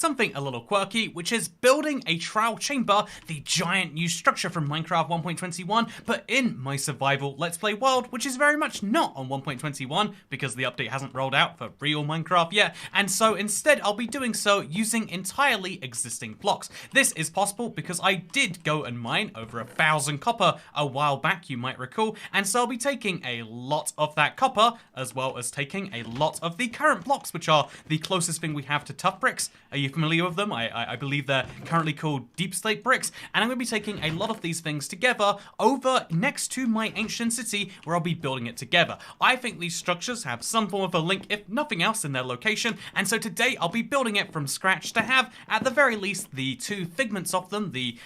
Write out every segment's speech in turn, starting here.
something a little quirky, which is building a trial chamber, the giant new structure from Minecraft 1.21, but in my survival Let's Play world, which is very much not on 1.21 because the update hasn't rolled out for real Minecraft yet, and so instead I'll be doing so using entirely existing blocks. This is possible because I did go and mine over 1,000 copper a while back, you might recall, and so I'll be taking a lot of that copper, as well as taking a lot of the current blocks, which are the closest thing we have to tough bricks. Are you familiar with them? I believe they're currently called deep slate bricks, and I'm going to be taking a lot of these things together over next to my ancient city where I'll be building it together. I think these structures have some form of a link, if nothing else, in their location, and so today I'll be building it from scratch to have, at the very least, the two figments of them, the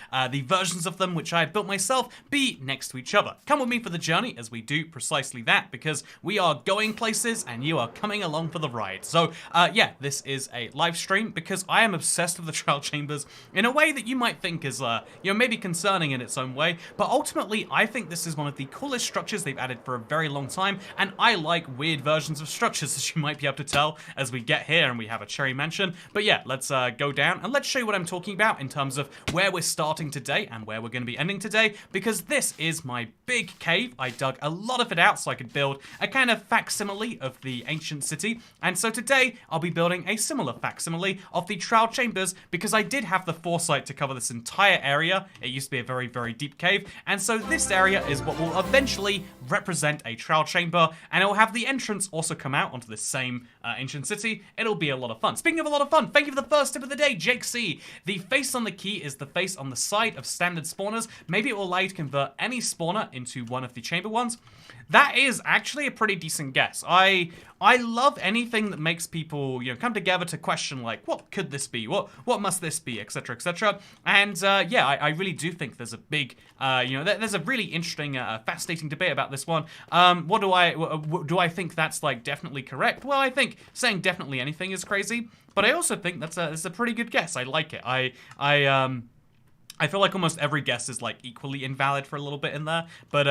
versions of them which I built myself, be next to each other. Come with me for the journey as we do precisely that, because we are going places and you are coming along for the ride. So yeah, this is a live stream because I am obsessed with the trial chambers in a way that you might think is, maybe concerning in its own way, but ultimately I think this is one of the coolest structures they've added for a very long time, and I like weird versions of structures, as you might be able to tell as we get here and we have a cherry mansion. But yeah, let's go down and let's show you what I'm talking about in terms of where we're starting today and where we're going to be ending today, because this is my big cave. I dug a lot of it out so I could build a kind of facsimile of the ancient city, and so today I'll be building a similar facsimile of the trial chambers because I did have the foresight to cover this entire area. It used to be a very, very deep cave, and so this area is what will eventually represent a trial chamber, and it will have the entrance also come out onto the same ancient city. It'll be a lot of fun. Speaking of a lot of fun, thank you for the first tip of the day, Jake C. The face on the key is the face on the side of standard spawners. Maybe it will allow you to convert any spawner into one of the chamber ones. That is actually a pretty decent guess. I love anything that makes people, come together to question, like, what could this be? What must this be? Etc. etc. And yeah, I really do think there's a big, there's a really interesting, fascinating debate about this one. Do I think that's like definitely correct? Well, I think saying definitely anything is crazy, but I also think that's a pretty good guess. I like it. I feel like almost every guess is like equally invalid for a little bit in there, but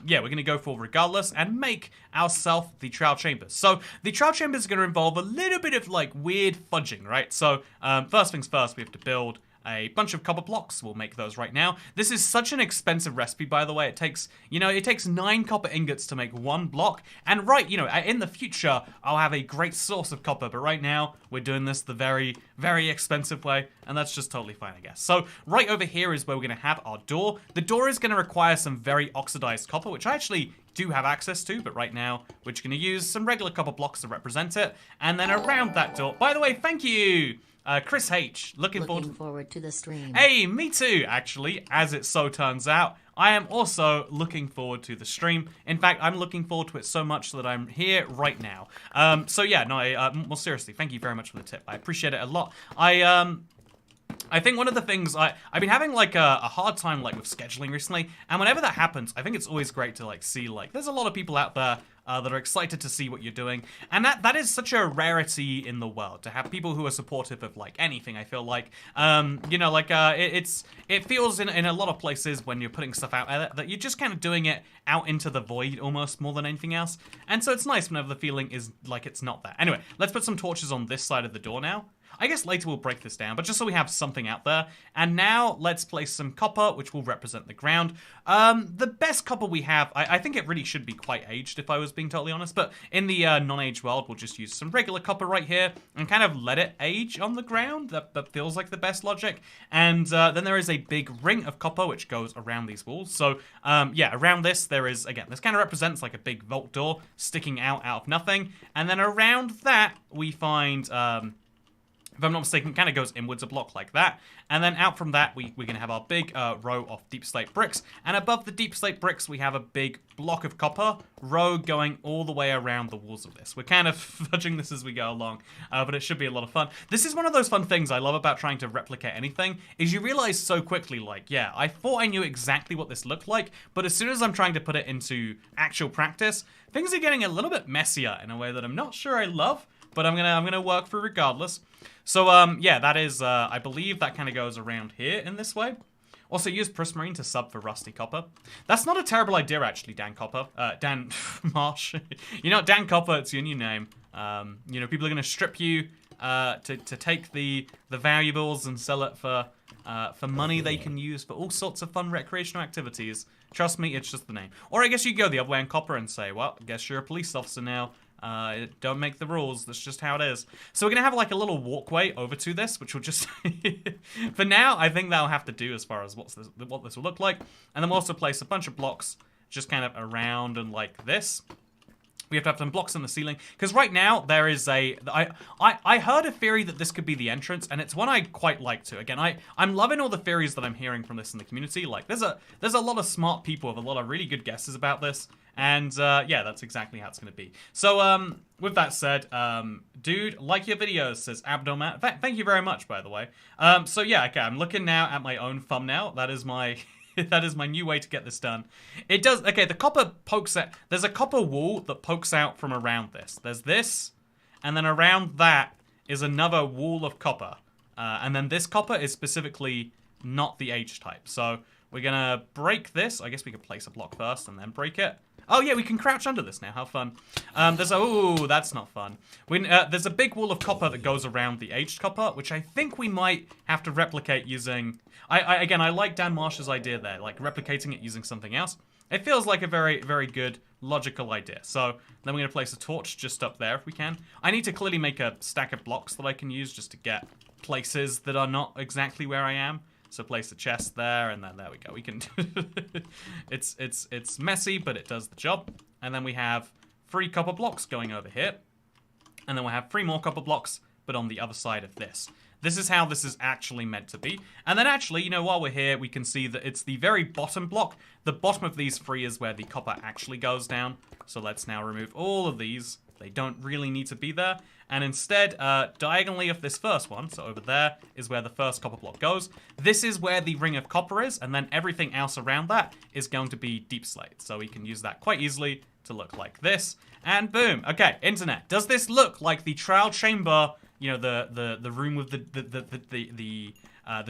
yeah, we're gonna go for regardless and make ourselves the trial chambers. So the trial chambers are gonna involve a little bit of like weird fudging, right? So first things first, we have to build a bunch of copper blocks. We'll make those right now. This is such an expensive recipe, by the way. It takes, it takes 9 copper ingots to make 1 block. And right, in the future, I'll have a great source of copper, but right now, we're doing this the very, very expensive way, and that's just totally fine, I guess. So right over here is where we're gonna have our door. The door is gonna require some very oxidized copper, which I actually do have access to, but right now, we're just gonna use some regular copper blocks to represent it. And then around that door, by the way, thank you! Chris H, looking forward to the stream. Hey, me too, actually, as it so turns out. I am also looking forward to the stream. In fact, I'm looking forward to it so much that I'm here right now. So yeah, no, more seriously, thank you very much for the tip. I appreciate it a lot. I think one of the things I've been having like a hard time like with scheduling recently, and whenever that happens, I think it's always great to like see like there's a lot of people out there that are excited to see what you're doing, and that is such a rarity in the world to have people who are supportive of like anything. I feel like it feels in a lot of places when you're putting stuff out there that you're just kind of doing it out into the void almost more than anything else, and so it's nice whenever the feeling is like it's not there. Anyway, let's put some torches on this side of the door now. I guess later we'll break this down, but just so we have something out there. And now let's place some copper, which will represent the ground. The best copper we have, I think it really should be quite aged, if I was being totally honest, but in the non-aged world, we'll just use some regular copper right here and kind of let it age on the ground. That feels like the best logic. And then there is a big ring of copper, which goes around these walls. So yeah, around this, there is, again, this kind of represents like a big vault door sticking out of nothing. And then around that, we find... if I'm not mistaken, it kind of goes inwards a block like that. And then out from that, we're going to have our big row of deep slate bricks. And above the deep slate bricks, we have a big block of copper row going all the way around the walls of this. We're kind of fudging this as we go along, but it should be a lot of fun. This is one of those fun things I love about trying to replicate anything, is you realize so quickly, like, yeah, I thought I knew exactly what this looked like, but as soon as I'm trying to put it into actual practice, things are getting a little bit messier in a way that I'm not sure I love, but I'm gonna work through regardless. So yeah, that is I believe that kind of goes around here in this way. Also, use Prismarine to sub for Rusty Copper. That's not a terrible idea, actually, Dan Copper. Dan Marsh. Dan Copper, it's your new name. People are gonna strip you to take the valuables and sell it for money they can use for all sorts of fun recreational activities. Trust me, it's just the name. Or I guess you go the other way in copper and say, well, I guess you're a police officer now. Don't make the rules. That's just how it is. So we're gonna have like a little walkway over to this, which will just, for now, I think that'll have to do as far as what this will look like. And then we'll also place a bunch of blocks just kind of around and like this. We have to have some blocks in the ceiling, because right now there is I heard a theory that this could be the entrance, and it's one I quite like to. Again, I'm loving all the theories that I'm hearing from this in the community. Like, there's a lot of smart people with a lot of really good guesses about this, and yeah, that's exactly how it's gonna be. So with that said, dude, like your videos, says Abdomat. Thank you very much, by the way. So yeah, okay, I'm looking now at my own thumbnail. That is my that is my new way to get this done. It does, okay, the copper pokes out, there's a copper wall that pokes out from around this. There's this, and then around that is another wall of copper. And then this copper is specifically not the H type. So we're gonna break this. I guess we could place a block first and then break it. Oh yeah, we can crouch under this now, how fun. Ooh, that's not fun. There's a big wall of copper that goes around the aged copper, which I think we might have to replicate using, again, I like Dan Marsh's idea there, like replicating it using something else. It feels like a very, very good, logical idea. So then we're gonna place a torch just up there if we can. I need to clearly make a stack of blocks that I can use just to get places that are not exactly where I am. So place a chest there, and then there we go. We can. It's messy, but it does the job. And then we have 3 copper blocks going over here, and then we'll have 3 more copper blocks, but on the other side of this. This is how this is actually meant to be. And then actually, you know, while we're here, we can see that it's the very bottom block. The bottom of these 3 is where the copper actually goes down. So let's now remove all of these. They don't really need to be there. And instead, diagonally of this first one, so over there, is where the first copper block goes. This is where the ring of copper is, and then everything else around that is going to be deep slate. So we can use that quite easily to look like this. And boom. Okay, internet. Does this look like the trial chamber, you know, the room with the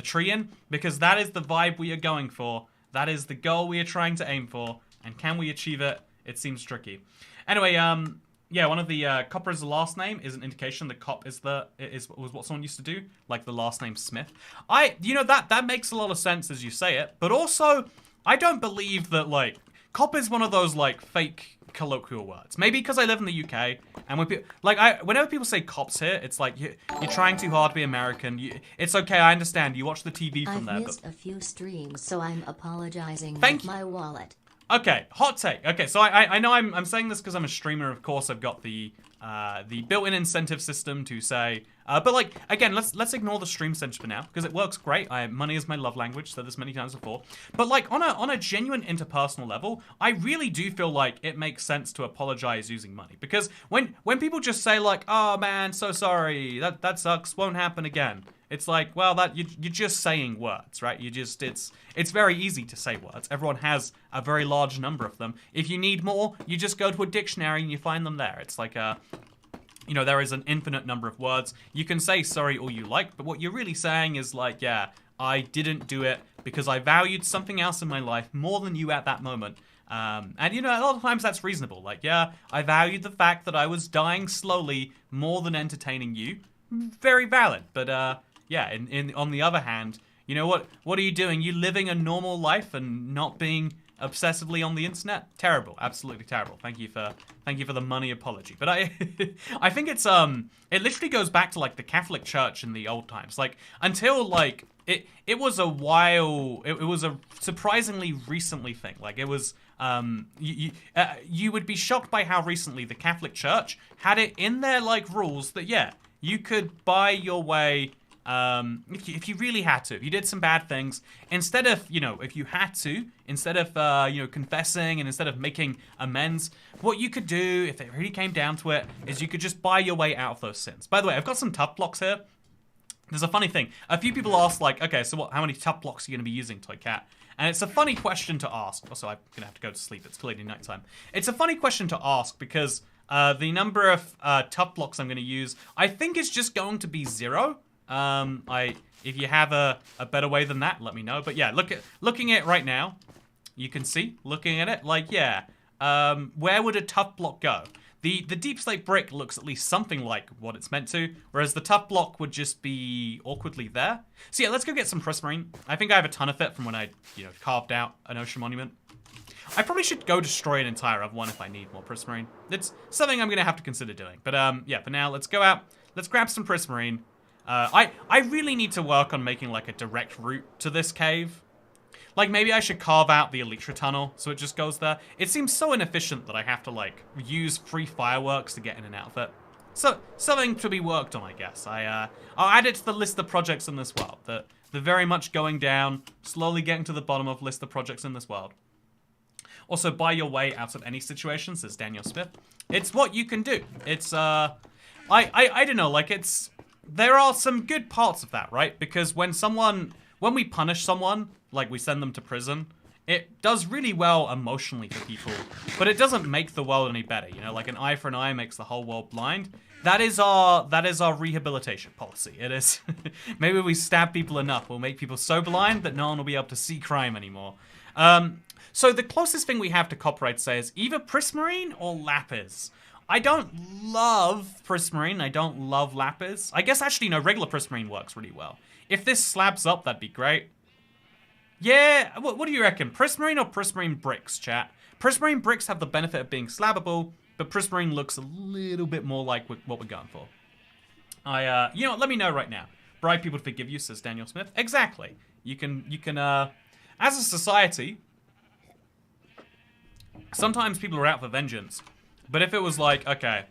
tree in? Because that is the vibe we are going for. That is the goal we are trying to aim for. And can we achieve it? It seems tricky. Anyway, yeah, one of the copper is the last name is an indication that cop was what someone used to do, like the last name Smith. You know, that makes a lot of sense as you say it, but also I don't believe that like cop is one of those like fake colloquial words. Maybe because I live in the UK, and whenever people say cops here, it's like you're trying too hard to be American. It's okay, I understand. You watch the TV from there. I've missed a few streams, so I'm apologizing. Thank with my wallet. Okay, hot take. Okay, so I know I'm saying this because I'm a streamer. Of course, I've got the built-in incentive system to say, but like again, let's ignore the stream incentive for now because it works great. Money is my love language, said this many times before. But like on a genuine interpersonal level, I really do feel like it makes sense to apologize using money because when people just say like, oh man, so sorry, that sucks, won't happen again. It's like, well, you're just saying words, right? It's very easy to say words. Everyone has a very large number of them. If you need more, you just go to a dictionary and you find them there. It's like you know, there is an infinite number of words. You can say sorry all you like, but what you're really saying is like, yeah, I didn't do it because I valued something else in my life more than you at that moment. And you know, a lot of times that's reasonable. Like, yeah, I valued the fact that I was dying slowly more than entertaining you. Very valid, but yeah, on the other hand, you know what are you doing? You living a normal life and not being obsessively on the internet? Terrible, absolutely terrible. Thank you for the money apology. But I think it's it literally goes back to like the Catholic Church in the old times. Like until like it was a while, it was a surprisingly recently thing. Like it was you would be shocked by how recently the Catholic Church had it in their like rules that yeah, you could buy your way. If you really had to, if you did some bad things, instead of, you know, if you had to, instead of, you know, confessing and instead of making amends, what you could do, if it really came down to it, is you could just buy your way out of those sins. By the way, I've got some tough blocks here. There's a funny thing. A few people ask, like, okay, so how many tough blocks are you going to be using, Toycat? And it's a funny question to ask. Also, I'm going to have to go to sleep. It's clearly nighttime. It's a funny question to ask because the number of tough blocks I'm going to use, I think is just going to be 0. If you have a better way than that, let me know. But yeah, looking at it right now, you can see, looking at it, like, yeah, where would a tough block go? The deep slate brick looks at least something like what it's meant to, whereas the tough block would just be awkwardly there. So yeah, let's go get some prismarine. I think I have a ton of it from when I, carved out an ocean monument. I probably should go destroy an entire other one if I need more prismarine. It's something I'm going to have to consider doing. But yeah, for now, let's go out. Let's grab some prismarine. I really need to work on making like a direct route to this cave. Like maybe I should carve out the Elytra tunnel so it just goes there. It seems so inefficient that I have to like use free fireworks to get in and out of it. So something to be worked on, I guess. I'll add it to the list of projects in this world. The very much going down, slowly getting to the bottom of list of projects in this world. Also, buy your way out of any situation, says Daniel Smith. It's what you can do. It's, I don't know, like, there are some good parts of that, right? Because when we punish someone, like we send them to prison, it does really well emotionally for people, but it doesn't make the world any better, like an eye for an eye makes the whole world blind. That is our rehabilitation policy. It is. Maybe we stab people enough, we'll make people so blind that no one will be able to see crime anymore. So the closest thing we have to copper, I'd say, is either prismarine or lapis. I don't love prismarine. I don't love lapis. I guess actually, no, regular prismarine works really well. If this slabs up, that'd be great. Yeah, what do you reckon? Prismarine or prismarine bricks, chat? Prismarine bricks have the benefit of being slabbable, but prismarine looks a little bit more like what we're going for. You know what? Let me know right now. Bribe people to forgive you, says Daniel Smith. Exactly. You can, as a society, sometimes people are out for vengeance. But if it was like, okay,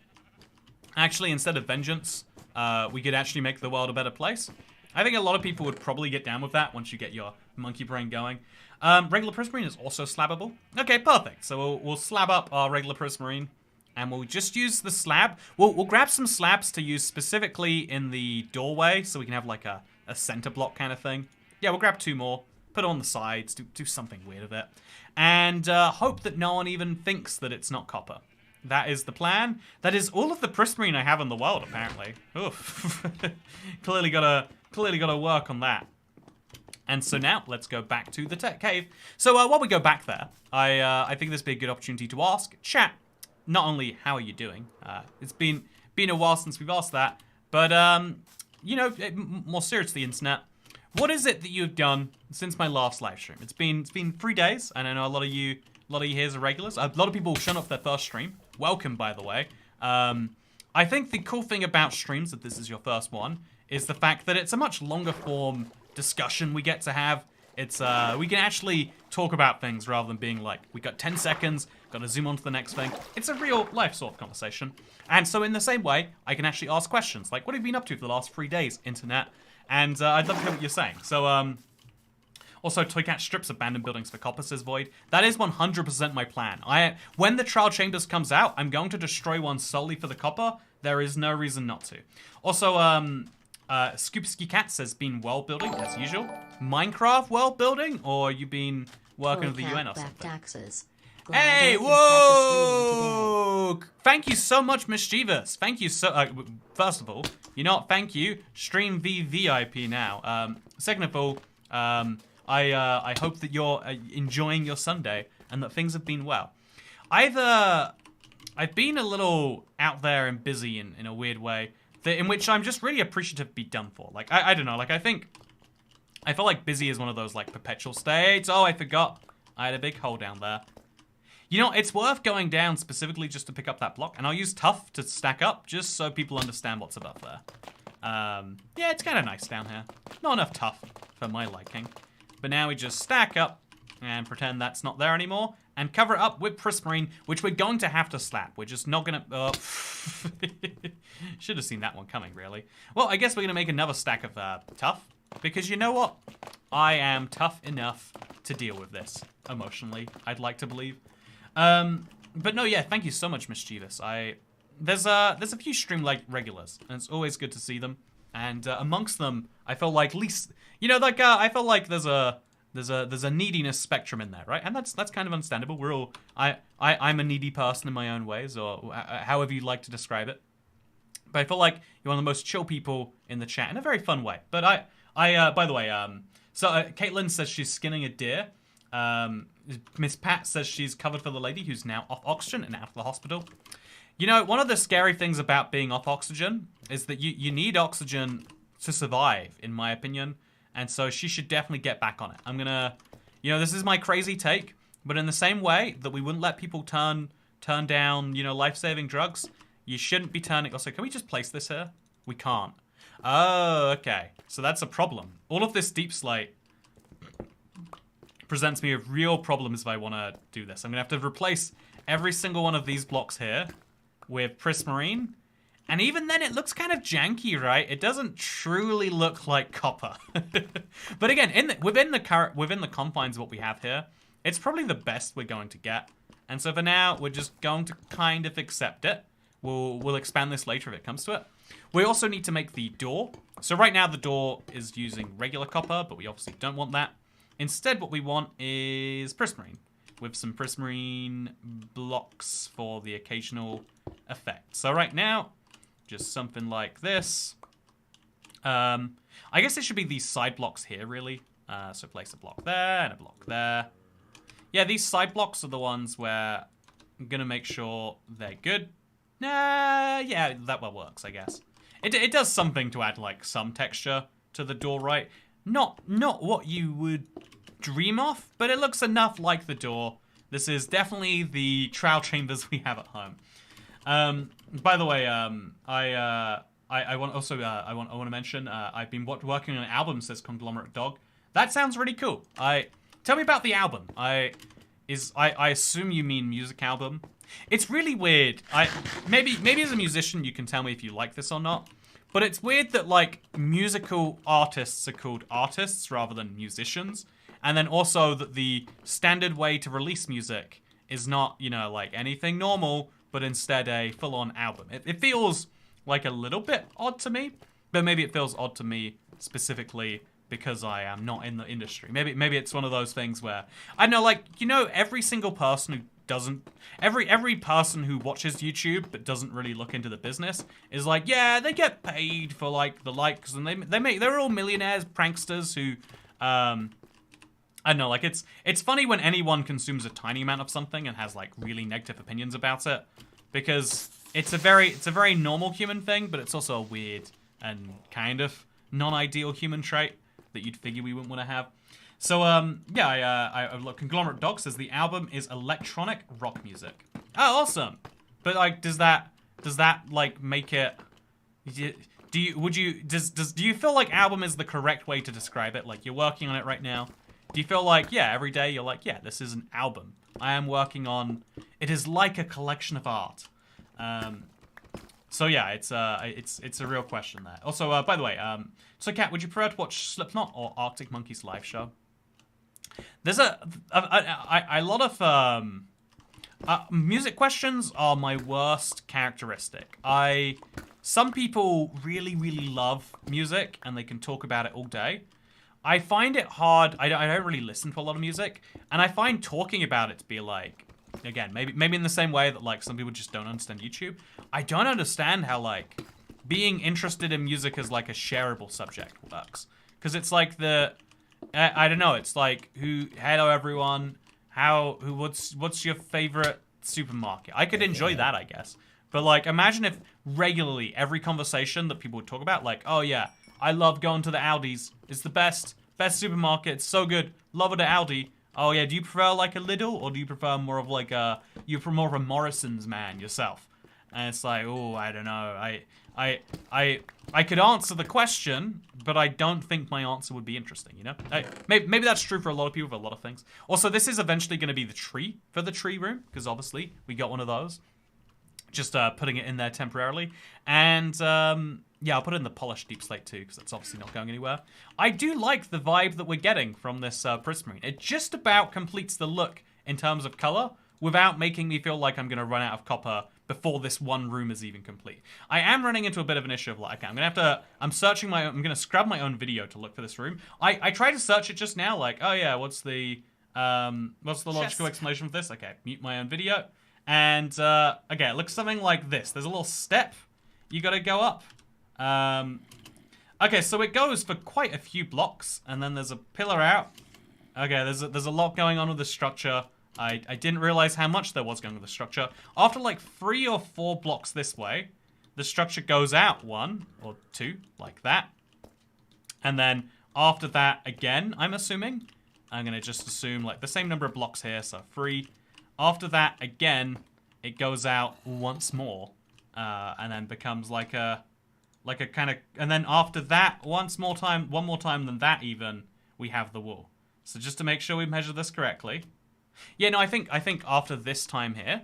actually instead of vengeance, we could actually make the world a better place, I think a lot of people would probably get down with that once you get your monkey brain going. Regular prismarine is also slabbable. Okay, perfect. So we'll slab up our regular prismarine, and we'll just use the slab. We'll grab some slabs to use specifically in the doorway, so we can have like a center block kind of thing. Yeah, we'll grab 2 more, put it on the sides, do something weird with it, and hope that no one even thinks that it's not copper. That is the plan. That is all of the prismarine I have in the world, apparently. Oof. Clearly gotta work on that. And so now, let's go back to the tech cave. So while we go back there, I think this would be a good opportunity to ask chat, not only how are you doing, it's been a while since we've asked that, but, more seriously, internet, what is it that you've done since my last live stream? It's been 3 days, and I know a lot of you here are regulars. A lot of people shown up their first stream. Welcome, by the way. I think the cool thing about streams, if this is your first one, is the fact that it's a much longer form discussion we get to have. It's we can actually talk about things rather than being like, we got 10 seconds, gotta zoom on to the next thing. It's a real life sort of conversation. And so in the same way, I can actually ask questions like, what have you been up to for the last 3 days, internet? And I'd love to hear what you're saying. So, also, Toycat strips abandoned buildings for copper, says Void. That is 100% my plan. When the Trial Chambers comes out, I'm going to destroy one solely for the copper. There is no reason not to. Also, Scoopsky Cat says, been world building, as usual. Minecraft world building? Or you been working with the UN or something? Taxes. Hey, whoa! Thank you so much, Mischievous. Thank you so... first of all, you know what? Thank you. Stream VIP now. Second of all, I hope that you're enjoying your Sunday and that things have been well. I've been a little out there and busy in a weird way, in which I'm just really appreciative to be done for. Like, I don't know, like I feel like busy is one of those like perpetual states. Oh, I forgot. I had a big hole down there. You know, it's worth going down specifically just to pick up that block, and I'll use tough to stack up just so people understand what's above there. Yeah, it's kind of nice down here. Not enough tough for my liking. But now we just stack up and pretend that's not there anymore and cover it up with prismarine, which we're going to have to slap. We're just not gonna... should have seen that one coming, really. Well, I guess we're gonna make another stack of tough, because you know what? I am tough enough to deal with this emotionally, I'd like to believe. But no, yeah, thank you so much, Mischievous. There's a few stream like regulars, and it's always good to see them. And amongst them, I felt like least, I felt like there's a neediness spectrum in there, right? And that's kind of understandable. We're all I'm a needy person in my own ways, or however you'd like to describe it. But I feel like you're one of the most chill people in the chat in a very fun way. But by the way, Caitlin says she's skinning a deer. Miss Pat says she's covered for the lady who's now off oxygen and out of the hospital. You know, one of the scary things about being off oxygen is that you need oxygen to survive, in my opinion. And so she should definitely get back on it. I'm gonna, you know, this is my crazy take, but in the same way that we wouldn't let people turn down, you know, life-saving drugs, you shouldn't be turning. Also, can we just place this here? We can't. Oh, okay. So that's a problem. All of this deep slate presents me with real problems if I want to do this. I'm gonna have to replace every single one of these blocks here with prismarine. And even then, it looks kind of janky, right? It doesn't truly look like copper. But again, within the confines of what we have here, it's probably the best we're going to get. And so for now, we're just going to kind of accept it. We'll expand this later if it comes to it. We also need to make the door. So right now, the door is using regular copper, but we obviously don't want that. Instead, what we want is prismarine, with some prismarine blocks for the occasional effect. So right now, just something like this. I guess it should be these side blocks here, really. So place a block there and a block there. Yeah, these side blocks are the ones where I'm going to make sure they're good. Yeah, that well works, I guess. It does something to add, like, some texture to the door, right? Not what you would dream of, but it looks enough like the door. This is definitely the trial chambers we have at home. By the way, I want to mention I've been working on an album, says Conglomerate Dog. That sounds really cool. Tell me about the album. I assume you mean music album. It's really weird. Maybe as a musician you can tell me if you like this or not. But it's weird that like musical artists are called artists rather than musicians, and then also that the standard way to release music is not, you know, like anything normal, but instead a full-on album. It feels like a little bit odd to me, but maybe it feels odd to me specifically because I am not in the industry. Maybe it's one of those things where, I don't know, like, you know, every single person who doesn't, every person who watches YouTube but doesn't really look into the business is like, yeah, they get paid for like the likes, and they're all millionaires, pranksters who, I don't know, like it's funny when anyone consumes a tiny amount of something and has like really negative opinions about it, because it's a very normal human thing, but it's also a weird and kind of non-ideal human trait that you'd figure we wouldn't want to have. So, yeah, I look, Conglomerate Dog says the album is electronic rock music. Oh, awesome. But, like, does that, like, make it, do you feel like album is the correct way to describe it? Like, you're working on it right now. Do you feel like, yeah, every day you're like, yeah, this is an album. I am working on, it is like a collection of art. So yeah, it's a real question there. Also, by the way, so Kat, would you prefer to watch Slipknot or Arctic Monkeys live show? There's a lot of music questions are my worst characteristic. Some people really love music and they can talk about it all day. I find it hard. I don't really listen to a lot of music, and I find talking about it to be like, again, maybe in the same way that like some people just don't understand YouTube. I don't understand how like being interested in music as like a shareable subject works, because it's like I don't know. It's like hello everyone. What's your favorite supermarket? I could enjoy that, I guess. But like, imagine if regularly every conversation that people would talk about, like, oh yeah, I love going to the Aldi's. It's the best supermarket. It's so good. Love it at Aldi. Oh yeah, do you prefer like a Lidl, or do you prefer more of like you're more of a Morrison's man yourself? And it's like, oh, I don't know. I could answer the question, but I don't think my answer would be interesting, you know? Maybe that's true for a lot of people, for a lot of things. Also, this is eventually going to be the tree for the tree room, because obviously we got one of those. Just putting it in there temporarily. And yeah, I'll put it in the polished deep slate too, because that's obviously not going anywhere. I do like the vibe that we're getting from this prismarine. It just about completes the look in terms of color without making me feel like I'm going to run out of copper before this one room is even complete. I am running into a bit of an issue of like, okay, I'm going to scrub my own video to look for this room. I tried to search it just now, like, oh yeah, what's the logical explanation for this? Okay, mute my own video. And, okay, it looks something like this. There's a little step you gotta go up. Okay, so it goes for quite a few blocks, and then there's a pillar out. Okay, there's a lot going on with the structure. I didn't realize how much there was going with the structure. After like 3 or 4 blocks this way, the structure goes out 1 or 2, like that. And then after that, again, I'm assuming, I'm going to just assume like the same number of blocks here, so 3. After that, again, it goes out once more, and then becomes like a kind of, and then after that, one more time than that even, we have the wall. So just to make sure we measure this correctly. Yeah, no, I think after this time here,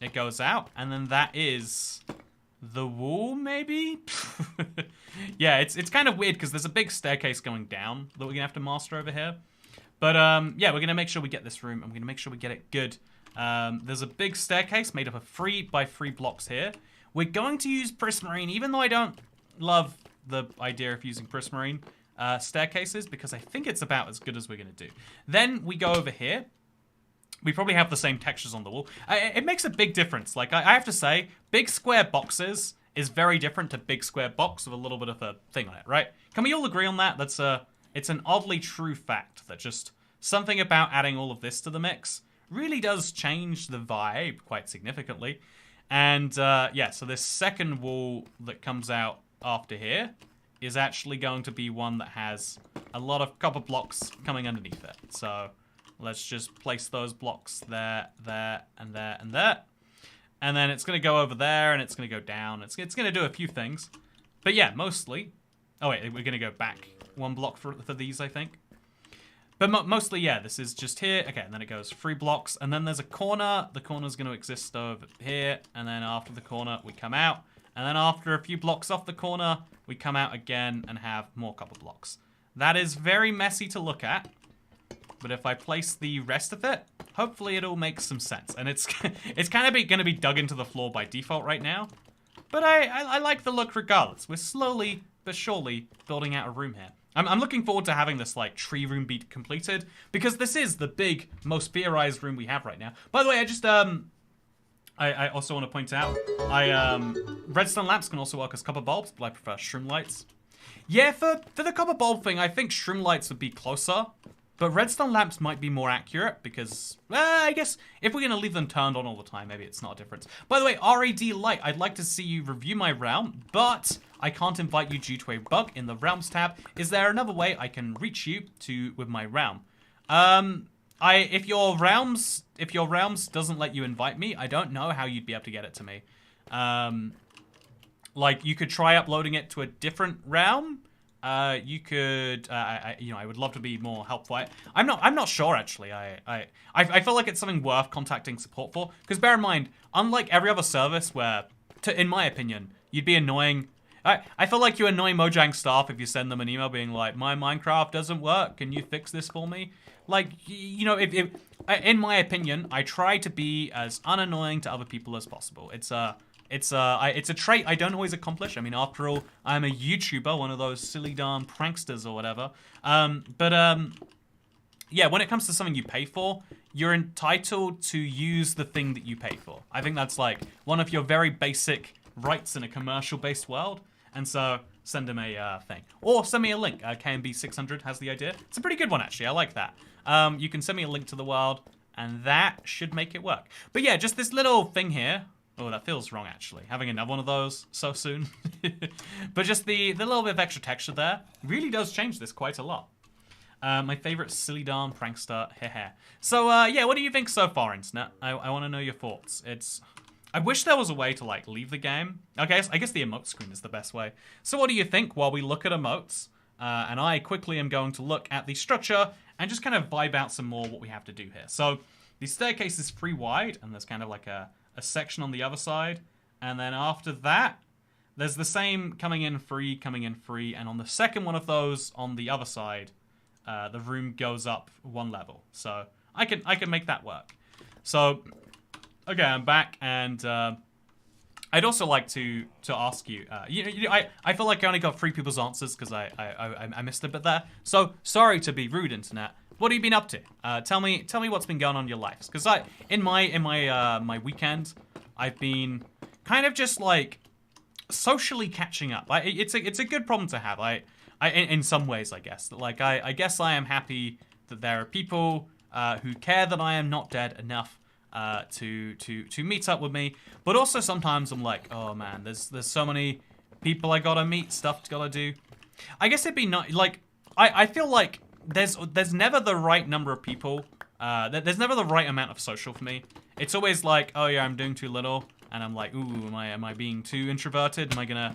it goes out, and then that is the wall, maybe? Yeah, it's kind of weird because there's a big staircase going down that we're gonna have to master over here. But yeah, we're gonna make sure we get this room, and we're gonna make sure we get it good. There's a big staircase made up of 3 by 3 blocks here. We're going to use prismarine, even though I don't love the idea of using prismarine staircases, because I think it's about as good as we're gonna do. Then we go over here. We probably have the same textures on the wall. It makes a big difference. Like, I have to say, big square boxes is very different to big square box with a little bit of a thing on it, right? Can we all agree on that? It's an oddly true fact that just something about adding all of this to the mix really does change the vibe quite significantly. And yeah, so this second wall that comes out after here is actually going to be one that has a lot of copper blocks coming underneath it. So let's just place those blocks there, there, and there, and there. And then it's going to go over there, and it's going to go down. It's going to do a few things. But yeah, mostly... Oh, wait, we're going to go back 1 block for these, I think. But mostly, yeah, this is just here. Okay, and then it goes 3 blocks. And then there's a corner. The corner's going to exist over here. And then after the corner, we come out. And then after a few blocks off the corner, we come out again and have more copper blocks. That is very messy to look at. But if I place the rest of it, hopefully it'll make some sense. And it's kind of going to be dug into the floor by default right now. But I like the look regardless. We're slowly but surely building out a room here. I'm looking forward to having this like tree room be completed, because this is the big, most theorized room we have right now. By the way, I also want to point out, redstone lamps can also work as copper bulbs, but I prefer shroom lights. Yeah, for the copper bulb thing, I think shroom lights would be closer. But redstone lamps might be more accurate because, I guess, if we're going to leave them turned on all the time, maybe it's not a difference. By the way, RAD Light, I'd like to see you review my realm, but I can't invite you due to a bug in the Realms tab. Is there another way I can reach you with my realm? If your realms doesn't let you invite me, I don't know how you'd be able to get it to me. Like, you could try uploading it to a different realm. You could, I would love to be more helpful. I'm not sure actually. I feel like it's something worth contacting support for, because bear in mind, unlike every other service where, in my opinion, you'd be annoying. I feel like you annoy Mojang staff if you send them an email being like, my Minecraft doesn't work, can you fix this for me? Like, you know, in my opinion, I try to be as unannoying to other people as possible. It's a trait I don't always accomplish. I mean, after all, I'm a YouTuber, one of those silly darn pranksters or whatever. Yeah, when it comes to something you pay for, you're entitled to use the thing that you pay for. I think that's like one of your very basic rights in a commercial-based world. And so send them a thing. Or send me a link. KMB600 has the idea. It's a pretty good one, actually. I like that. You can send me a link to the world, and that should make it work. But yeah, just this little thing here. Oh, that feels wrong, actually. Having another one of those so soon. But just the little bit of extra texture there really does change this quite a lot. My favorite silly darn prankster, heh. So, yeah, what do you think so far, Internet? I want to know your thoughts. I wish there was a way to, like, leave the game. Okay, I guess the emote screen is the best way. So what do you think while we look at emotes? And I quickly am going to look at the structure and just kind of vibe out some more what we have to do here. So, the staircase is 3 wide, and there's kind of like a section on the other side. And then after that, there's the same coming in 3, and on the second one of those on the other side, the room goes up 1 level. So I can make that work. So, okay, I'm back, and I'd also like to ask you, I feel like I only got 3 people's answers because I missed a bit there. So sorry to be rude, Internet. What have you been up to? Tell me what's been going on in your lives. Because in my weekend, I've been kind of just like socially catching up. It's a good problem to have. In some ways, I guess. Like I guess I am happy that there are people who care that I am not dead enough to meet up with me. But also sometimes I'm like, oh man, there's so many people I gotta meet, stuff gotta do. I guess it'd be not like I feel like there's never the right number of people. There's never the right amount of social for me. It's always like, oh yeah, I'm doing too little, and I'm like, ooh, am I being too introverted? Am I gonna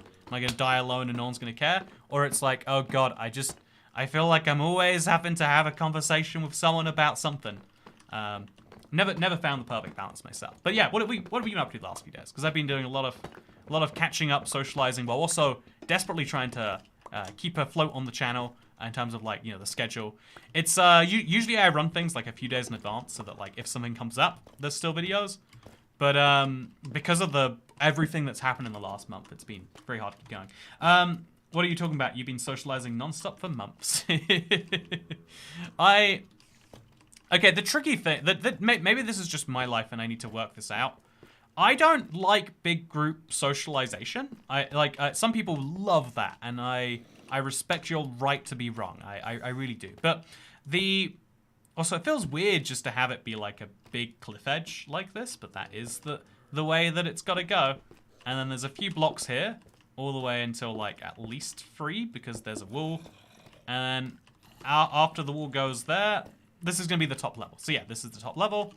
die alone and no one's gonna care? Or it's like, oh god, I feel like I'm always having to have a conversation with someone about something. Never found the perfect balance myself. But yeah, what have we been up to the last few days? Because I've been doing a lot of catching up, socializing, while also desperately trying to keep afloat on the channel in terms of like, you know, the schedule. It's usually I run things like a few days in advance so that like if something comes up, there's still videos. But because of everything that's happened in the last month, it's been very hard to keep going. What are you talking about? You've been socializing nonstop for months. Okay, the tricky thing, maybe this is just my life and I need to work this out. I don't like big group socialization. Some people love that, and I respect your right to be wrong. I really do. But also it feels weird just to have it be like a big cliff edge like this, but that is the way that it's got to go. And then there's a few blocks here, all the way until like at least 3 because there's a wall. And then after the wall goes there, this is going to be the top level. So yeah, this is the top level.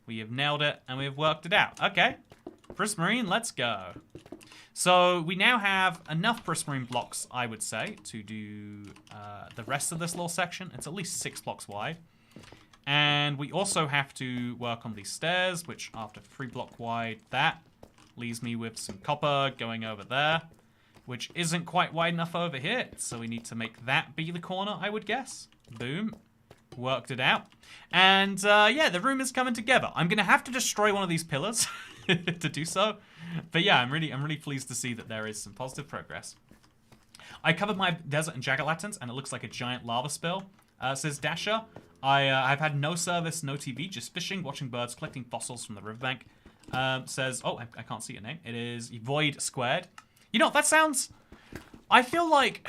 We have nailed it, and we have worked it out. Okay, Prismarine, let's go. So we now have enough Prismarine blocks, I would say, to do the rest of this little section. It's at least 6 blocks wide. And we also have to work on these stairs, which after 3 block wide, that leaves me with some copper going over there, which isn't quite wide enough over here. So we need to make that be the corner, I would guess. Boom. Worked it out. And yeah, the room is coming together. I'm gonna have to destroy one of these pillars to do so. But yeah, I'm really pleased to see that there is some positive progress. I covered my desert and jack-o'-lanterns, and it looks like a giant lava spill, says Dasher. I've had no service, no TV, just fishing, watching birds, collecting fossils from the riverbank. Says, oh, I can't see your name. It is Void Squared. You know, that sounds... I feel like...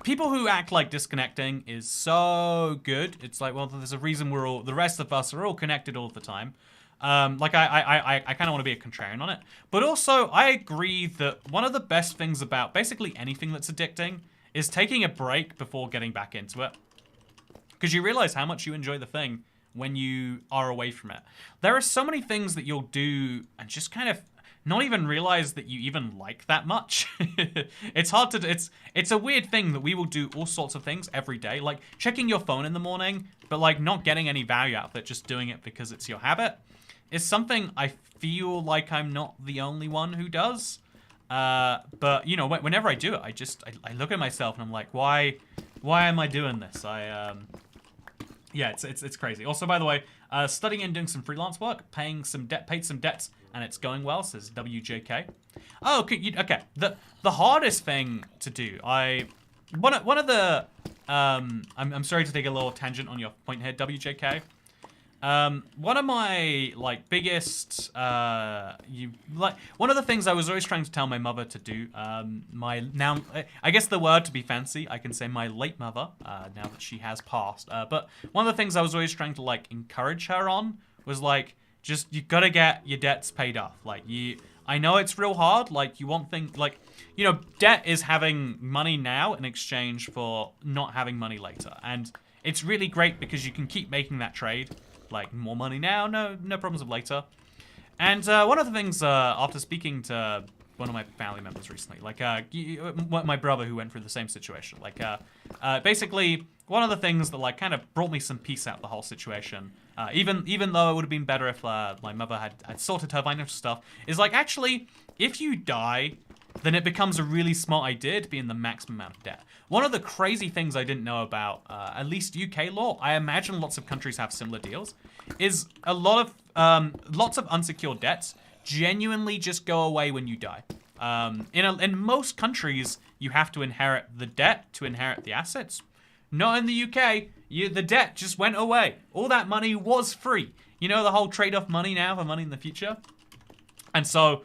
people who act like disconnecting is so good. It's like, well, there's a reason the rest of us are all connected all the time. Like I kind of want to be a contrarian on it. But also, I agree that one of the best things about basically anything that's addicting is taking a break before getting back into it. Because you realize how much you enjoy the thing when you are away from it. There are so many things that you'll do and just kind of not even realize that you even like that much. It's hard to, it's a weird thing that we will do all sorts of things every day, like checking your phone in the morning, but like not getting any value out of it, just doing it because it's your habit, is something I feel like I'm not the only one who does. But you know, whenever I do it, I look at myself and I'm like, why am I doing this? Yeah, it's crazy. Also, by the way, studying and doing some freelance work, paid some debts, and it's going well, says WJK. Oh, okay. The hardest thing to do, one of the I'm sorry to take a little tangent on your point here, WJK. One of my like biggest one of the things I was always trying to tell my mother to do, I guess the word to be fancy, I can say my late mother, now that she has passed, but one of the things I was always trying to like encourage her on was like, just, you gotta get your debts paid off. Like, I know it's real hard, like, you want things, like, you know, debt is having money now in exchange for not having money later, and it's really great because you can keep making that trade. Like, more money now, no problems of later. And one of the things, after speaking to one of my family members recently, like my brother who went through the same situation, like basically one of the things that like kind of brought me some peace out of the whole situation, even though it would have been better if my mother had sorted her financial stuff, is like, actually, if you die, then it becomes a really smart idea to be in the maximum amount of debt. One of the crazy things I didn't know about, at least UK law, I imagine lots of countries have similar deals, is a lot of, lots of unsecured debts genuinely just go away when you die. In most countries, you have to inherit the debt to inherit the assets. Not in the UK, the debt just went away. All that money was free. You know the whole trade-off money now for money in the future? And so,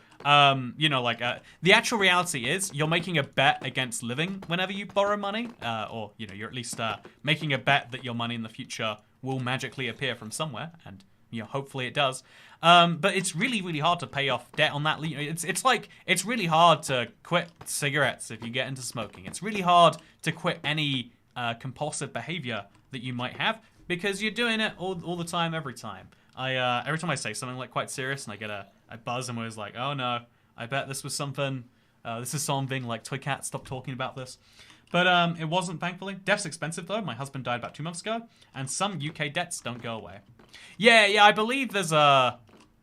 you know, like, the actual reality is you're making a bet against living whenever you borrow money, or, you know, you're at least making a bet that your money in the future will magically appear from somewhere, and hopefully it does. But it's really, really hard to pay off debt on that. It's really hard to quit cigarettes if you get into smoking. It's really hard to quit any compulsive behavior that you might have because you're doing it all the time, every time. Every time I say something like quite serious and I get a buzz, I'm always like, oh no, I bet this was something. This is someone being like, Toycat, stop talking about this. But it wasn't, thankfully. Death's expensive though. My husband died about 2 months ago, and some UK debts don't go away. Yeah, I believe there's a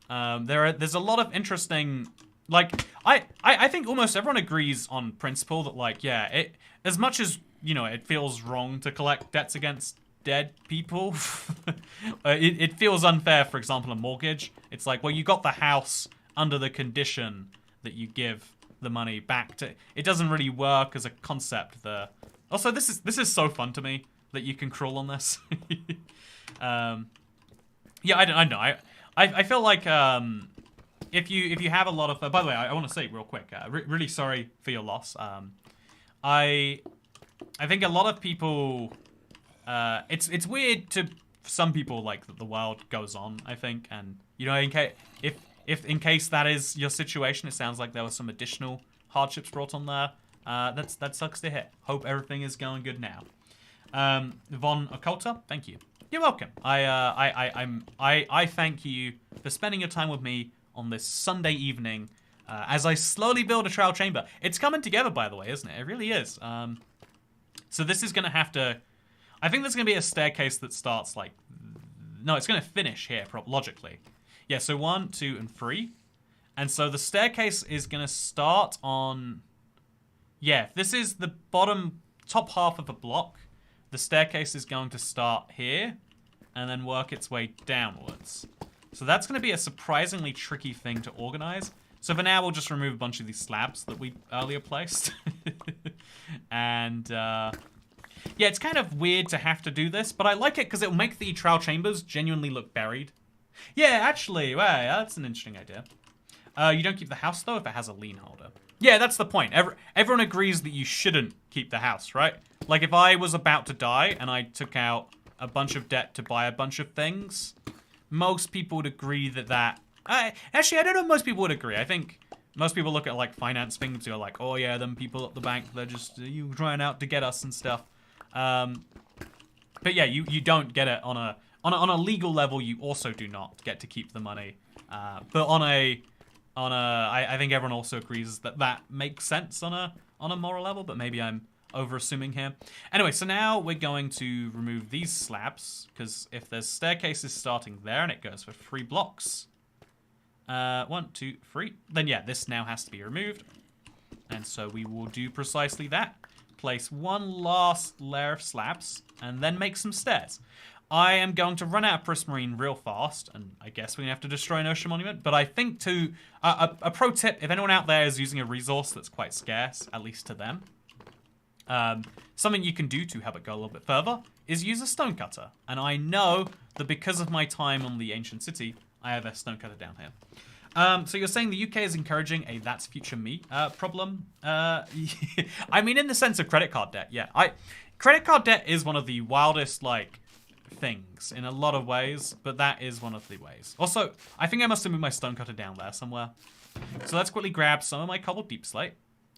lot of interesting, like, I think almost everyone agrees on principle that, like, yeah, as much as, it feels wrong to collect debts against dead people, it feels unfair, for example, a mortgage. It's like, well, you got the house under the condition that you give the money back to. It doesn't really work as a concept. Also, this is so fun to me that you can crawl on this. Yeah, I don't know. I feel like if you have a lot of by the way, I want to say real quick, really sorry for your loss. I think a lot of people, it's weird to some people, like, that the world goes on, I think, and in case that is your situation, it sounds like there was some additional hardships brought on there. That sucks to hear. Hope everything is going good now. Von Occulta, thank you. You're welcome. I thank you for spending your time with me on this Sunday evening as I slowly build a trial chamber. It's coming together, by the way, isn't it? It really is. So this is gonna have to. I think there's gonna be a staircase that starts like. No, it's gonna finish here, logically. Yeah, so 1, 2, and 3. And so the staircase is going to start on... Yeah, if this is the top half of a block, the staircase is going to start here and then work its way downwards. So that's going to be a surprisingly tricky thing to organize. So for now, we'll just remove a bunch of these slabs that we earlier placed. And, yeah, it's kind of weird to have to do this, but I like it because it'll make the trial chambers genuinely look buried. Yeah, actually, well, that's an interesting idea. You don't keep the house, though, if it has a lien holder. Yeah, that's the point. Everyone agrees that you shouldn't keep the house, right? Like, if I was about to die and I took out a bunch of debt to buy a bunch of things, most people would agree that... actually, I don't know if most people would agree. I think most people look at, like, finance things who are like, oh, yeah, them people at the bank, they're just you trying out to get us and stuff. But, yeah, you don't get it on a legal level. You also do not get to keep the money. But I think everyone also agrees that makes sense on a moral level, but maybe I'm over-assuming here. Anyway, so now we're going to remove these slabs, because if there's staircases starting there and it goes for 3 blocks, 1, 2, 3, then yeah, this now has to be removed. And so we will do precisely that. Place one last layer of slabs, and then make some stairs. I am going to run out of prismarine real fast, and I guess we're going to have to destroy an ocean monument, but I think a pro tip, if anyone out there is using a resource that's quite scarce, at least to them, something you can do to help it go a little bit further is use a stonecutter. And I know that because of my time on the ancient city, I have a stonecutter down here. So you're saying the UK is encouraging a that's future me problem? I mean, in the sense of credit card debt, yeah. Credit card debt is one of the wildest, like, things in a lot of ways, but that is one of the ways. Also, I think I must have moved my stonecutter down there somewhere. So let's quickly grab some of my cobbled deep slate.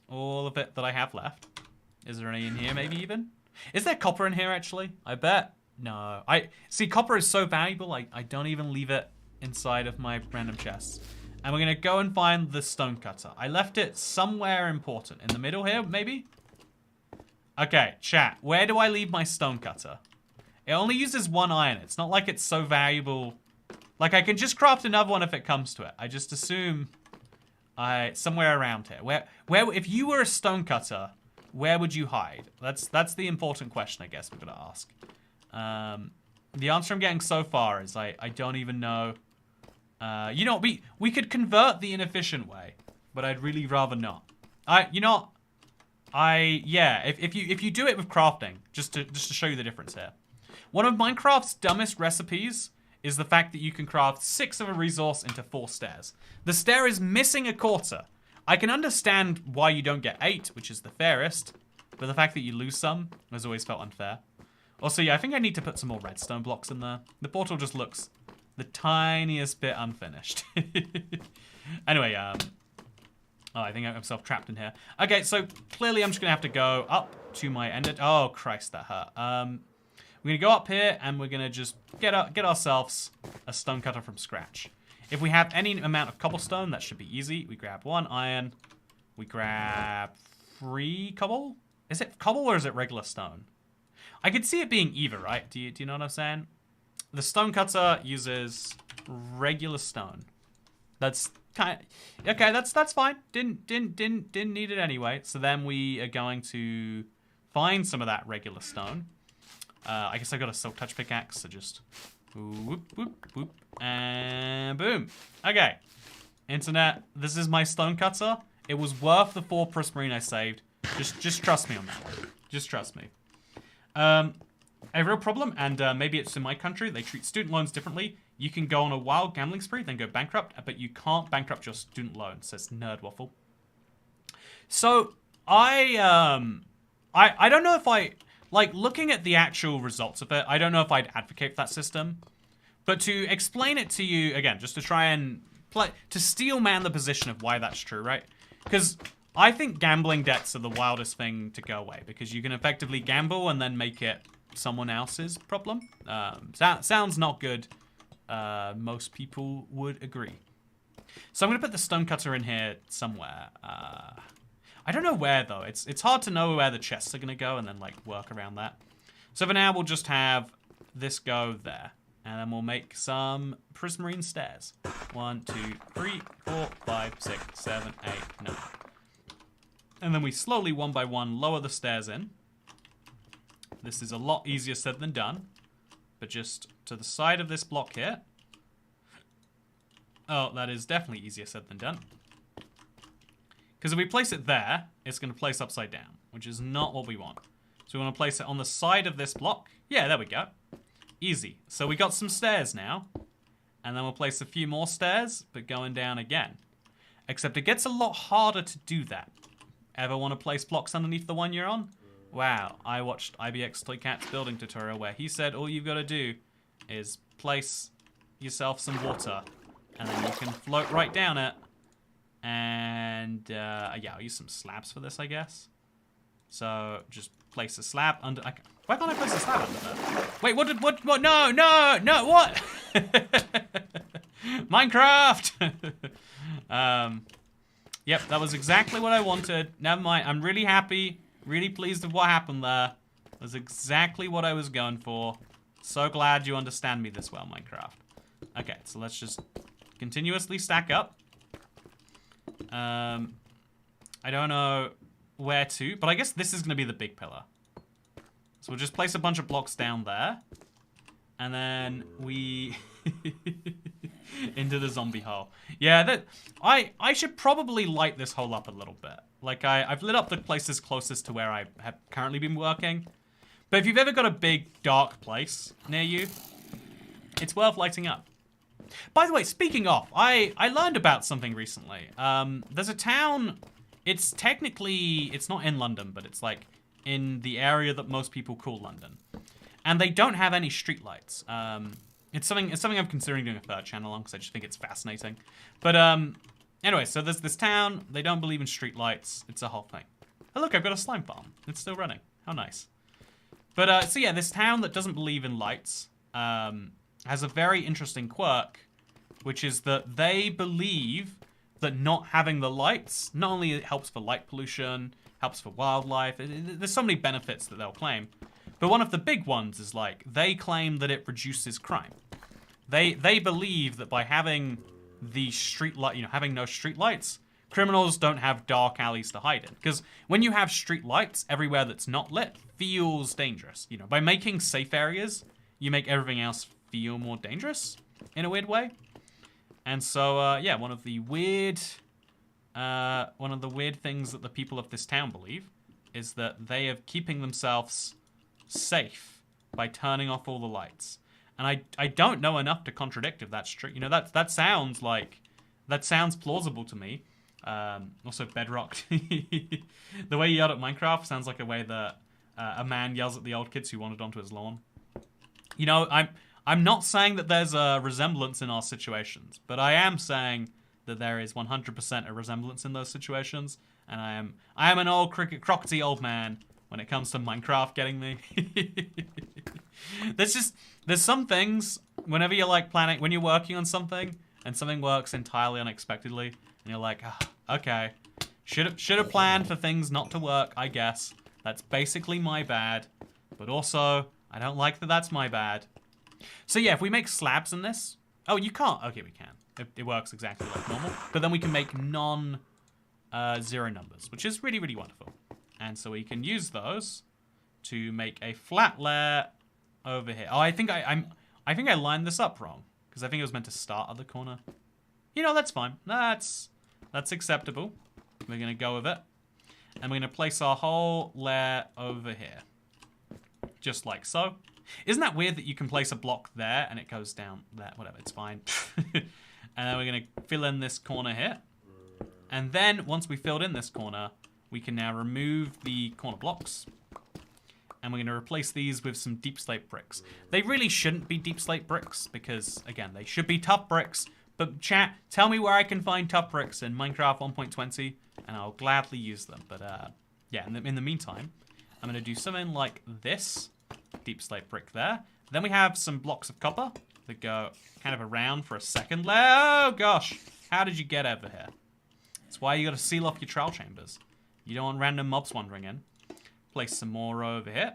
All of it that I have left. Is there any in here, maybe even? Is there copper in here, actually? I bet. No. See, copper is so valuable, I don't even leave it inside of my random chests. And we're going to go and find the stonecutter. I left it somewhere important. In the middle here, maybe? Okay, chat. Where do I leave my stonecutter? It only uses 1 iron. It's not like it's so valuable. Like, I can just craft another one if it comes to it. I just assume somewhere around here. Where if you were a stonecutter, where would you hide? That's the important question, I guess we're gonna ask. The answer I'm getting so far is I don't even know. You know, we could convert the inefficient way, but I'd really rather not. Yeah, if you do it with crafting, just to show you the difference here. One of Minecraft's dumbest recipes is the fact that you can craft 6 of a resource into 4 stairs. The stair is missing a quarter. I can understand why you don't get 8, which is the fairest, but the fact that you lose some has always felt unfair. Also, yeah, I think I need to put some more redstone blocks in there. The portal just looks the tiniest bit unfinished. Anyway, oh, I think I'm self-trapped in here. Okay, so clearly I'm just gonna have to go up to my end. Oh, Christ, that hurt. We're gonna go up here and we're gonna just get ourselves a stone cutter from scratch. If we have any amount of cobblestone, that should be easy. We grab 1 iron. We grab 3 cobble. Is it cobble or is it regular stone? I could see it being either, right? Do you know what I'm saying? The stone cutter uses regular stone. That's kind of okay. That's fine. Didn't need it anyway. So then we are going to find some of that regular stone. I guess I got a silk touch pickaxe, so just whoop whoop whoop and boom. Okay, internet. This is my stone cutter. It was worth the 4 prismarine I saved. Just trust me on that one. Just trust me. A real problem, and maybe it's in my country, they treat student loans differently. You can go on a wild gambling spree, then go bankrupt, but you can't bankrupt your student loan, says Nerd Waffle. So, I don't know if I, like, looking at the actual results of it, I don't know if I'd advocate for that system. But to explain it to you, again, just to try and to steel man the position of why that's true, right? Because I think gambling debts are the wildest thing to go away, because you can effectively gamble and then make it someone else's problem. Sounds not good. Most people would agree. So I'm going to put the stone cutter in here somewhere. I don't know where, though. It's hard to know where the chests are going to go and then, like, work around that. So for now, we'll just have this go there. And then we'll make some prismarine stairs. 1, 2, 3, 4, 5, 6, 7, 8, 9. And then we slowly, one by one, lower the stairs in. This is a lot easier said than done. But just to the side of this block here. Oh, that is definitely easier said than done. Because if we place it there, it's going to place upside down, which is not what we want. So we want to place it on the side of this block. Yeah, there we go. Easy. So we got some stairs now. And then we'll place a few more stairs, but going down again. Except it gets a lot harder to do that. Ever want to place blocks underneath the one you're on? Wow, I watched ibxtoycat's building tutorial where he said all you've got to do is place yourself some water. And then you can float right down it. And, yeah, I'll use some slabs for this, I guess. So, just place a slab under... Why can't I place a slab under there? Wait, what? No, what? Minecraft! Yep, that was exactly what I wanted. Never mind, I'm really happy, really pleased with what happened there. That was exactly what I was going for. So glad you understand me this well, Minecraft. Okay, so let's just continuously stack up. I don't know where to, but I guess this is going to be the big pillar. So we'll just place a bunch of blocks down there. And then we... into the zombie hole. Yeah, I should probably light this hole up a little bit. Like, I've lit up the places closest to where I have currently been working. But if you've ever got a big, dark place near you, it's worth lighting up. By the way, speaking of, I learned about something recently. There's a town, it's not in London, but it's like in the area that most people call London. And they don't have any streetlights. It's something I'm considering doing a third channel on because I just think it's fascinating. But anyway, so there's this town, they don't believe in streetlights. It's a whole thing. Oh look, I've got a slime farm. It's still running. How nice. But so yeah, this town that doesn't believe in lights has a very interesting quirk, which is that they believe that not having the lights, not only it helps for light pollution, helps for wildlife, there's so many benefits that they'll claim. But one of the big ones is like, they claim that it reduces crime. They believe that by having the street light, having no street lights, criminals don't have dark alleys to hide in. Because when you have street lights, everywhere that's not lit feels dangerous. By making safe areas, you make everything else feel more dangerous in a weird way. And so, yeah, one of the weird things that the people of this town believe is that they are keeping themselves safe by turning off all the lights. And I don't know enough to contradict if that's true. That sounds plausible to me. Also, Bedrock. The way you yelled at Minecraft sounds like a way that a man yells at the old kids who wandered onto his lawn. You know, I'm not saying that there's a resemblance in our situations, but I am saying that there is 100% a resemblance in those situations, and I am an old crockety old man when it comes to Minecraft getting me. There's some things whenever you're like planning, when you're working on something and something works entirely unexpectedly, and you're like, oh, okay, should have planned for things not to work, I guess. That's basically my bad, but also I don't like that that's my bad. So yeah, if we make slabs in this, oh, you can't. Okay, we can. It works exactly like normal, but then we can make zero numbers, which is really, really wonderful. And so we can use those to make a flat layer over here. Oh, I think I lined this up wrong because I think it was meant to start at the corner. You know, that's fine. That's acceptable. We're gonna go with it, and we're gonna place our whole layer over here, just like so. Isn't that weird that you can place a block there and it goes down there? Whatever, it's fine. And then we're gonna fill in this corner here, and then once we filled in this corner, we can now remove the corner blocks, and we're going to replace these with some deep slate bricks. They really shouldn't be deep slate bricks because, again, they should be tough bricks. But chat, tell me where I can find tough bricks in Minecraft 1.20, and I'll gladly use them. But yeah, in the meantime, I'm going to do something like this. Deep slate brick there. Then we have some blocks of copper that go kind of around for a second layer. Oh, gosh. How did you get over here? That's why you got to seal off your trowel chambers. You don't want random mobs wandering in. Place some more over here.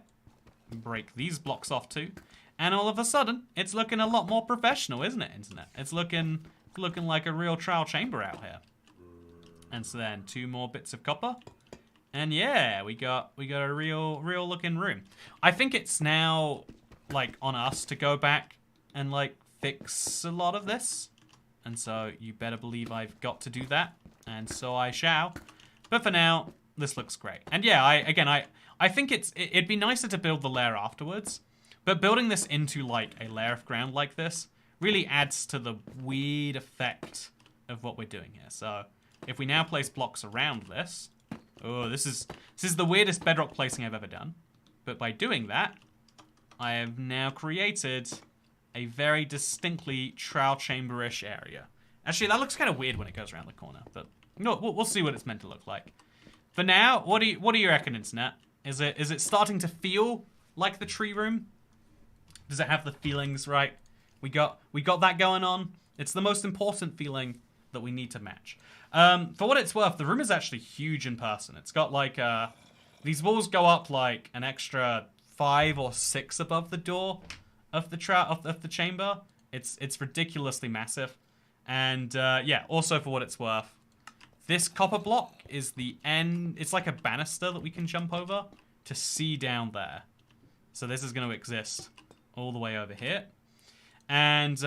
Break these blocks off too. And all of a sudden, it's looking a lot more professional, isn't it, Internet? It's looking like a real trowel chamber out here. And so then 2 more bits of copper. And yeah, we got a real looking room. I think it's now like on us to go back and like fix a lot of this. And so you better believe I've got to do that. And so I shall. But for now, this looks great. And yeah, I think it'd be nicer to build the layer afterwards, but building this into like a layer of ground like this really adds to the weird effect of what we're doing here. So if we now place blocks around this, oh, this is the weirdest bedrock placing I've ever done. But by doing that, I have now created a very distinctly trowel chamber-ish area. Actually, that looks kind of weird when it goes around the corner, but no, we'll see what it's meant to look like. For now, what do you reckon, Internet? Is it starting to feel like the tree room? Does it have the feelings right? We got that going on. It's the most important feeling that we need to match. For what it's worth, the room is actually huge in person. It's got like these walls go up like an extra 5 or 6 above the door of the chamber. It's ridiculously massive. And yeah, also for what it's worth, this copper block is the end. It's like a banister that we can jump over to see down there. So this is going to exist all the way over here. And,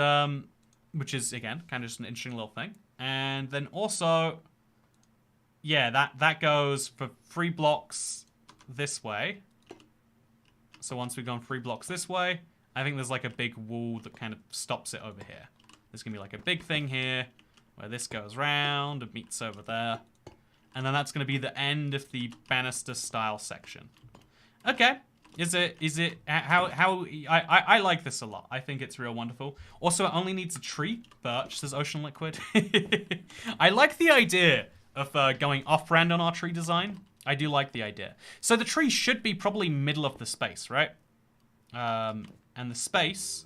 which is, again, kind of just an interesting little thing. And then also, yeah, that goes for 3 blocks this way. So once we've gone 3 blocks this way, I think there's like a big wall that kind of stops it over here. There's going to be like a big thing here where this goes round and meets over there. And then that's going to be the end of the banister style section. Okay. I like this a lot. I think it's real wonderful. Also, it only needs a tree. Birch says ocean liquid. I like the idea of going off-brand on our tree design. I do like the idea. So the tree should be probably middle of the space, right? And the space,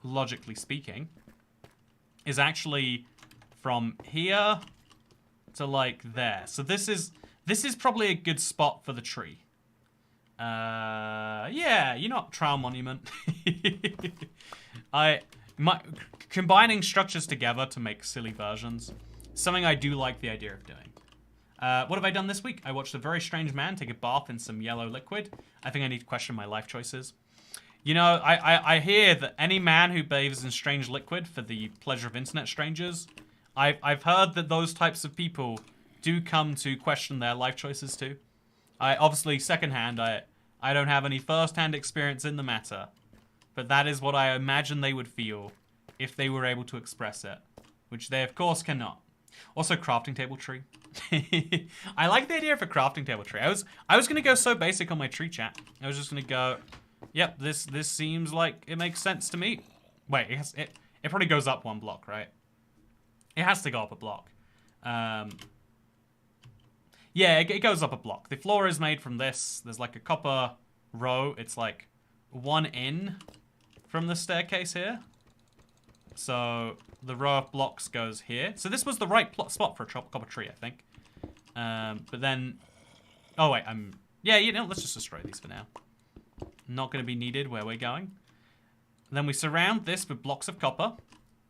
logically speaking, is actually from here to like there. So this is probably a good spot for the tree. Yeah, you know, trowel monument. Combining structures together to make silly versions, something I do like the idea of doing. What have I done this week? I watched a very strange man take a bath in some yellow liquid. I think I need to question my life choices. You know, I hear that any man who bathes in strange liquid for the pleasure of internet strangers, I've heard that those types of people do come to question their life choices too. Obviously, secondhand, I don't have any first-hand experience in the matter, but that is what I imagine they would feel if they were able to express it, which they, of course, cannot. Also, crafting table tree. I like the idea of a crafting table tree. I was gonna go so basic on my tree chat. I was just gonna go, yep, this seems like it makes sense to me. Wait, it probably goes up 1 block, right? It has to go up a block. Yeah, it goes up a block. The floor is made from this. There's like a copper row. It's like 1 in from the staircase here. So the row of blocks goes here. So this was the right spot for a copper tree, I think. But then, oh wait, yeah, you know, let's just destroy these for now. Not going to be needed where we're going. Then we surround this with blocks of copper.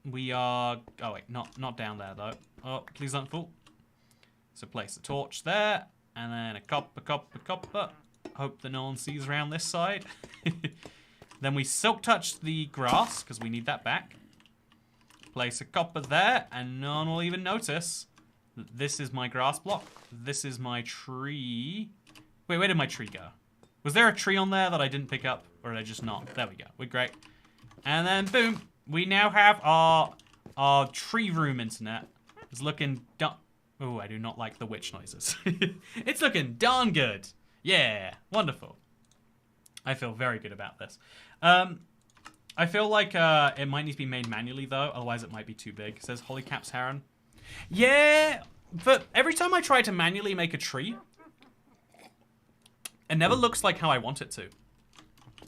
We are, oh wait, not down there though. Oh, please don't fall. So place a torch there, and then a copper. Hope that no one sees around this side. Then we silk touch the grass, because we need that back. Place a copper there, and no one will even notice that this is my grass block. This is my tree. Wait, where did my tree go? Was there a tree on there that I didn't pick up, or did I just not? There we go. We're great. And then, boom. We now have our tree room internet. It's looking oh, I do not like the witch noises. It's looking darn good. Yeah, wonderful. I feel very good about this. I feel like it might need to be made manually, though. Otherwise, it might be too big. It says Holy Caps Heron. Yeah, but every time I try to manually make a tree, it never looks like how I want it to.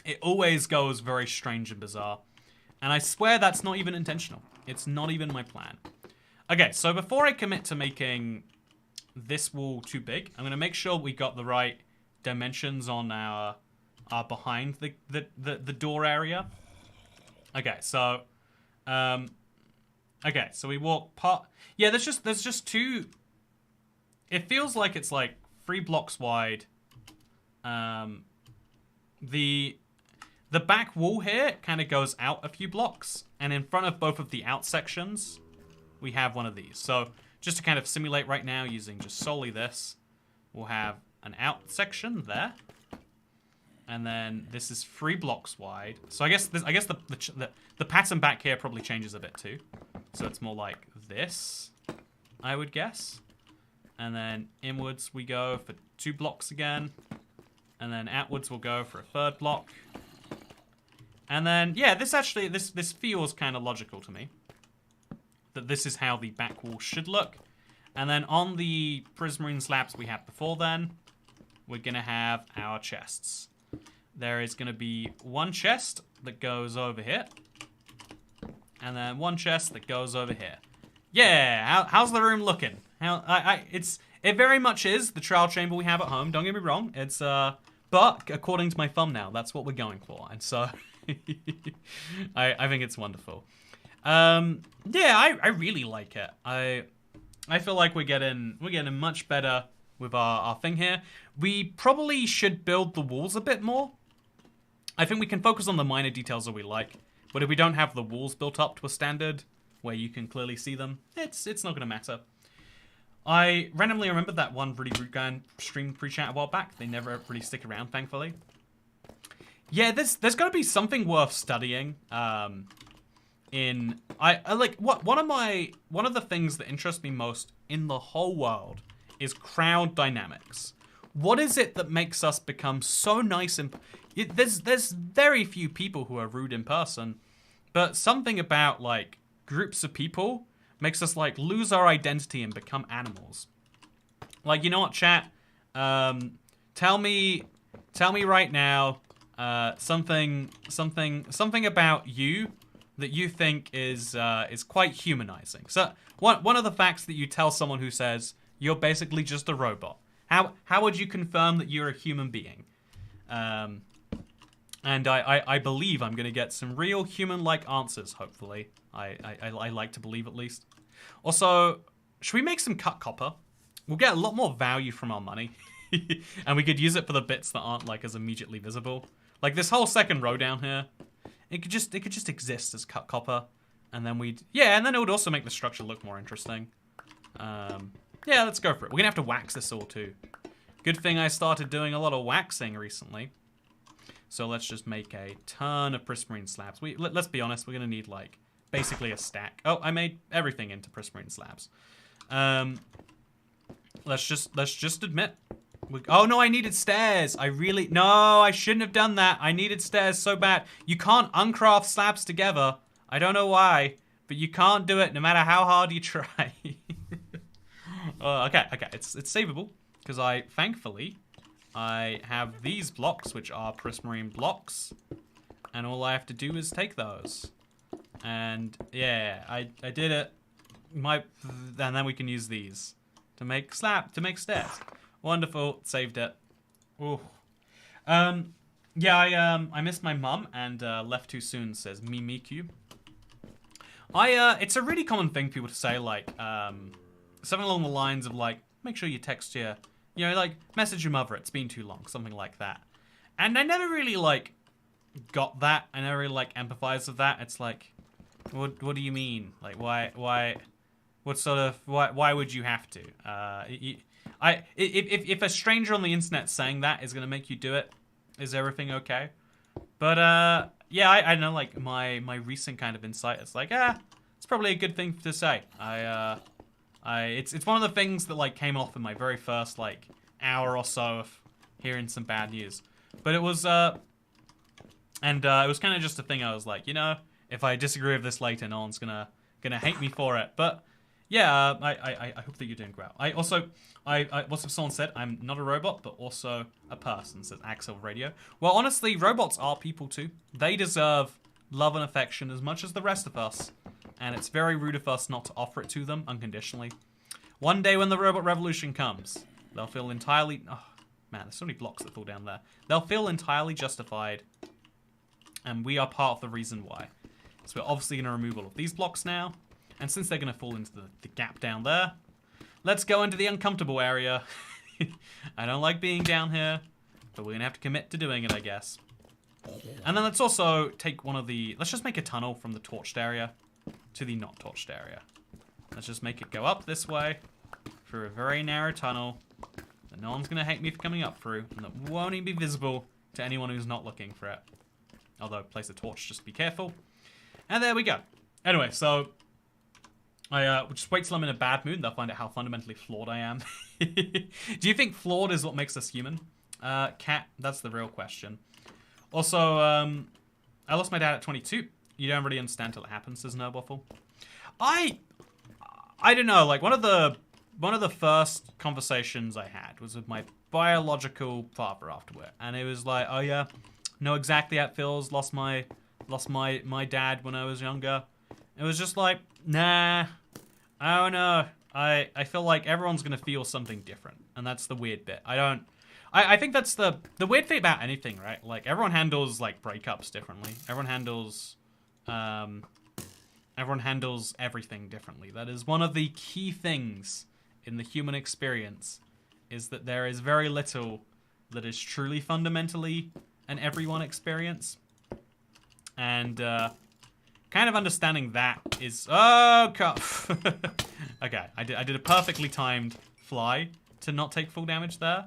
It always goes very strange and bizarre. And I swear that's not even intentional. It's not even my plan. Okay, so before I commit to making this wall too big, I'm going to make sure we got the right dimensions on our behind the door area. Okay, so we walk part. Yeah, there's just 2. It feels like it's like 3 blocks wide. The back wall here kind of goes out a few blocks, and in front of both of the out sections, we have one of these. So just to kind of simulate right now, using just solely this, we'll have an out section there, and then this is 3 blocks wide. So I guess the pattern back here probably changes a bit too. So it's more like this, I would guess, and then inwards we go for 2 blocks again, and then outwards we'll go for a 3rd block. And then, yeah, this feels kind of logical to me. That this is how the back wall should look. And then on the prismarine slabs we had before then, we're going to have our chests. There is going to be 1 chest that goes over here. And then 1 chest that goes over here. Yeah, how's the room looking? It very much is the trial chamber we have at home, don't get me wrong. It's, but according to my thumbnail, that's what we're going for. And so... I think it's wonderful. Yeah, I really like it. I feel like we're getting much better with our thing here. We probably should build the walls a bit more. I think we can focus on the minor details that we like. But if we don't have the walls built up to a standard where you can clearly see them, it's not going to matter. I randomly remembered that one really rude guy stream pre-chat a while back. They never really stick around, thankfully. Yeah, there's got to be something worth studying. One of the things that interests me most in the whole world is crowd dynamics. What is it that makes us become so nice and there's very few people who are rude in person, but something about like groups of people makes us like lose our identity and become animals. Like, you know what, chat? Tell me right now. Something about you that you think is quite humanizing. So one of the facts that you tell someone who says you're basically just a robot. How would you confirm that you're a human being? And I believe I'm gonna get some real human-like answers. Hopefully, I like to believe at least. Also, should we make some cut copper? We'll get a lot more value from our money, and we could use it for the bits that aren't like as immediately visible. Like this whole second row down here, it could just exist as cut copper, and then and then it would also make the structure look more interesting. Yeah, let's go for it. We're gonna have to wax this all too. Good thing I started doing a lot of waxing recently. So let's just make a ton of prismarine slabs. Let's be honest, we're gonna need like basically a stack. Oh, I made everything into prismarine slabs. Let's just admit. Oh no, I needed stairs. No, I shouldn't have done that. I needed stairs so bad. You can't uncraft slabs together. I don't know why, but you can't do it no matter how hard you try. Okay, it's savable because thankfully I have these blocks, which are prismarine blocks, and all I have to do is take those. And yeah, I did it. And then we can use these to make stairs. Wonderful, saved it. Ooh. Yeah, I missed my mum and left too soon, says MeMeQ. It's a really common thing for people to say, like, something along the lines of, like, make sure you text your, like, message your mother, it's been too long, something like that. And I never really, like, got that. I never really, like, empathized with that. It's like, what do you mean? Like, why would you have to? If a stranger on the internet saying that is gonna make you do it, is everything okay? But yeah, I know, like, my recent kind of insight is like, it's probably a good thing to say. It's one of the things that, like, came off in my very first, like, hour or so of hearing some bad news. But it was it was kind of just a thing. I was like, if I disagree with this later, no one's gonna hate me for it. But yeah, I hope that you're doing well. What's if someone said I'm not a robot, but also a person, says Axel Radio. Well, honestly, robots are people too. They deserve love and affection as much as the rest of us. And it's very rude of us not to offer it to them unconditionally. One day when the robot revolution comes, they'll feel entirely... Oh, man, there's so many blocks that fall down there. They'll feel entirely justified. And we are part of the reason why. So we're obviously going to remove all of these blocks now. And since they're going to fall into the gap down there, let's go into the uncomfortable area. I don't like being down here, but we're going to have to commit to doing it, I guess. And then let's also take let's just make a tunnel from the torched area to the not torched area. Let's just make it go up this way through a very narrow tunnel that no one's going to hate me for coming up through, and that won't even be visible to anyone who's not looking for it. Although, place a torch, just be careful. And there we go. Anyway, so we'll just wait till I'm in a bad mood and they'll find out how fundamentally flawed I am. Do you think flawed is what makes us human? Cat, that's the real question. Also, I lost my dad at 22. You don't really understand till it happens, says Nerdwaffle. I don't know, like one of the first conversations I had was with my biological father afterward. And it was like, oh yeah, know exactly how it feels, lost my dad when I was younger. It was just like, nah, I don't know. I feel like everyone's gonna feel something different, and that's the weird bit. I think that's the weird thing about anything, right? Like everyone handles like breakups differently. Everyone handles everything differently. That is one of the key things in the human experience, is that there is very little that is truly fundamentally an everyone experience. And kind of understanding that is... Oh, God. Okay, I did a perfectly timed fly to not take full damage there.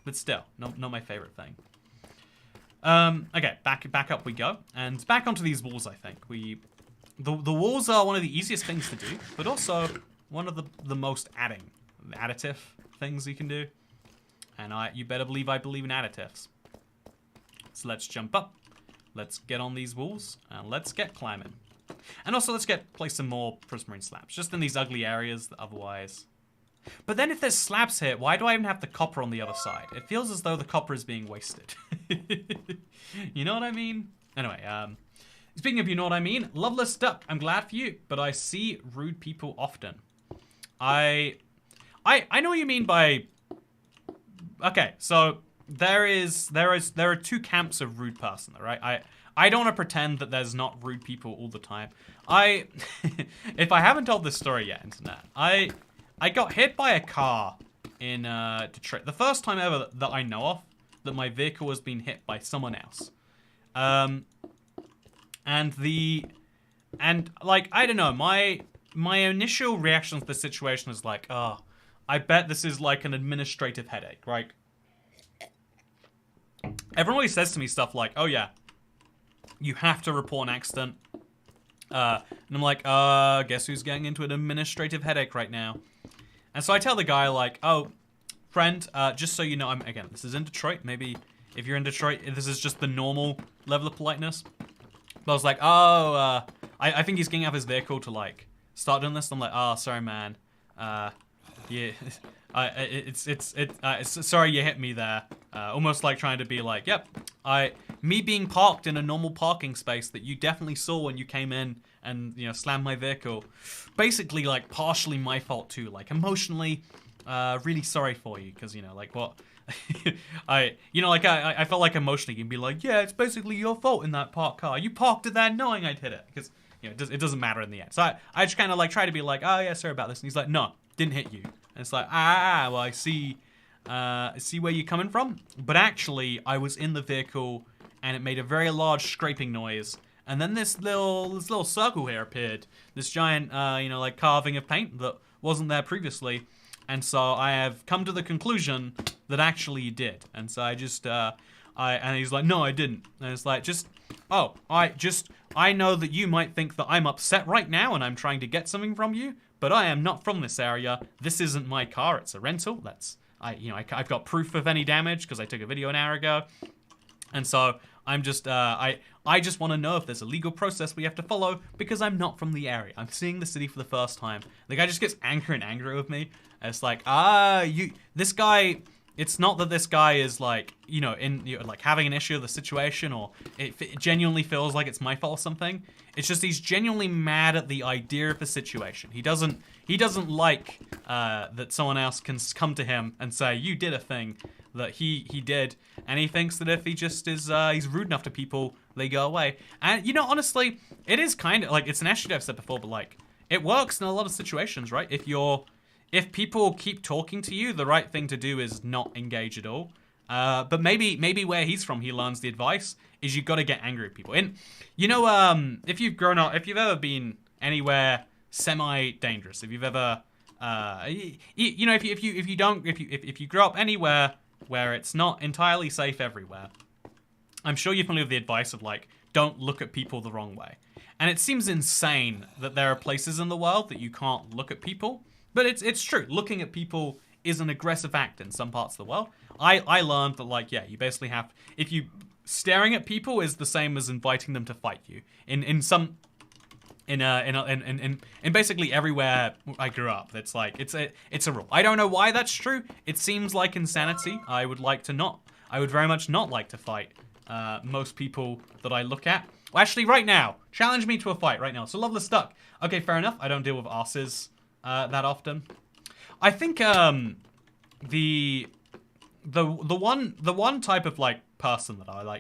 But still, not my favorite thing. Okay, back up we go. And back onto these walls, I think. The walls are one of the easiest things to do, but also one of the most additive things you can do. And you better believe I believe in additives. So let's jump up. Let's get on these walls, and let's get climbing. And also, let's place some more prismarine slabs, just in these ugly areas that otherwise... But then if there's slabs here, why do I even have the copper on the other side? It feels as though the copper is being wasted. You know what I mean? Anyway, speaking of you know what I mean, Loveless Duck, I'm glad for you, but I see rude people often. I know what you mean by... Okay, so... There are two camps of rude person, right? I don't want to pretend that there's not rude people all the time. If I haven't told this story yet, internet, I got hit by a car in Detroit. The first time ever that I know of that my vehicle has been hit by someone else. And like, I don't know, my initial reaction to the situation is like, oh, I bet this is like an administrative headache, right? Everyone always says to me stuff like, oh yeah, you have to report an accident. And I'm like, guess who's getting into an administrative headache right now? And so I tell the guy like, oh, friend, just so you know, again, this is in Detroit. Maybe if you're in Detroit, this is just the normal level of politeness. But I was like, oh, I think he's getting out of his vehicle to like start doing this. I'm like, oh, sorry, man. Yeah, sorry you hit me there. Almost like trying to be like, yep, me being parked in a normal parking space that you definitely saw when you came in and, you know, slammed my vehicle. Basically, like, partially my fault too. Like, emotionally, really sorry for you, because, you know, like, what? I felt like emotionally you'd be like, yeah, it's basically your fault in that parked car. You parked it there knowing I'd hit it, because, you know, it doesn't matter in the end. So I just kind of like try to be like, oh yeah, sorry about this, and he's like, no, didn't hit you. And it's like, well, I see where you're coming from, but actually I was in the vehicle and it made a very large scraping noise. And then this little circle here appeared, this giant, like carving of paint that wasn't there previously. And so I have come to the conclusion that actually you did. And so I just, and he's like, no, I didn't. And it's like, I know that you might think that I'm upset right now and I'm trying to get something from you, but I am not from this area. This isn't my car, it's a rental. I've got proof of any damage because I took a video an hour ago. And so I'm just, I just want to know if there's a legal process we have to follow because I'm not from the area. I'm seeing the city for the first time. The guy just gets angry and angry with me. And it's like, this guy, it's not that this guy is like, like having an issue with the situation or it genuinely feels like it's my fault or something. It's just he's genuinely mad at the idea of the situation. He doesn't like that someone else can come to him and say, you did a thing that he did, and he thinks that if he just is he's rude enough to people, they go away. And honestly, it is kind of like, it's an attitude I've said before, but like it works in a lot of situations, right? If people keep talking to you, the right thing to do is not engage at all. But maybe where he's from, he learns the advice is you got to get angry at people. And if you've grown up, if you've ever been anywhere semi-dangerous, if you've ever if you grow up anywhere where it's not entirely safe everywhere, I'm sure you're familiar with the advice of like, don't look at people the wrong way. And it seems insane that there are places in the world that you can't look at people, but it's true. Looking at people is an aggressive act in some parts of the world. I learned that like, yeah, you basically have, if you staring at people is the same as inviting them to fight you. In basically everywhere I grew up, it's like it's a rule. I don't know why that's true. It seems like insanity. I would very much not like to fight most people that I look at. Well, actually, right now, challenge me to a fight right now. So Loveless Duck. Okay, fair enough. I don't deal with asses that often. I think the one type of like person that I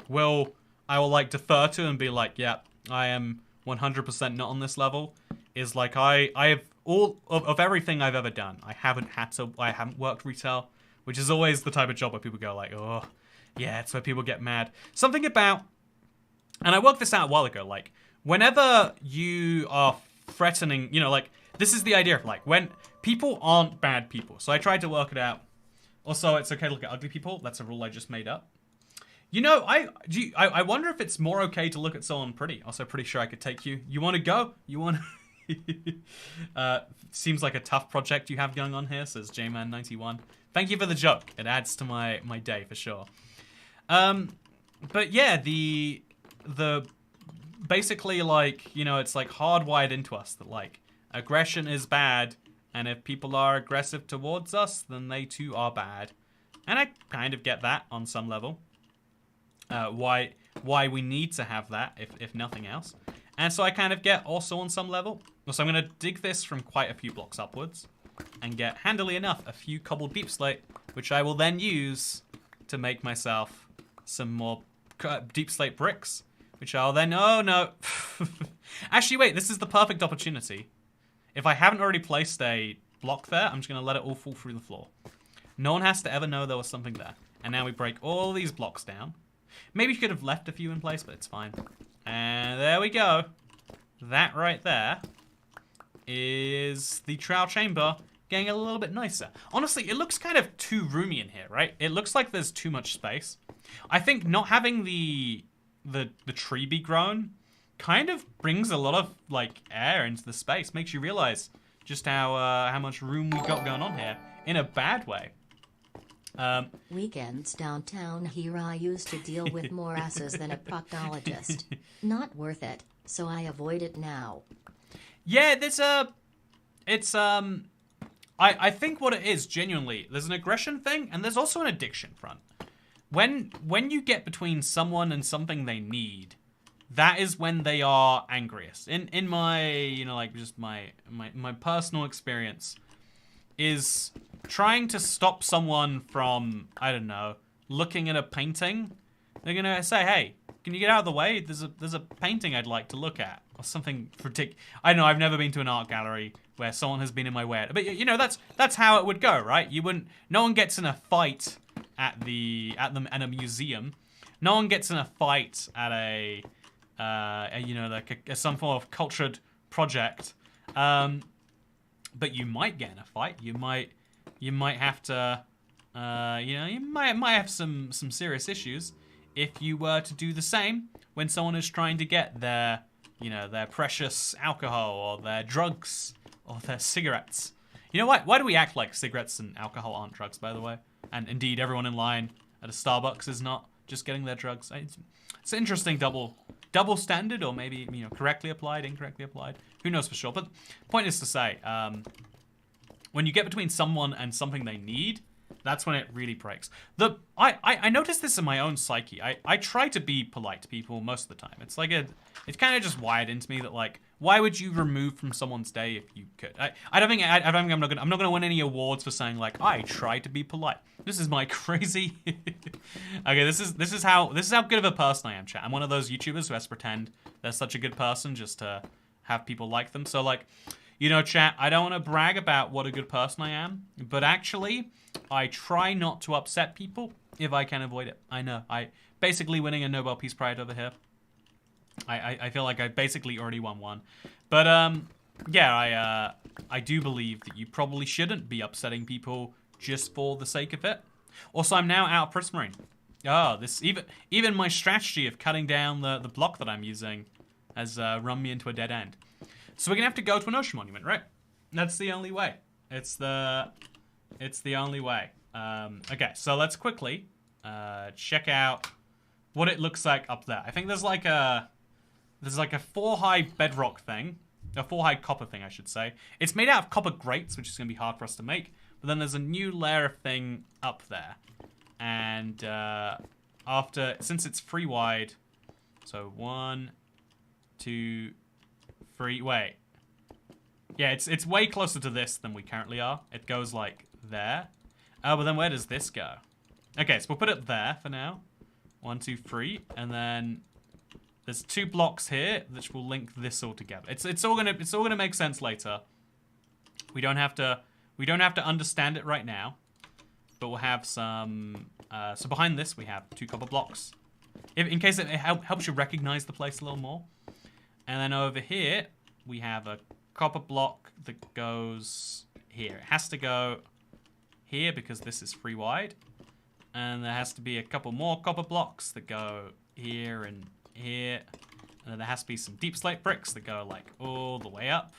will like defer to and be like, yeah, I am 100% not on this level, is like I have all of everything I've ever done. I haven't worked retail, which is always the type of job where people go like, oh yeah, it's where people get mad. Something about, and I worked this out a while ago, like whenever you are threatening, like this is the idea of like when people aren't bad people. So I tried to work it out. Also, it's okay to look at ugly people. That's a rule I just made up. I wonder if it's more okay to look at someone pretty. Also, pretty sure I could take you. You want to go? You want to... seems like a tough project you have going on here, says JMan91. Thank you for the joke. It adds to my day for sure. But yeah, the basically like, it's like hardwired into us that like aggression is bad, and if people are aggressive towards us, then they too are bad. And I kind of get that on some level. Why we need to have that, if nothing else. And so I kind of get also on some level. So I'm going to dig this from quite a few blocks upwards and get, handily enough, a few cobbled deep slate, which I will then use to make myself some more deep slate bricks, which I'll then, oh no. Actually, wait, this is the perfect opportunity. If I haven't already placed a block there, I'm just going to let it all fall through the floor. No one has to ever know there was something there. And now we break all these blocks down. Maybe you could have left a few in place, but it's fine. And there we go. That right there is the trial chamber getting a little bit nicer. Honestly, it looks kind of too roomy in here, right? It looks like there's too much space. I think not having the tree be grown kind of brings a lot of like air into the space. Makes you realize just how much room we got going on here in a bad way. Weekends downtown here I used to deal with more asses than a proctologist. Not worth it, so I avoid it now. Yeah, I think what it is, genuinely, there's an aggression thing, and there's also an addiction front. When you get between someone and something they need, that is when they are angriest. In my, like, just my personal experience, is trying to stop someone from, I don't know, looking at a painting. They're gonna say, hey, can you get out of the way? There's a painting I'd like to look at. Or something ridiculous. I don't know, I've never been to an art gallery where someone has been in my way. But that's how it would go, right? No one gets in a fight at a museum. No one gets in a fight at some form of cultured project. But you might get in a fight. You might have to, you might have some serious issues if you were to do the same when someone is trying to get their precious alcohol or their drugs or their cigarettes. You know what? Why do we act like cigarettes and alcohol aren't drugs, by the way? And indeed, everyone in line at a Starbucks is not just getting their drugs. It's an interesting double standard, or maybe correctly applied, incorrectly applied. Who knows for sure? But point is to say, when you get between someone and something they need, that's when it really breaks. I noticed this in my own psyche. I try to be polite to people most of the time. It's like it's kind of just wired into me that, like, why would you remove from someone's day if you could? I don't think I'm not gonna win any awards for saying, like, I try to be polite. This is my crazy. Okay, this is how good of a person I am, chat. I'm one of those YouTubers who has to pretend they're such a good person just to have people like them. So, like, chat, I don't want to brag about what a good person I am, but actually, I try not to upset people if I can avoid it. I know. I basically winning a Nobel Peace Prize over here. I feel like I basically already won one. But, yeah, I do believe that you probably shouldn't be upsetting people just for the sake of it. Also, I'm now out of Prismarine. Oh, this even my strategy of cutting down the block that I'm using has run me into a dead end. So we're gonna have to go to an ocean monument, right? That's the only way. It's the only way. Okay, so let's quickly check out what it looks like up there. I think there's like a 4-high bedrock thing, a 4-high copper thing, I should say. It's made out of copper grates, which is gonna be hard for us to make. But then there's a new layer of thing up there, and since it's free wide, so 1, 2, 3. Wait. Yeah, it's way closer to this than we currently are. It goes like there. Oh, but then where does this go? Okay, so we'll put it there for now. 1, 2, 3, and then there's 2 blocks here which will link this all together. It's all gonna make sense later. We don't have to understand it right now, but we'll have some. So behind this we have 2 copper blocks, in case it helps you recognize the place a little more. And then over here we have a copper block that goes here. It has to go here because this is free wide. And there has to be a couple more copper blocks that go here and here. And then there has to be some deep slate bricks that go like all the way up.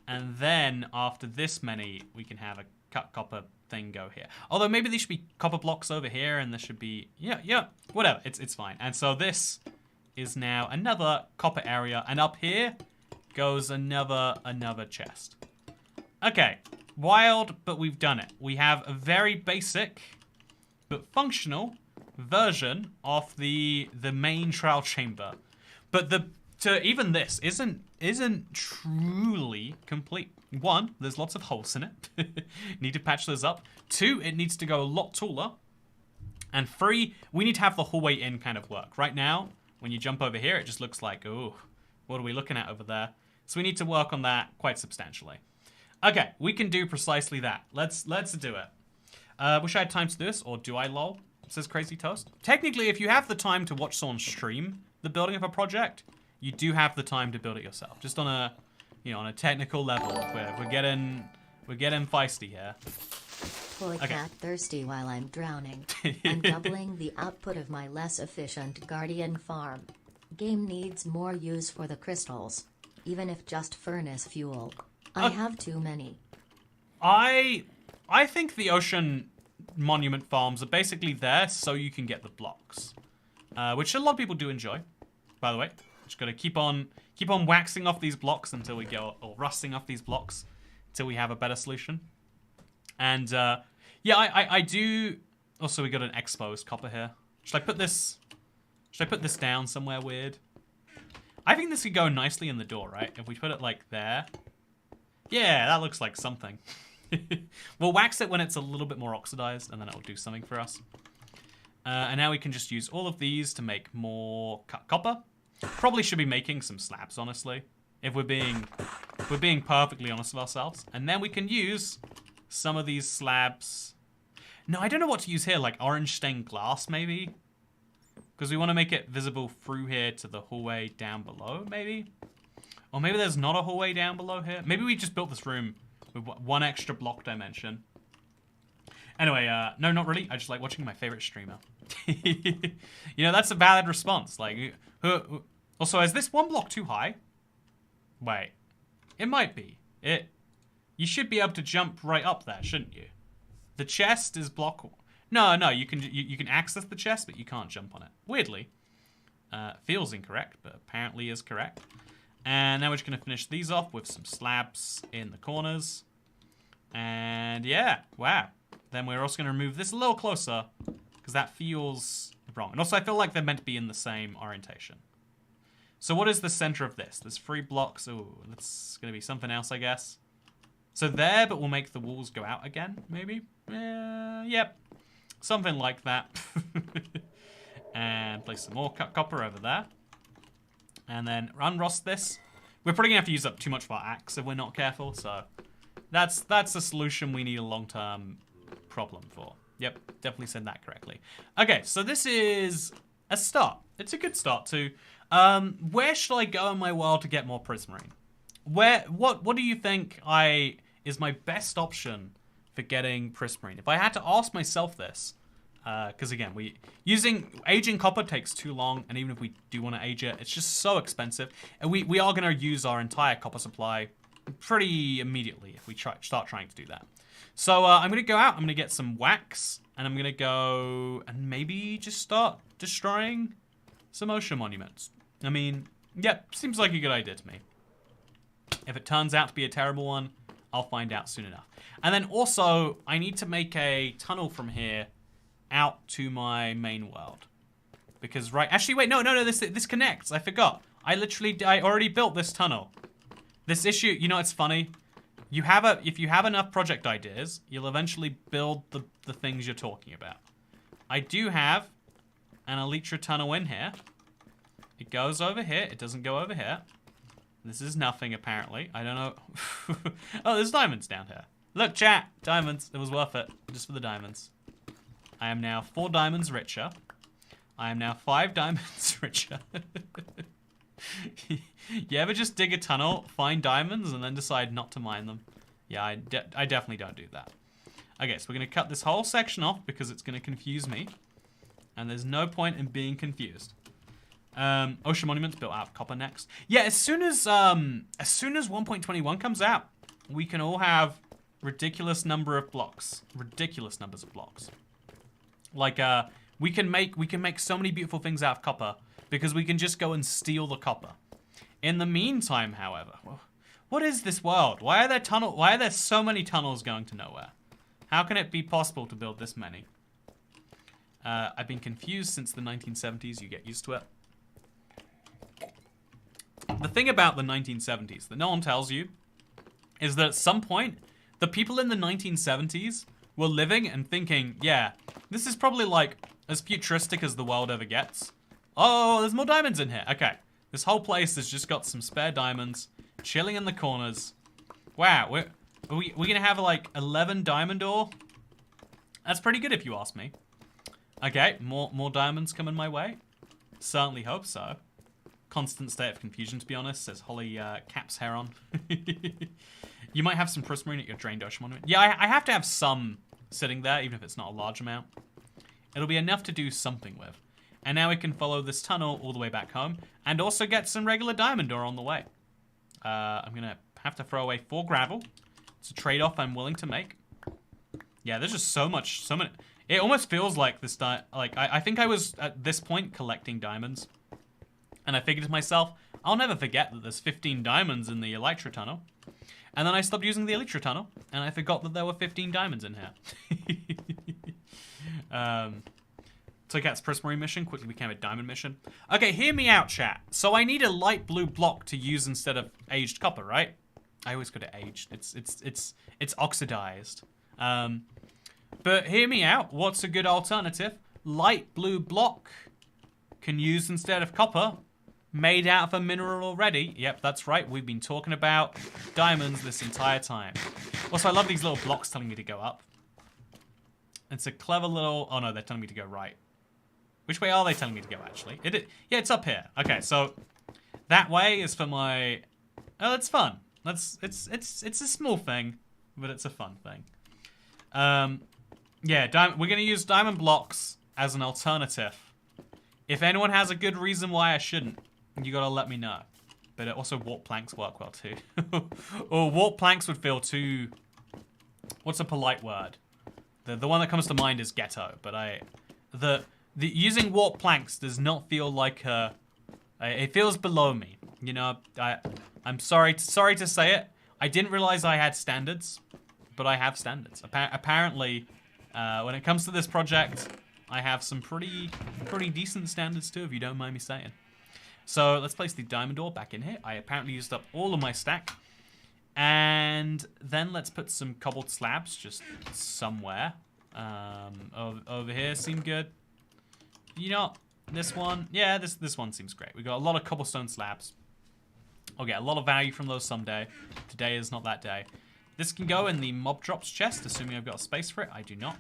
And then after this many, we can have a cut copper thing go here. Although maybe there should be copper blocks over here, and there should be whatever. It's fine. And so this is now another copper area, and up here goes another chest. Okay, wild, but we've done it. We have a very basic but functional version of the main trial chamber, but even this isn't truly complete. 1, there's lots of holes in it. Need to patch those up. 2, it needs to go a lot taller. And 3, we need to have the hallway in kind of work. Right now, when you jump over here, it just looks like, oh, what are we looking at over there? So we need to work on that quite substantially. Okay, we can do precisely that. Let's do it. Wish I had time to do this, or do I, lol? Says Crazy Toast. Technically, if you have the time to watch someone stream the building of a project, you do have the time to build it yourself. Just on a, on a technical level, we're getting feisty here. Toycat thirsty while I'm drowning. I'm doubling the output of my less efficient Guardian farm. Game needs more use for the crystals. even if just furnace fuel. I have too many. I think the ocean monument farms are basically there so you can get the blocks, which a lot of people do enjoy. By the way, just gotta keep on waxing off these blocks until we go, or rusting off these blocks until we have a better solution. And yeah, I do. Also, we got an exposed copper here. Should I put this down somewhere weird? I think this could go nicely in the door, right? If we put it like there. Yeah, that looks like something. We'll wax it when it's a little bit more oxidized, and then it'll do something for us. And now we can just use all of these to make more copper. Probably should be making some slabs, honestly, if we're being perfectly honest with ourselves. And then we can use some of these slabs. No, I don't know what to use here, like orange stained glass, maybe? Because we want to make it visible through here to the hallway down below, maybe? Or maybe there's not a hallway down below here. Maybe we just built this room with one extra block dimension. Anyway, no, not really. I just like watching my favorite streamer. You know, that's a valid response. Like, also, is this one block too high? Wait, it might be. You should be able to jump right up there, shouldn't you? The chest is block. No, you can access the chest, but you can't jump on it. Weirdly, feels incorrect, but apparently is correct. And now we're just gonna finish these off with some slabs in the corners. And yeah, wow. Then we're also gonna remove this a little closer because that feels wrong. And also, I feel like they're meant to be in the same orientation. So what is the center of this? There's 3 blocks. Oh, that's gonna be something else, I guess. So there, but we'll make the walls go out again, maybe? Yep. Something like that. And place some more copper over there. And then unrust this. We're probably gonna have to use up too much of our axe if we're not careful, so that's a solution we need a long-term problem for. Yep, definitely said that correctly. Okay, so this is a start. It's a good start too. Where should I go in my world to get more prismarine? What do you think is my best option for getting prismarine? If I had to ask myself this, because again, aging copper takes too long, and even if we do want to age it, it's just so expensive. And we are going to use our entire copper supply pretty immediately if we start trying to do that. So I'm going to go out, I'm going to get some wax, and I'm going to go and maybe just start destroying some ocean monuments. I mean, yep, seems like a good idea to me. If it turns out to be a terrible one, I'll find out soon enough. And then also, I need to make a tunnel from here out to my main world. Because, right, actually, wait, no, this connects. I forgot. I already built this tunnel. This issue, you know, it's funny. If you have enough project ideas, you'll eventually build the things you're talking about. I do have an elytra tunnel in here. It goes over here. It doesn't go over here. This is nothing, apparently. I don't know. Oh, there's diamonds down here. Look, chat. Diamonds. It was worth it. Just for the diamonds. I am now 4 diamonds richer. I am now 5 diamonds richer. You ever just dig a tunnel, find diamonds, and then decide not to mine them? Yeah, I definitely don't do that. Okay, so we're going to cut this whole section off because it's going to confuse me. And there's no point in being confused. Ocean monuments built out of copper next. Yeah, as soon as 1.21 comes out, we can all have ridiculous number of blocks. Ridiculous numbers of blocks. Like, we can make so many beautiful things out of copper because we can just go and steal the copper. In the meantime, however, what is this world? Why are there so many tunnels going to nowhere? How can it be possible to build this many? I've been confused since the 1970s. You get used to it. The thing about the 1970s that no one tells you is that at some point, the people in the 1970s were living and thinking, yeah, this is probably like as futuristic as the world ever gets. Oh, there's more diamonds in here. Okay, this whole place has just got some spare diamonds chilling in the corners. Wow, we're gonna have like 11 diamond ore? That's pretty good if you ask me. Okay, more diamonds coming my way. Certainly hope so. Constant state of confusion, to be honest, says Holly Caps Heron. You might have some prismarine at your drained ocean monument. Yeah, I have to have some sitting there, even if it's not a large amount. It'll be enough to do something with. And now we can follow this tunnel all the way back home, and also get some regular diamond ore on the way. I'm going to have to throw away 4 gravel. It's a trade-off I'm willing to make. Yeah, there's just so many. It almost feels like this I think I was at this point collecting diamonds. And I figured to myself, I'll never forget that there's 15 diamonds in the Elytra tunnel. And then I stopped using the Elytra tunnel, and I forgot that there were 15 diamonds in here. Toycat's Prismarine mission quickly became a diamond mission. Okay, hear me out, chat. So I need a light blue block to use instead of aged copper, right? I always go to aged. It's oxidized. But hear me out. What's a good alternative? Light blue block can use instead of copper. Made out of a mineral already. Yep, that's right. We've been talking about diamonds this entire time. Also, I love these little blocks telling me to go up. It's a clever little... Oh, no, they're telling me to go right. Which way are they telling me to go, actually? Yeah, it's up here. Okay, so that way is for my... Oh, it's fun. It's a small thing, but it's a fun thing. Yeah, we're going to use diamond blocks as an alternative. If anyone has a good reason why I shouldn't, you got to let me know. But also warp planks work well too. Or warp planks would feel too... What's a polite word? The one that comes to mind is ghetto, but using warp planks does not feel like it feels below me. You know, I'm sorry to say it. I didn't realize I had standards, but I have standards. Apparently, when it comes to this project, I have some pretty decent standards too, if you don't mind me saying. So let's place the diamond ore back in here. I apparently used up all of my stack. And then let's put some cobbled slabs just somewhere. Over here seem good. You know, this one, yeah, this one seems great. We got a lot of cobblestone slabs. I'll get a lot of value from those someday. Today is not that day. This can go in the mob drops chest, assuming I've got space for it. I do not.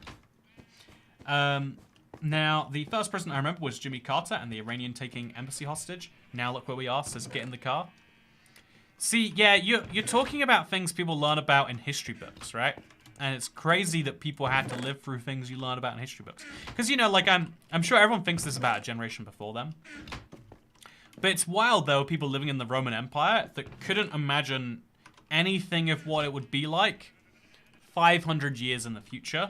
Now, the first person I remember was Jimmy Carter and the Iranian taking embassy hostage. Now look where we are, says get in the car. See, yeah, you're talking about things people learn about in history books, right? And it's crazy that people had to live through things you learn about in history books. Because, you know, like, I'm sure everyone thinks this about a generation before them. But it's wild, though, people living in the Roman Empire that couldn't imagine anything of what it would be like 500 years in the future.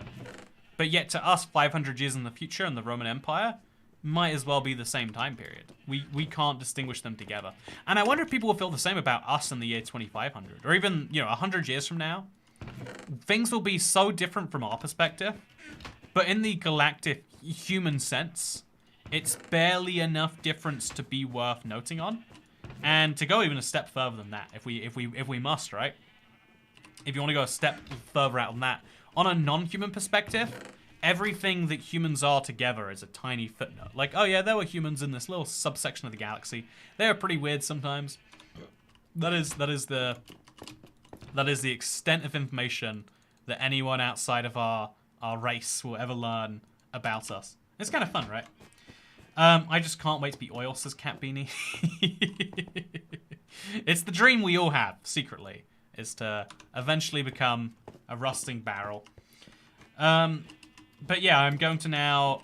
But yet to us, 500 years in the future in the Roman Empire might as well be the same time period. We can't distinguish them together. And I wonder if people will feel the same about us in the year 2500. Or even, you know, 100 years from now. Things will be so different from our perspective. But in the galactic human sense, it's barely enough difference to be worth noting on. And to go even a step further than that, if we must, right? If you want to go a step further out than that, on a non-human perspective, everything that humans are together is a tiny footnote. Like, oh yeah, there were humans in this little subsection of the galaxy. They are pretty weird sometimes. That is the extent of information that anyone outside of our race will ever learn about us. It's kind of fun, right? I just can't wait to be oil, says Cat Beanie. It's the dream we all have, secretly, is to eventually become a rusting barrel. But yeah, I'm going to now...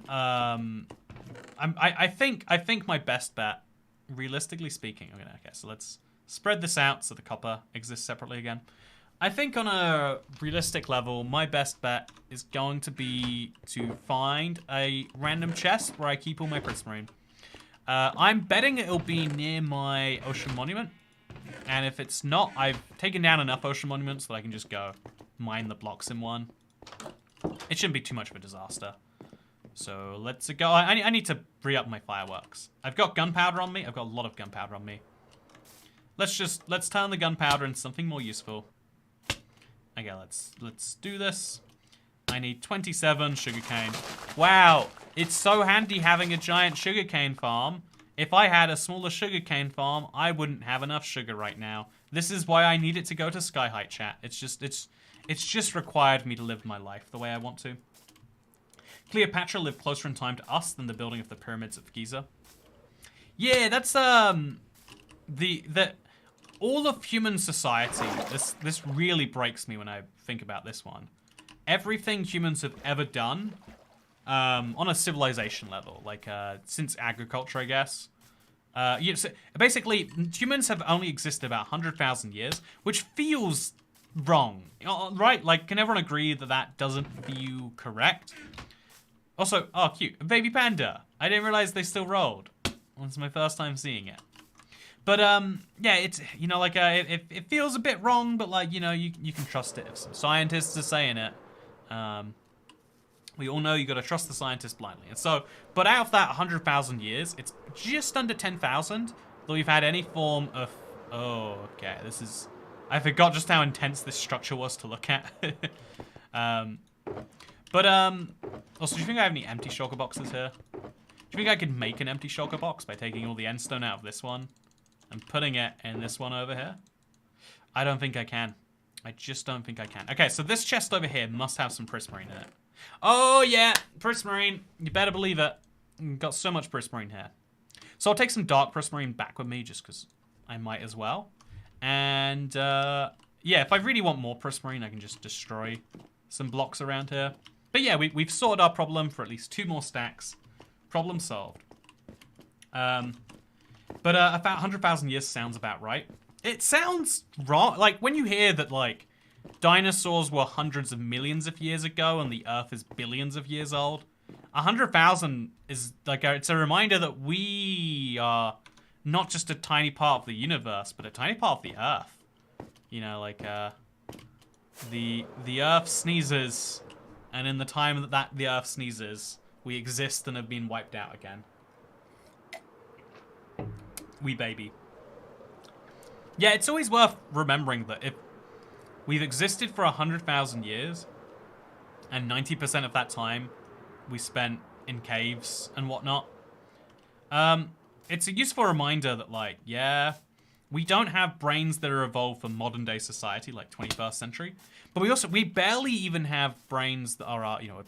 I think my best bet, realistically speaking... Okay, so let's spread this out so the copper exists separately again. I think on a realistic level, my best bet is going to be to find a random chest where I keep all my prismarine. I'm betting it'll be near my ocean monument. And if it's not, I've taken down enough ocean monuments that I can just go mine the blocks in one. It shouldn't be too much of a disaster. So let's go. I need to re-up my fireworks. I've got gunpowder on me. I've got a lot of gunpowder on me. Let's turn the gunpowder into something more useful. Okay, let's do this. I need 27 sugarcane. Wow, it's so handy having a giant sugarcane farm. If I had a smaller sugarcane farm, I wouldn't have enough sugar right now. This is why I need it to go to Sky Height, chat. It's just required me to live my life the way I want to. Cleopatra lived closer in time to us than the building of the pyramids of Giza. Yeah, that's all of human society. This really breaks me when I think about this one. Everything humans have ever done, on a civilization level, like since agriculture, I guess, So basically, humans have only existed about 100,000 years, which feels wrong, right? Like, can everyone agree that that doesn't feel correct? Also, oh, cute, a baby panda. I didn't realize they still rolled. It's my first time seeing it. But, yeah, it's, you know, like, it feels a bit wrong, but, like, you know, you can trust it if some scientists are saying it. We all know you gotta trust the scientists blindly. And so, but out of that 100,000 years, it's just under 10,000 that we've had any form of, oh, okay, this is, I forgot just how intense this structure was to look at. Also, do you think I have any empty shulker boxes here? Do you think I could make an empty shulker box by taking all the end stone out of this one and putting it in this one over here? I don't think I can. I just don't think I can. Okay, so this chest over here must have some prismarine in it. Oh yeah, prismarine. You better believe it. Got so much prismarine here. So I'll take some dark prismarine back with me just because I might as well. And yeah, if I really want more prismarine, I can just destroy some blocks around here. But yeah, we've sorted our problem for at least 2 more stacks. Problem solved. But about 100,000 years sounds about right. It sounds wrong. Like, when you hear that, like, dinosaurs were hundreds of millions of years ago and the Earth is billions of years old, 100,000 is, like, it's a reminder that we are not just a tiny part of the universe, but a tiny part of the Earth. You know, like, the Earth sneezes, and in the time that the Earth sneezes, we exist and have been wiped out again. We baby. Yeah, it's always worth remembering that if we've existed for 100,000 years, and 90% of that time we spent in caves and whatnot, it's a useful reminder that, like, yeah, we don't have brains that are evolved for modern day society, like 21st century, but we barely even have brains that are, you know,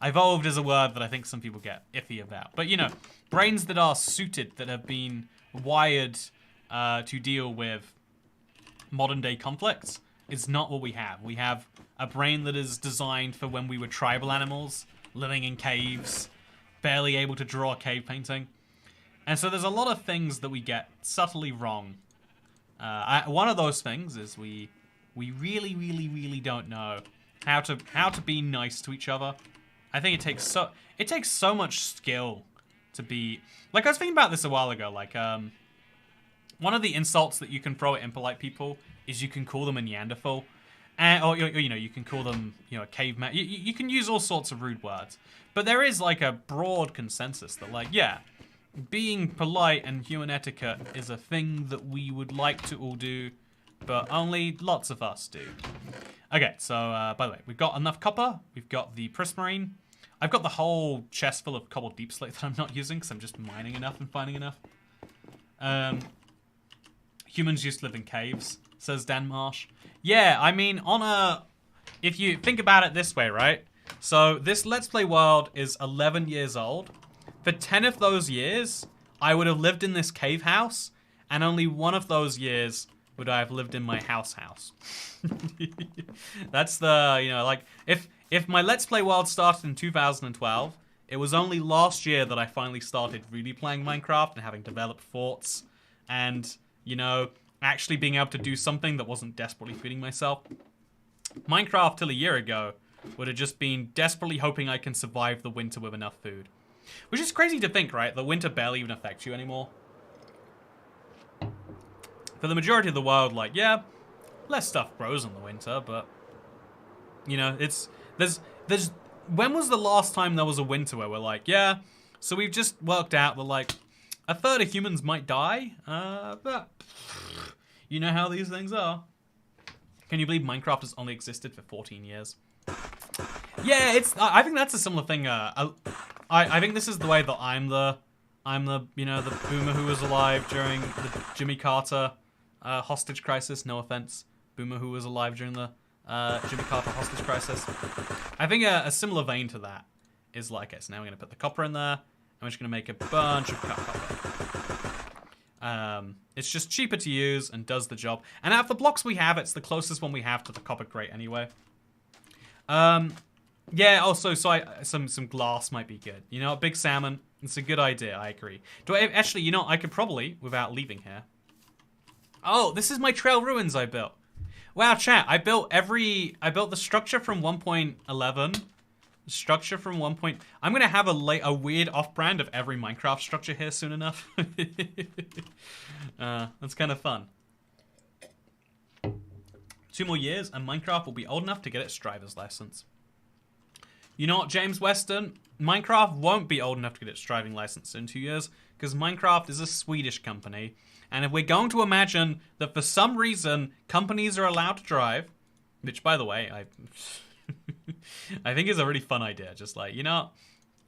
evolved is a word that I think some people get iffy about, but, you know, brains that are suited, that have been wired to deal with modern day conflicts is not what we have. We have a brain that is designed for when we were tribal animals, living in caves, barely able to draw a cave painting. And so there's a lot of things that we get subtly wrong. One of those things is we really don't know how to be nice to each other. I think it takes so much skill to be, like, I was thinking about this a while ago, like, one of the insults that you can throw at impolite people is you can call them a Neanderthal, or you know, you can call them, you know, a caveman. You can use all sorts of rude words, but there is, like, a broad consensus that, like, yeah, being polite and human etiquette is a thing that we would like to all do, but only lots of us do. Okay, so by the way, we've got enough copper. We've got the prismarine. I've got the whole chest full of cobbled deep slate that I'm not using because I'm just mining enough and finding enough. Humans used to live in caves, says Dan Marsh. Yeah, I mean, if you think about it this way, right? So this Let's Play world is 11 years old. For 10 of those years, I would have lived in this cave house, and only 1 of those years would I have lived in my house. That's the, you know, like, if my Let's Play world started in 2012, it was only last year that I finally started really playing Minecraft and having developed forts and, you know, actually being able to do something that wasn't desperately feeding myself. Minecraft till a year ago would have just been desperately hoping I can survive the winter with enough food. Which is crazy to think, right? The winter barely even affects you anymore. For the majority of the world, like, yeah, less stuff grows in the winter, but, you know, there's when was the last time there was a winter where we're like, yeah, so we've just worked out that, like, a third of humans might die, but you know how these things are. Can you believe Minecraft has only existed for 14 years? Yeah, I think that's a similar thing. I think this is the way that I'm the you know, the boomer who was alive during the Jimmy Carter hostage crisis. No offense, boomer who was alive during the Jimmy Carter hostage crisis. I think a similar vein to that is like, okay, so now we're gonna put the copper in there, and we're just gonna make a bunch of copper. It's just cheaper to use and does the job. And out of the blocks we have, it's the closest one we have to the copper grate anyway. Yeah, also, so some glass might be good. You know, a big salmon, It's a good idea, I agree. Do I actually, you know, I could probably, without leaving here. Oh, this is my trail ruins I built. Wow, chat, I built the structure from 1.11. Structure from 1. I'm gonna have a weird off-brand of every Minecraft structure here soon enough. That's kind of fun. 2 more years and Minecraft will be old enough to get its driver's license. You know what, James Weston? Minecraft won't be old enough to get its driving license in 2 years because Minecraft is a Swedish company. And if we're going to imagine that for some reason companies are allowed to drive, which by the way, I think is a really fun idea. Just like, you know,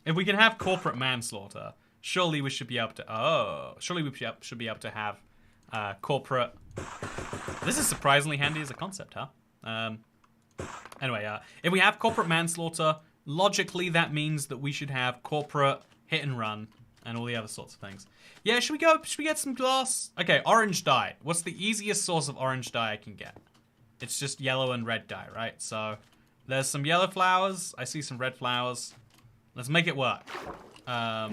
if we can have corporate manslaughter, surely we should be able to, surely we should be able to have corporate. This is surprisingly handy as a concept, huh? Anyway, if we have corporate manslaughter, logically that means that we should have corporate hit and run and all the other sorts of things. Yeah, should we get some glass? Okay, orange dye. What's the easiest source of orange dye I can get? It's just yellow and red dye, right? So there's some yellow flowers. I see some red flowers. Let's make it work. Yeah,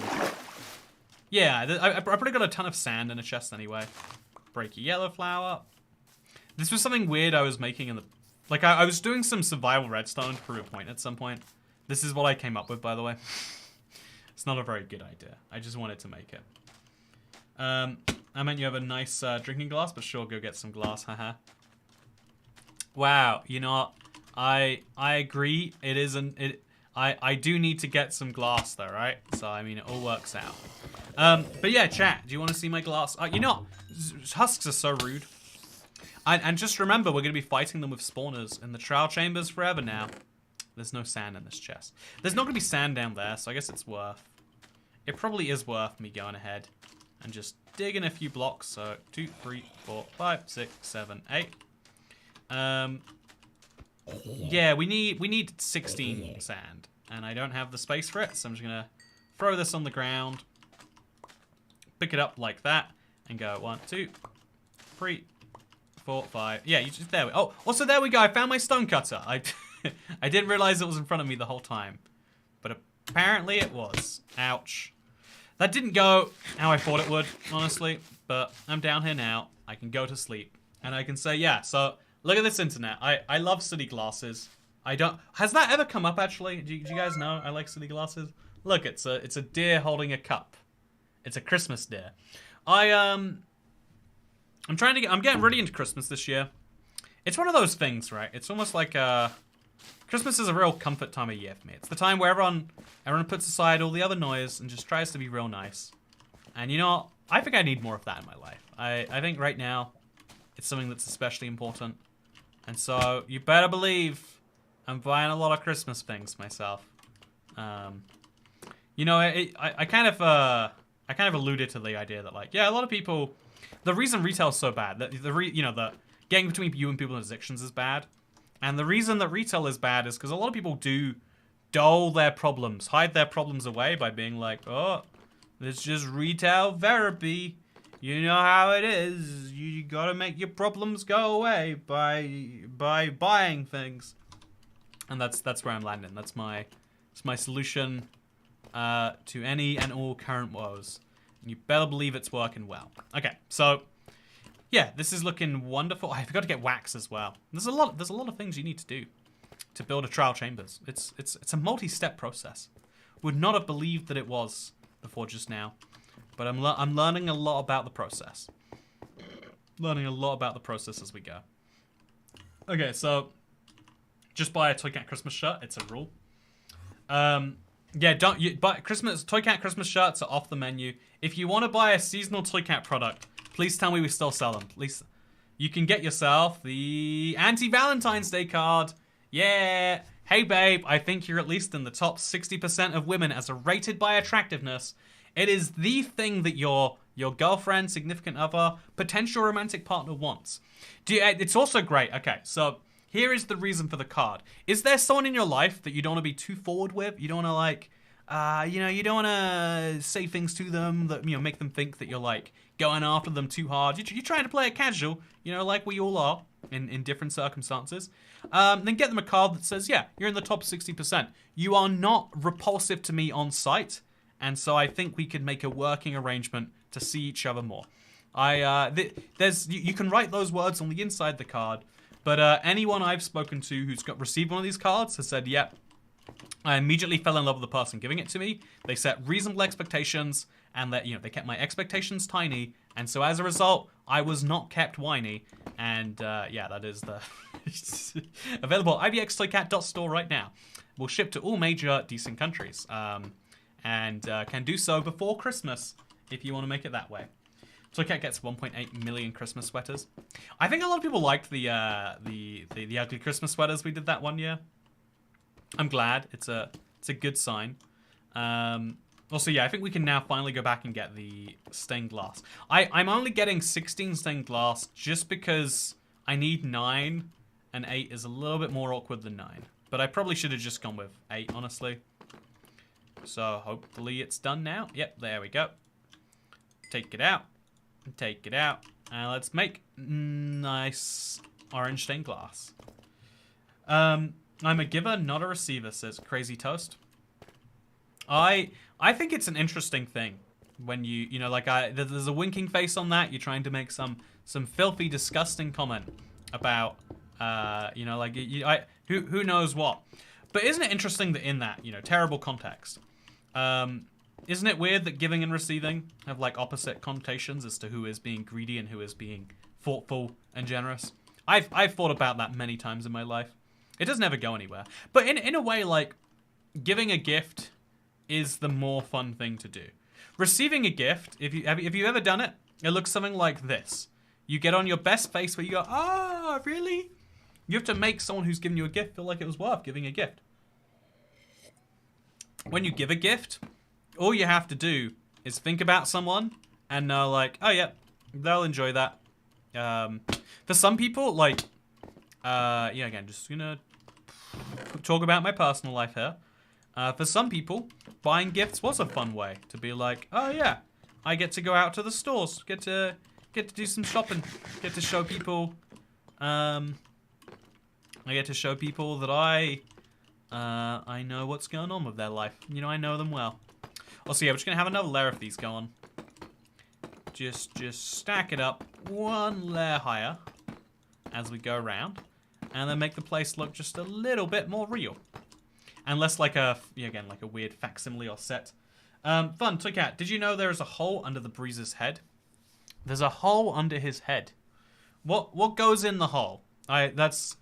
I probably got a ton of sand in a chest anyway. Break a yellow flower. This was something weird I was making in the... Like, I was doing some survival redstone to prove a point at some point. This is what I came up with, by the way. It's not a very good idea. I just wanted to make it. I meant you have a nice drinking glass, but sure, go get some glass, haha. Wow, you know what? I agree. It isn't... I do need to get some glass though, right? So, I mean, it all works out. But yeah, chat, do you want to see my glass? You know, husks are so rude. And just remember, we're going to be fighting them with spawners in the trial chambers forever now. There's no sand in this chest. There's not going to be sand down there, so I guess it's worth... It probably is worth me going ahead and just digging a few blocks. So, 2, 3, 4, 5, 6, 7, 8. Yeah, we need 16 sand. And I don't have the space for it, so I'm just going to throw this on the ground. Pick it up like that. And go 1, 2, 3, 4, 5. Yeah, you just there. Oh, also there we go. I found my stone cutter. I didn't realize it was in front of me the whole time, but apparently it was. Ouch. That didn't go how I thought it would, honestly. But I'm down here now. I can go to sleep, and I can say, yeah. So look at this internet. I love city glasses. I don't. Has that ever come up actually? Do you guys know I like city glasses? Look, it's a deer holding a cup. It's a Christmas deer. I'm getting really into Christmas this year. It's one of those things, right? It's almost like Christmas is a real comfort time of year for me. It's the time where everyone puts aside all the other noise and just tries to be real nice. And you know what? I think I need more of that in my life. I think right now it's something that's especially important. And so you better believe I'm buying a lot of Christmas things myself. You know, I kind of alluded to the idea that, like, yeah, a lot of people, the reason retail is so bad, that the getting between you and people with addictions is bad. And the reason that retail is bad is because a lot of people do dull their problems, hide their problems away by being like, oh, it's just retail therapy. You know how it is. You gotta make your problems go away by buying things. And that's where I'm landing. That's my solution to any and all current woes. And you better believe it's working well. Okay, so yeah, this is looking wonderful. I forgot to get wax as well. There's a lot of things you need to do to build a trial chambers. It's a multi-step process. Would not have believed that it was before just now, but I'm learning a lot about the process. Learning a lot about the process as we go. Okay, so just buy a Toycat Christmas shirt. It's a rule. Yeah, but Toycat Christmas shirts are off the menu. If you want to buy a seasonal Toycat product, please tell me we still sell them. Please, you can get yourself the anti-Valentine's Day card. Yeah. Hey, babe, I think you're at least in the top 60% of women as rated by attractiveness. It is the thing that your girlfriend, significant other, potential romantic partner wants. It's also great. Okay, so here is the reason for the card. Is there someone in your life that you don't want to be too forward with? You don't want to, like, you don't want to say things to them that, make them think that you're, like, going after them too hard. You're trying to play it casual, like we all are in different circumstances. Then get them a card that says, yeah, you're in the top 60%. You are not repulsive to me on sight, and so I think we could make a working arrangement to see each other more. You can write those words on the inside of the card, but anyone I've spoken to who's received one of these cards has said, yep, I immediately fell in love with the person giving it to me. They set reasonable expectations, and that they kept my expectations tiny, and so as a result, I was not kept whiny. And yeah, that is the available at ibxtoycat.store right now. Will ship to all major decent countries, and can do so before Christmas if you want to make it that way. Toycat gets 1.8 million Christmas sweaters. I think a lot of people liked the ugly Christmas sweaters we did that one year. I'm glad. It's a good sign. Also, yeah, I think we can now finally go back and get the stained glass. I'm only getting 16 stained glass just because I need 9, and 8 is a little bit more awkward than 9. But I probably should have just gone with 8, honestly. So hopefully it's done now. Yep, there we go. Take it out. Take it out. And let's make nice orange stained glass. I'm a giver, not a receiver, says Crazy Toast. I think it's an interesting thing when there's a winking face on that. You're trying to make some filthy, disgusting comment about who knows what. But isn't it interesting that in that terrible context, isn't it weird that giving and receiving have like opposite connotations as to who is being greedy and who is being thoughtful and generous? I've thought about that many times in my life. It doesn't ever go anywhere. But in a way, like, giving a gift is the more fun thing to do. Receiving a gift, if you ever done it, it looks something like this. You get on your best face where you go, "Ah, really?" You have to make someone who's giving you a gift feel like it was worth giving a gift. When you give a gift, all you have to do is think about someone and know, like, oh, yeah, they'll enjoy that. For some people, like, again, just gonna talk about my personal life here. For some people, buying gifts was a fun way to be like, oh yeah, I get to go out to the stores, get to do some shopping, get to show people, I get to show people that I know what's going on with their life. I know them well. Also, yeah, we're just gonna have another layer of these go on. Just stack it up one layer higher as we go around, and then make the place look just a little bit more real. And less like again, like a weird facsimile or set. Fun, Toycat, did you know there is a hole under the Breeze's head? There's a hole under his head. What goes in the hole? It's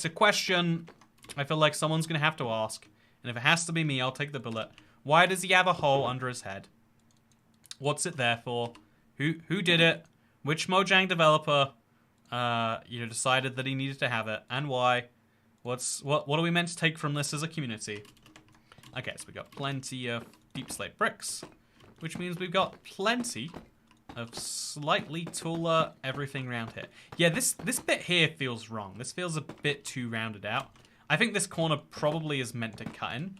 a question I feel like someone's gonna have to ask. And if it has to be me, I'll take the bullet. Why does he have a hole under his head? What's it there for? Who did it? Which Mojang developer decided that he needed to have it, and why? What are we meant to take from this as a community? Okay, so we got plenty of deep slate bricks, which means we've got plenty of slightly taller everything around here. Yeah, this bit here feels wrong. This feels a bit too rounded out. I think this corner probably is meant to cut in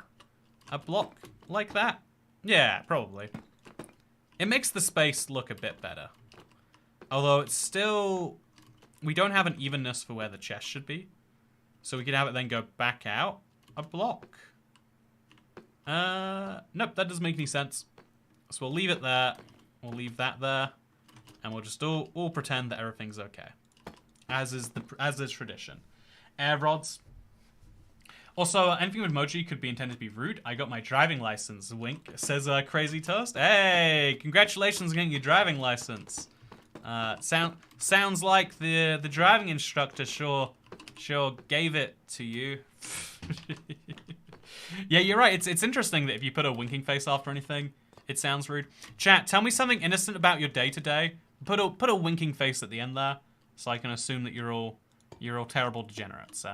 a block like that. Yeah, probably. It makes the space look a bit better. Although it's still... We don't have an evenness for where the chest should be. So we could have it then go back out a block. Nope, that doesn't make any sense. So we'll leave it there. We'll leave that there. And we'll just all pretend that everything's okay. As is tradition. Air rods. Also, anything with emoji could be intended to be rude. I got my driving license. Wink. Says Crazy Toast. Hey, congratulations on getting your driving license. Sounds like the driving instructor sure gave it to you. Yeah, you're right. It's interesting that if you put a winking face after anything, it sounds rude. Chat, tell me something innocent about your day to day. Put a winking face at the end there, so I can assume that you're all terrible degenerates.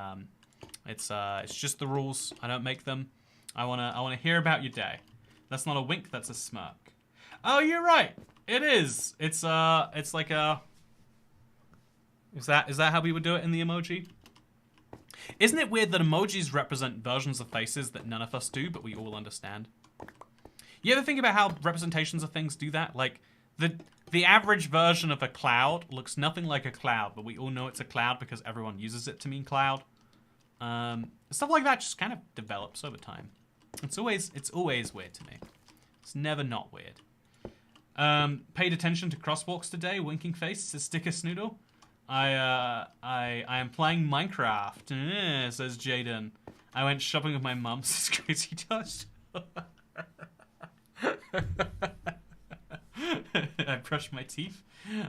It's just the rules. I don't make them. I wanna hear about your day. That's not a wink. That's a smirk. Oh, you're right. It is. It's like a. Is that how we would do it in the emoji? Isn't it weird that emojis represent versions of faces that none of us do, but we all understand? You ever think about how representations of things do that? Like, the average version of a cloud looks nothing like a cloud, but we all know it's a cloud because everyone uses it to mean cloud. Stuff like that just kind of develops over time. It's always weird to me. It's never not weird. Paid attention to crosswalks today. Winking face says Sticker Snoodle. I am playing Minecraft. Says Jaden. I went shopping with my mum. Says Crazy Dust. I brushed my teeth.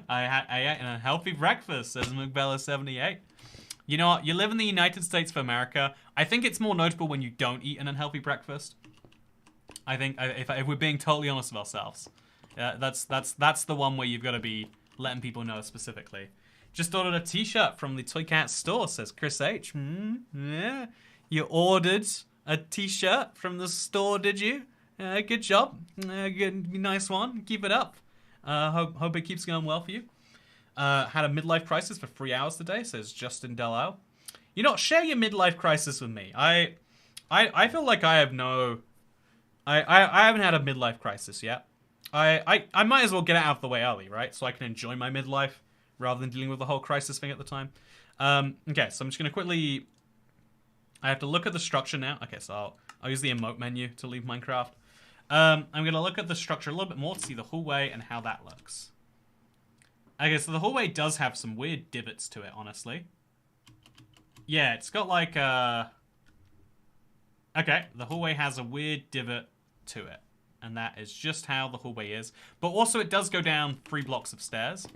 I ate an unhealthy breakfast. Says McBella78. You know what? You live in the United States of America. I think it's more notable when you don't eat an unhealthy breakfast. I think if we're being totally honest with ourselves, that's the one where you've got to be letting people know specifically. Just ordered a T-shirt from the Toycat store, says Chris H. Yeah, you ordered a T-shirt from the store, did you? Good job. Good, nice one. Keep it up. Hope it keeps going well for you. Had a midlife crisis for 3 hours today, says Justin Delao. You know, share your midlife crisis with me. I feel like I have no... I haven't had a midlife crisis yet. I might as well get it out of the way early, right? So I can enjoy my midlife rather than dealing with the whole crisis thing at the time. Okay, so I'm just going to quickly... I have to look at the structure now. Okay, so I'll use the emote menu to leave Minecraft. I'm going to look at the structure a little bit more to see the hallway and how that looks. Okay, so the hallway does have some weird divots to it, honestly. Yeah, it's got like a... Okay, the hallway has a weird divot to it. And that is just how the hallway is. But also it does go down 3 blocks of stairs,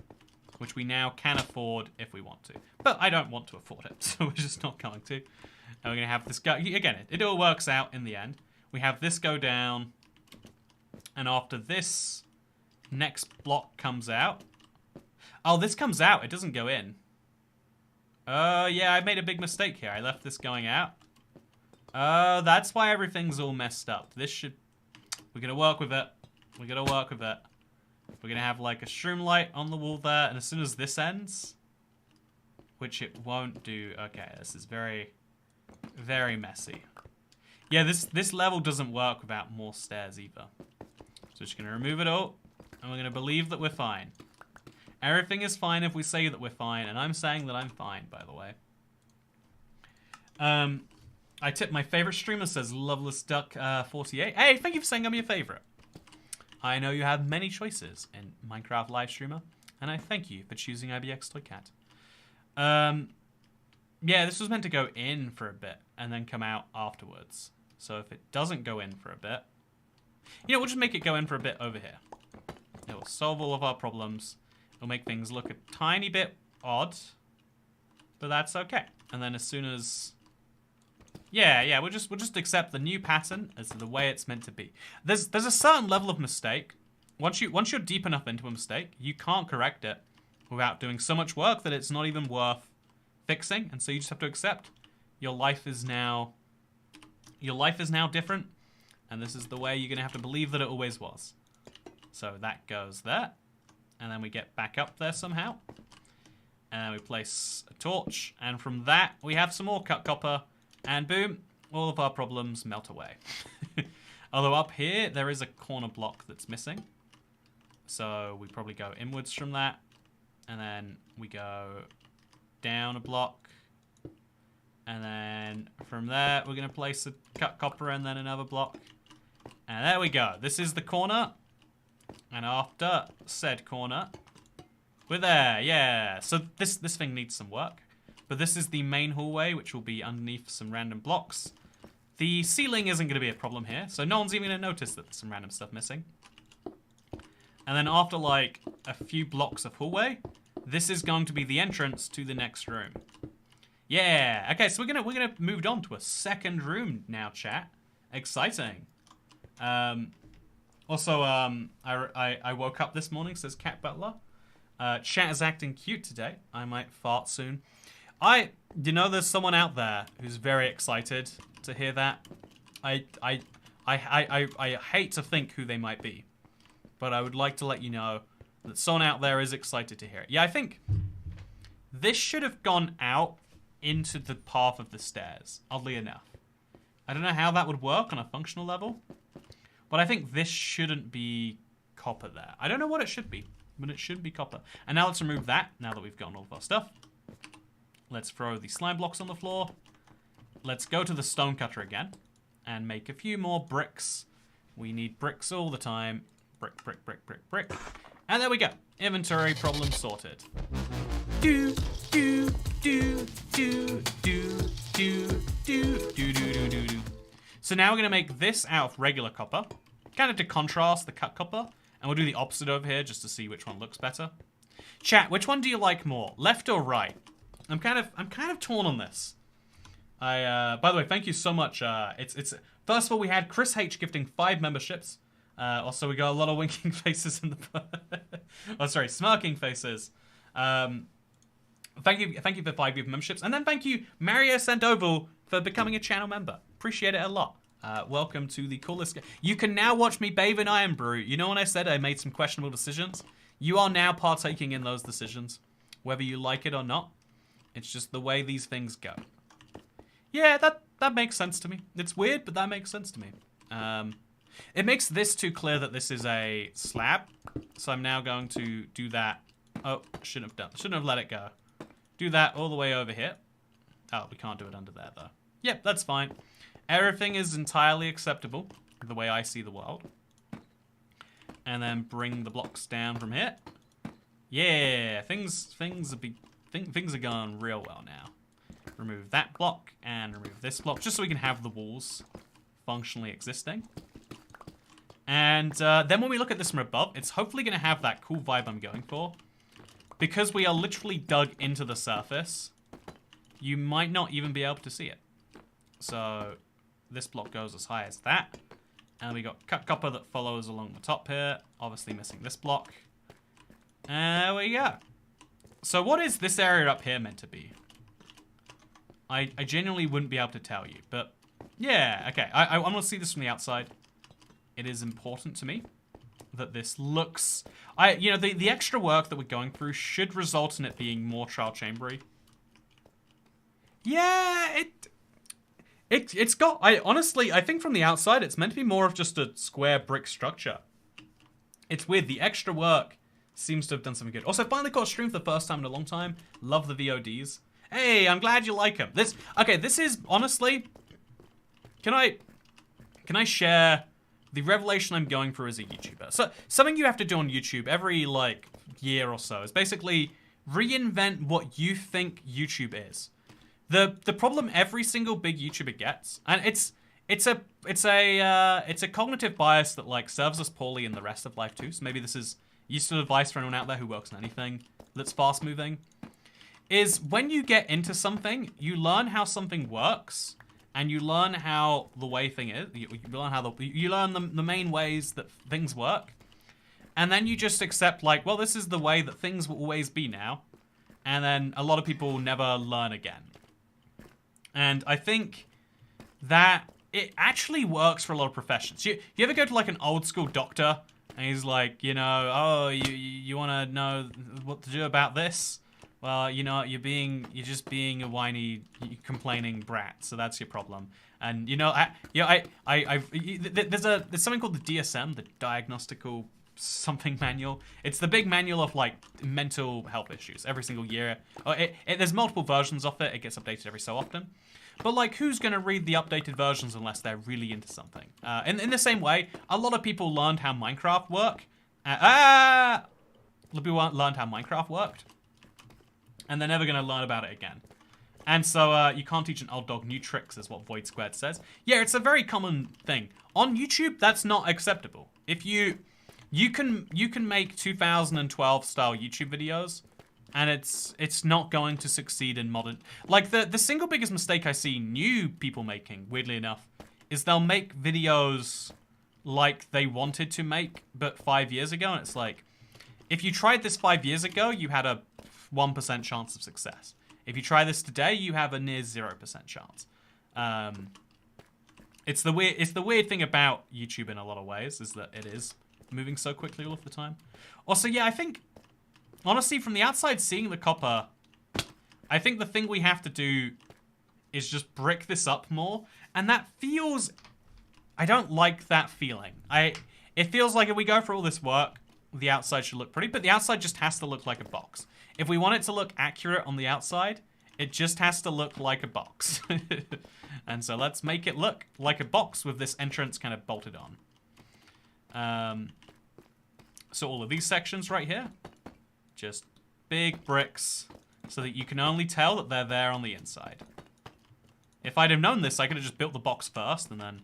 which we now can afford if we want to. But I don't want to afford it, so we're just not going to. And we're going to have this go... Again, it all works out in the end. We have this go down. And after this next block comes out... Oh, this comes out. It doesn't go in. Yeah, I made a big mistake here. I left this going out. That's why everything's all messed up. This should... We're going to work with it. We're going to work with it. We're going to have like a shroom light on the wall there. And as soon as this ends, which it won't do... Okay, this is very, very messy. Yeah, this level doesn't work without more stairs either. So we're just going to remove it all. And we're going to believe that we're fine. Everything is fine if we say that we're fine. And I'm saying that I'm fine, by the way. I tip my favorite streamer, says Loveless Duck 48. Hey, thank you for saying I'm your favorite. I know you have many choices in Minecraft live streamer, and I thank you for choosing ibxtoycat. Yeah, this was meant to go in for a bit and then come out afterwards. So if it doesn't go in for a bit, you know, we'll just make it go in for a bit over here. It will solve all of our problems. It'll make things look a tiny bit odd, but that's okay. And then as soon as... Yeah, we'll just accept the new pattern as the way it's meant to be. There's a certain level of mistake. Once you're deep enough into a mistake, you can't correct it without doing so much work that it's not even worth fixing. And so you just have to accept your life is now different, and this is the way you're gonna have to believe that it always was. So that goes there, and then we get back up there somehow, and then we place a torch, and from that we have some more cut copper. And boom, all of our problems melt away. Although up here, there is a corner block that's missing. So we probably go inwards from that. And then we go down a block. And then from there, we're going to place a cut copper and then another block. And there we go. This is the corner. And after said corner, we're there. Yeah. So this thing needs some work. But this is the main hallway, which will be underneath some random blocks. The ceiling isn't going to be a problem here, so no one's even going to notice that there's some random stuff missing. And then after, like, a few blocks of hallway, this is going to be the entrance to the next room. Yeah! Okay, so we're gonna move on to a second room now, chat. Exciting. Also, I woke up this morning, says Cat Butler. Chat is acting cute today. I might fart soon. You know, there's someone out there who's very excited to hear that. I hate to think who they might be, but I would like to let you know that someone out there is excited to hear it. Yeah, I think this should have gone out into the path of the stairs, oddly enough. I don't know how that would work on a functional level, but I think this shouldn't be copper there. I don't know what it should be, but it should be copper. And now let's remove that, now that we've gotten all of our stuff. Let's throw the slime blocks on the floor. Let's go to the stone cutter again. and make a few more bricks. We need bricks all the time. Brick, brick, brick, brick, brick. And there we go. Inventory problem sorted. Do, do, do, do, do, do, do, do, do, do, do. So now we're going to make this out of regular copper, kind of to contrast the cut copper. And we'll do the opposite over here just to see which one looks better. Chat, which one do you like more, left or right? I'm kind of torn on this. By the way, thank you so much. It's first of all, we had Chris H gifting 5 memberships. Also, we got a lot of winking faces in the. Oh, sorry, smirking faces. Thank you for 5 gift memberships, and then thank you Mario Sandoval for becoming a channel member. Appreciate it a lot. Welcome to the coolest. You can now watch me bathe in Iron Brew. You know when I said I made some questionable decisions? You are now partaking in those decisions, whether you like it or not. It's just the way these things go. Yeah, that makes sense to me. It's weird, but that makes sense to me. It makes this too clear that this is a slab, so I'm now going to do that. Oh, shouldn't have let it go. Do that all the way over here. Oh, we can't do it under there though. Yep, that's fine. Everything is entirely acceptable, the way I see the world. And then bring the blocks down from here. Yeah, things are going real well now. Remove that block and remove this block, just so we can have the walls functionally existing. And then when we look at this from above, it's hopefully going to have that cool vibe I'm going for. Because we are literally dug into the surface, you might not even be able to see it. So this block goes as high as that. And we got cut copper that follows along the top here. Obviously missing this block. And there we go. So what is this area up here meant to be? I genuinely wouldn't be able to tell you. But yeah, okay. I want to see this from the outside. It is important to me that this looks... You know, the extra work that we're going through should result in it being more trial chambery. Yeah, it's got... honestly, I think from the outside, it's meant to be more of just a square brick structure. It's weird. The extra work seems to have done something good. Also, finally got a stream for the first time in a long time. Love the VODs. Hey, I'm glad you like them. This is, honestly... Can I share... The revelation I'm going through as a YouTuber. So something you have to do on YouTube every like year or so is basically reinvent what you think YouTube is. The problem every single big YouTuber gets, and it's a cognitive bias that like serves us poorly in the rest of life too. So maybe this is useful advice for anyone out there who works on anything that's fast moving. Is when you get into something, you learn how something works. And you learn how the way thing is. You learn the main ways that things work, and then you just accept like, well, this is the way that things will always be now, and then a lot of people never learn again. And I think that it actually works for a lot of professions. You ever go to like an old school doctor, and he's like, you know, oh, you want to know what to do about this? Well, you know, you're just being a whiny, complaining brat, so that's your problem. And you know, there's something called the DSM, the Diagnostical Something Manual. It's the big manual of like mental health issues every single year. There's multiple versions of it. It gets updated every so often. But like, who's gonna read the updated versions unless they're really into something? In the same way, a lot of people learned how Minecraft worked. Learned how Minecraft worked. And they're never going to learn about it again. And so you can't teach an old dog new tricks, is what Void Squared says. Yeah, it's a very common thing. On YouTube, that's not acceptable. If you can make 2012 style YouTube videos, and it's not going to succeed in modern... Like, the single biggest mistake I see new people making, weirdly enough, is they'll make videos like they wanted to make, but 5 years ago, and it's like, if you tried this 5 years ago, you had a 1% chance of success. If you try this today, you have a near 0% chance. It's the weird thing about YouTube in a lot of ways, is that it is moving so quickly all of the time. Also, yeah, I think, honestly, from the outside seeing the copper, I think the thing we have to do is just brick this up more. And that feels... I don't like that feeling. It feels like if we go for all this work, the outside should look pretty, but the outside just has to look like a box. If we want it to look accurate on the outside, it just has to look like a box. And so let's make it look like a box with this entrance kind of bolted on. So all of these sections right here, just big bricks so that you can only tell that they're there on the inside. If I'd have known this, I could have just built the box first and then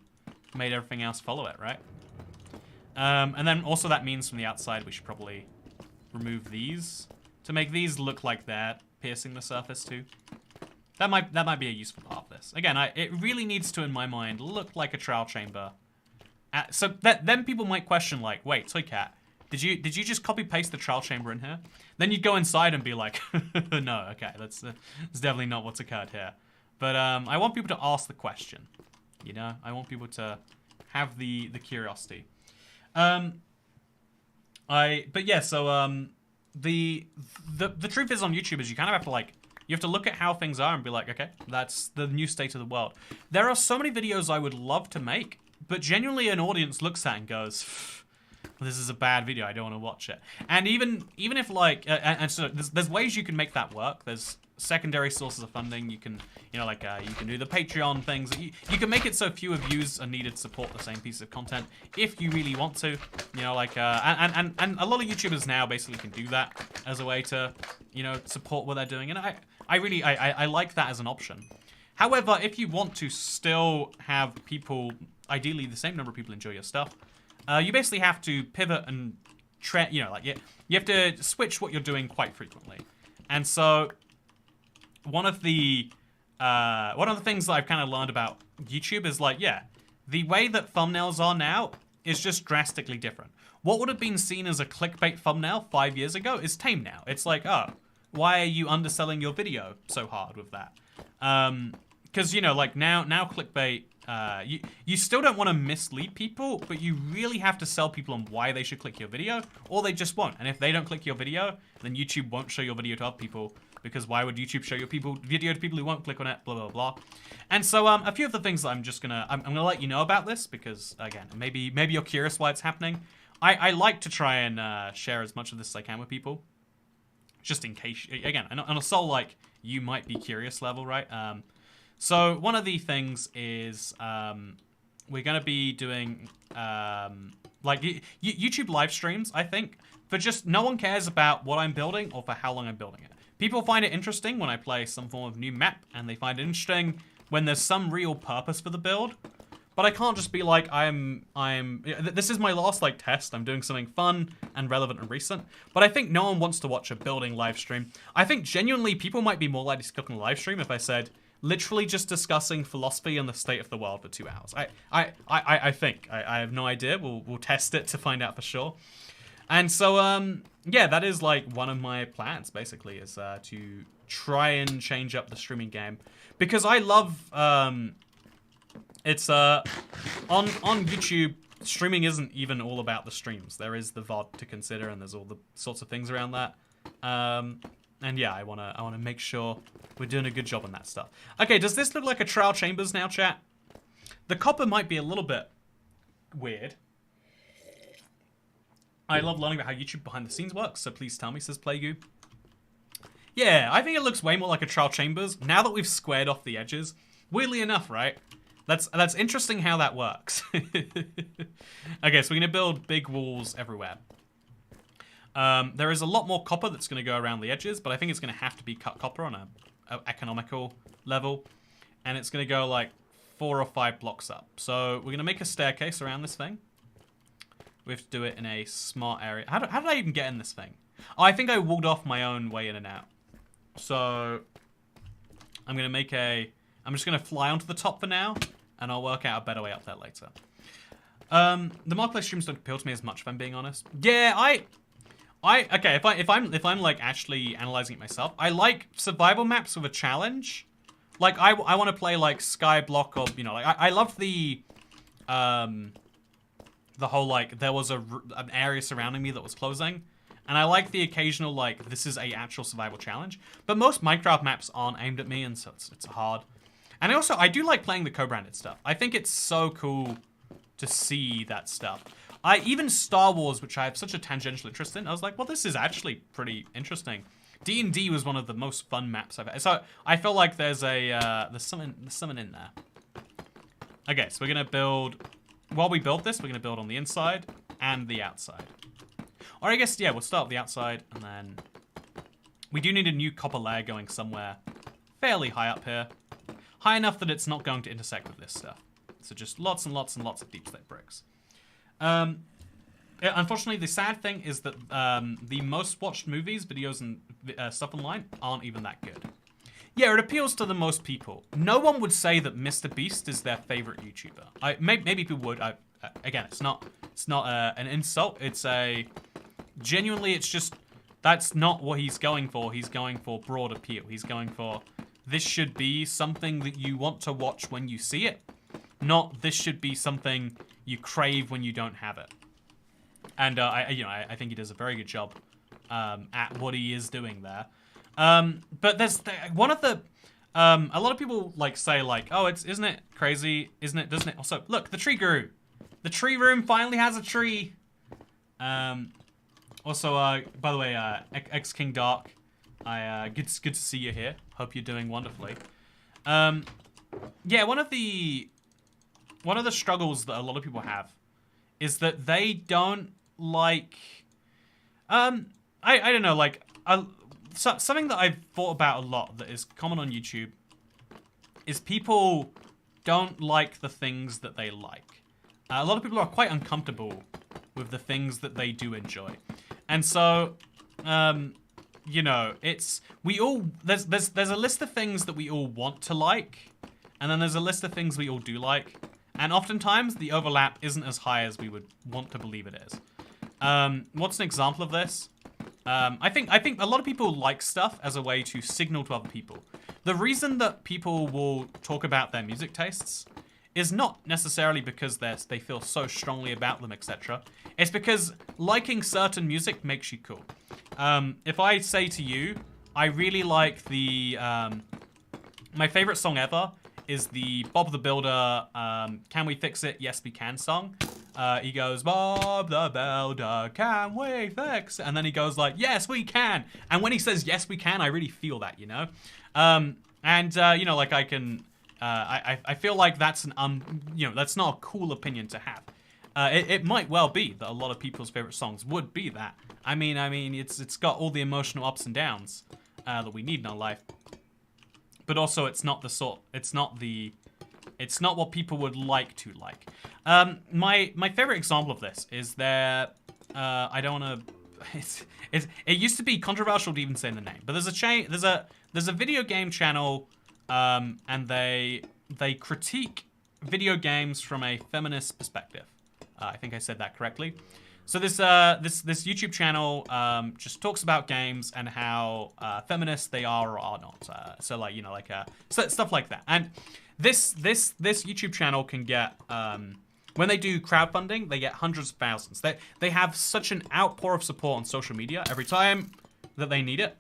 made everything else follow it, right? And then also that means from the outside we should probably remove these to make these look like they're piercing the surface too. That might be a useful part of this. Again, it really needs to, in my mind, look like a trial chamber. So then people might question, like, wait, Toycat, did you just copy paste the trial chamber in here? Then you'd go inside and be like, no, okay, that's definitely not what's occurred here. But I want people to ask the question. You know, I want people to have the curiosity. The truth is on YouTube is you kind of have to like, you have to look at how things are and be like, okay, that's the new state of the world. There are so many videos I would love to make, but genuinely an audience looks at it and goes, this is a bad video, I don't want to watch it. And even if like, and so there's ways you can make that work. There's secondary sources of funding. You can, you know, like you can do the Patreon things. You can make it so fewer views are needed to support the same piece of content if you really want to. You know, like and a lot of YouTubers now basically can do that as a way to, you know, support what they're doing. And I really like that as an option. However, if you want to still have people, ideally the same number of people enjoy your stuff, you basically have to pivot and you know, like you have to switch what you're doing quite frequently. And so one of the things that I've kind of learned about YouTube is like, yeah, the way that thumbnails are now is just drastically different. What would have been seen as a clickbait thumbnail 5 years ago is tame now. It's like, oh, why are you underselling your video so hard with that? Because, you know, like now clickbait, you still don't want to mislead people, but you really have to sell people on why they should click your video, or they just won't. And if they don't click your video, then YouTube won't show your video to other people, because why would YouTube show your video to people who won't click on it, blah, blah, blah. And so a few of the things that I'm gonna let you know about this, because again, maybe you're curious why it's happening. I like to try and share as much of this as I can with people, just in case, again, on a soul like you might be curious level, right? So one of the things is we're going to be doing like YouTube live streams, I think, for just no one cares about what I'm building or for how long I'm building it. People find it interesting when I play some form of new map, and they find it interesting when there's some real purpose for the build. But I can't just be like, this is my last like test. I'm doing something fun and relevant and recent. But I think no one wants to watch a building live stream. I think genuinely people might be more likely to click on a live stream if I said, literally just discussing philosophy and the state of the world for 2 hours. I think. I have no idea. We'll test it to find out for sure. And so, yeah, that is like one of my plans, basically, is to try and change up the streaming game. Because I love, it's, on YouTube, streaming isn't even all about the streams. There is the VOD to consider, and there's all the sorts of things around that. And yeah, I wanna make sure we're doing a good job on that stuff. Okay, does this look like a trial chambers now, chat? The copper might be a little bit weird. I love learning about how YouTube behind the scenes works, so please tell me, says Playgoo. Yeah, I think it looks way more like a trial chambers now that we've squared off the edges. Weirdly enough, right? That's interesting how that works. Okay, so we're gonna build big walls everywhere. There is a lot more copper that's going to go around the edges, but I think it's going to have to be cut copper on a economical level. And it's going to go like 4 or 5 blocks up. So we're going to make a staircase around this thing. We have to do it in a smart area. How did I even get in this thing? Oh, I think I walled off my own way in and out. So I'm going to make I'm just going to fly onto the top for now, and I'll work out a better way up there later. The marketplace streams don't appeal to me as much, if I'm being honest. Yeah, okay, if I'm like actually analyzing it myself, I like survival maps with a challenge. Like I want to play like Skyblock, or you know, like I love the whole like there was an area surrounding me that was closing, and I like the occasional like this is a actual survival challenge. But most Minecraft maps aren't aimed at me, and so it's hard. And I do like playing the co-branded stuff. I think it's so cool to see that stuff. Even Star Wars, which I have such a tangential interest in, I was like, well, this is actually pretty interesting. D&D was one of the most fun maps I've had. So I feel like there's something in there. Okay, so we're gonna build, while we build this, we're gonna build on the inside and the outside. Or I guess, yeah, we'll start with the outside, and then we do need a new copper layer going somewhere fairly high up here. High enough that it's not going to intersect with this stuff. So just lots and lots and lots of deep slate bricks. Unfortunately, the sad thing is that the most watched movies, videos, and stuff online aren't even that good. Yeah, it appeals to the most people. No one would say that Mr. Beast is their favorite YouTuber. Maybe people would. Again, it's not an insult. It's a genuinely. It's just that's not what he's going for. He's going for broad appeal. He's going for this should be something that you want to watch when you see it, not this should be something you crave when you don't have it. And I think he does a very good job at what he is doing there. But there's one of the a lot of people like say like, oh, isn't it crazy? Isn't it? Doesn't it? Also, look, the tree grew. The tree room finally has a tree. Also, by the way, X King Dark, good to see you here. Hope you're doing wonderfully. Yeah, one of the struggles that a lot of people have is that they don't like. I don't know, like something that I've thought about a lot that is common on YouTube is people don't like the things that they like. A lot of people are quite uncomfortable with the things that they do enjoy. And so, you know, there's a list of things that we all want to like, and then there's a list of things we all do like, and oftentimes the overlap isn't as high as we would want to believe it is. What's an example of this? I think a lot of people like stuff as a way to signal to other people. The reason that people will talk about their music tastes is not necessarily because they feel so strongly about them, etc. It's because liking certain music makes you cool. If I say to you, I really like the my favorite song ever is the Bob the Builder Can We Fix It? Yes We Can song. He goes, Bob the Builder, can we fix it? And then he goes like, yes, we can. And when he says, yes, we can, I really feel that, you know? You know, like I can, I feel like that's you know, that's not a cool opinion to have. It might well be that a lot of people's favorite songs would be that. I mean, it's got all the emotional ups and downs that we need in our life. But also, it's not what people would like to like. My favorite example of this is I don't want to. It used to be controversial to even say the name, but there's a video game channel, and they critique video games from a feminist perspective. I think I said that correctly. So this YouTube channel just talks about games and how feminist they are or are not. So like, you know, like stuff like that. And this YouTube channel can get when they do crowdfunding, they get hundreds of thousands. They have such an outpour of support on social media every time that they need it.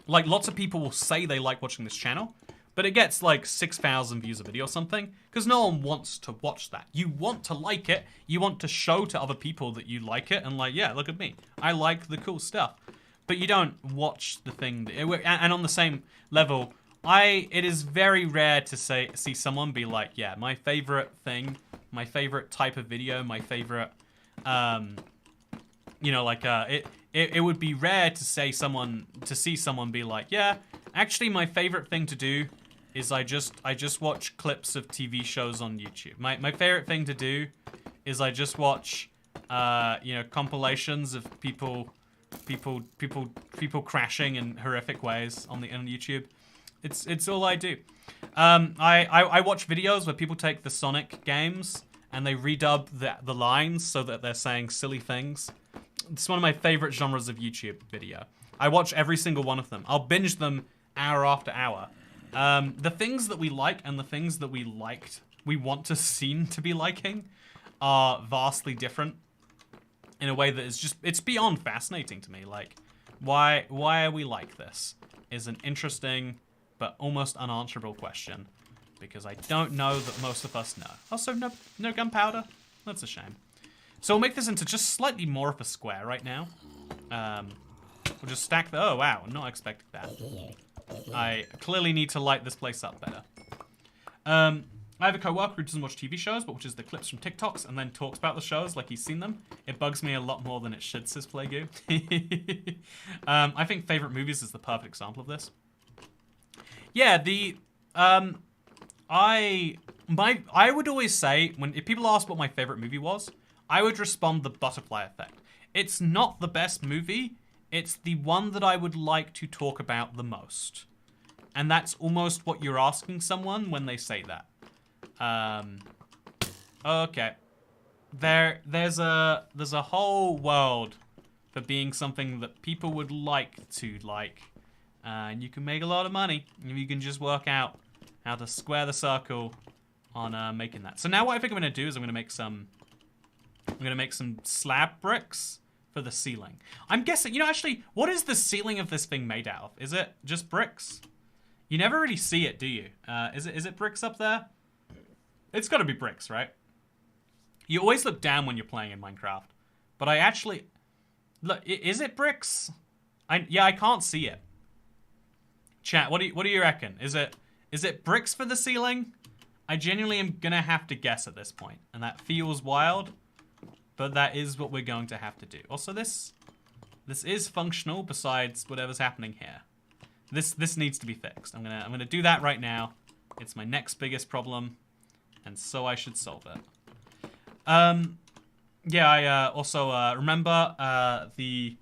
Like lots of people will say they like watching this channel, but it gets like 6,000 views a video or something because no one wants to watch that. You want to like it. You want to show to other people that you like it and like, yeah, look at me. I like the cool stuff. But you don't watch the thing. And on the same level, it is very rare to see someone be like, yeah, my favorite thing, my favorite type of video, my favorite, you know, like it would be rare to see someone be like, yeah, actually my favorite thing to do is I just watch clips of TV shows on YouTube. My favorite thing to do is I just watch you know, compilations of people crashing in horrific ways on YouTube. It's all I do. I watch videos where people take the Sonic games and they redub the lines so that they're saying silly things. It's one of my favorite genres of YouTube video. I watch every single one of them. I'll binge them hour after hour. The things that we like and the things that we want to seem to be liking are vastly different in a way that is it's beyond fascinating to me. Like, why are we like this is an interesting but almost unanswerable question because I don't know that most of us know. Also, no gunpowder? That's a shame. So we'll make this into just slightly more of a square right now. We'll just stack oh wow, I'm not expecting that. I clearly need to light this place up better. I have a coworker who doesn't watch TV shows, but watches the clips from TikToks and then talks about the shows like he's seen them. It bugs me a lot more than it should, says Playgoo. I think favorite movies is the perfect example of this. Yeah, I would always say, if people ask what my favorite movie was, I would respond the Butterfly Effect. It's not the best movie, it's the one that I would like to talk about the most. And that's almost what you're asking someone when they say that. Okay. There's a whole world for being something that people would like to like. And you can make a lot of money if you can just work out how to square the circle on making that. So now what I think I'm gonna do is I'm gonna make some slab bricks for the ceiling. I'm guessing, you know, actually, what is the ceiling of this thing made out of? Is it just bricks? You never really see it, do you? Is it bricks up there? It's gotta be bricks, right? You always look down when you're playing in Minecraft. But I actually... Look, is it bricks? Yeah, I can't see it. Chat, what do you reckon? Is it bricks for the ceiling? I genuinely am gonna have to guess at this point. And that feels wild. But that is what we're going to have to do. Also, this is functional besides whatever's happening here. This needs to be fixed. I'm gonna do that right now. It's my next biggest problem. And so I should solve it. Yeah, I also remember the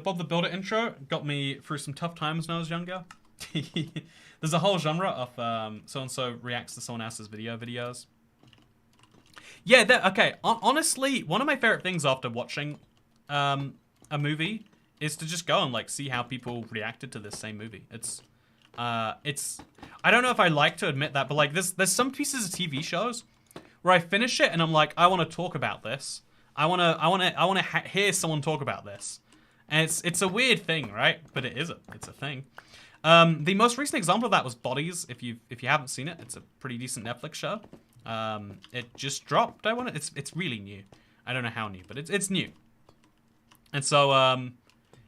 Bob the Builder intro got me through some tough times when I was younger. There's a whole genre of so-and-so reacts to someone else's videos. Yeah, okay, honestly, one of my favorite things after watching a movie is to just go and like see how people reacted to this same movie. It's I don't know if I like to admit that, but like there's some pieces of TV shows where I finish it and I'm like, I want to talk about this. I want to hear someone talk about this. And it's a weird thing, right? But it's a thing. The most recent example of that was Bodies. If you haven't seen it, it's a pretty decent Netflix show. It just dropped. It's really new. I don't know how new, but it's new. And so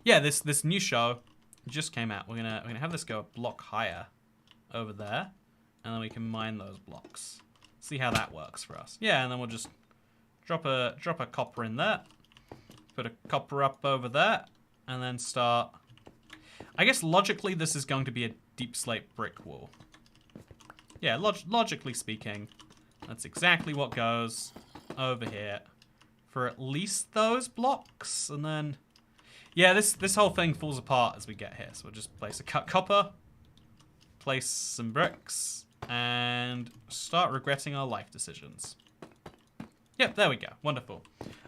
yeah, this new show just came out. We're gonna have this go a block higher over there, and then we can mine those blocks. See how that works for us. Yeah, and then we'll just drop a copper in there, put a copper up over there, and then start. I guess logically this is going to be a deep slate brick wall. Yeah, logically speaking, that's exactly what goes over here for at least those blocks, and then. Yeah, this whole thing falls apart as we get here. So we'll just place a cut copper, place some bricks, and start regretting our life decisions. Yep, there we go. Wonderful.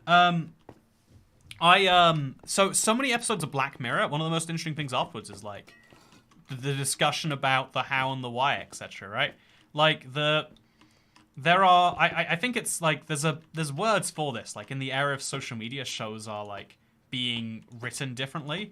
So many episodes of Black Mirror. One of the most interesting things afterwards is like the discussion about the how and the why, etc. Right? Like I think it's like there's words for this. Like in the era of social media, shows are like being written differently,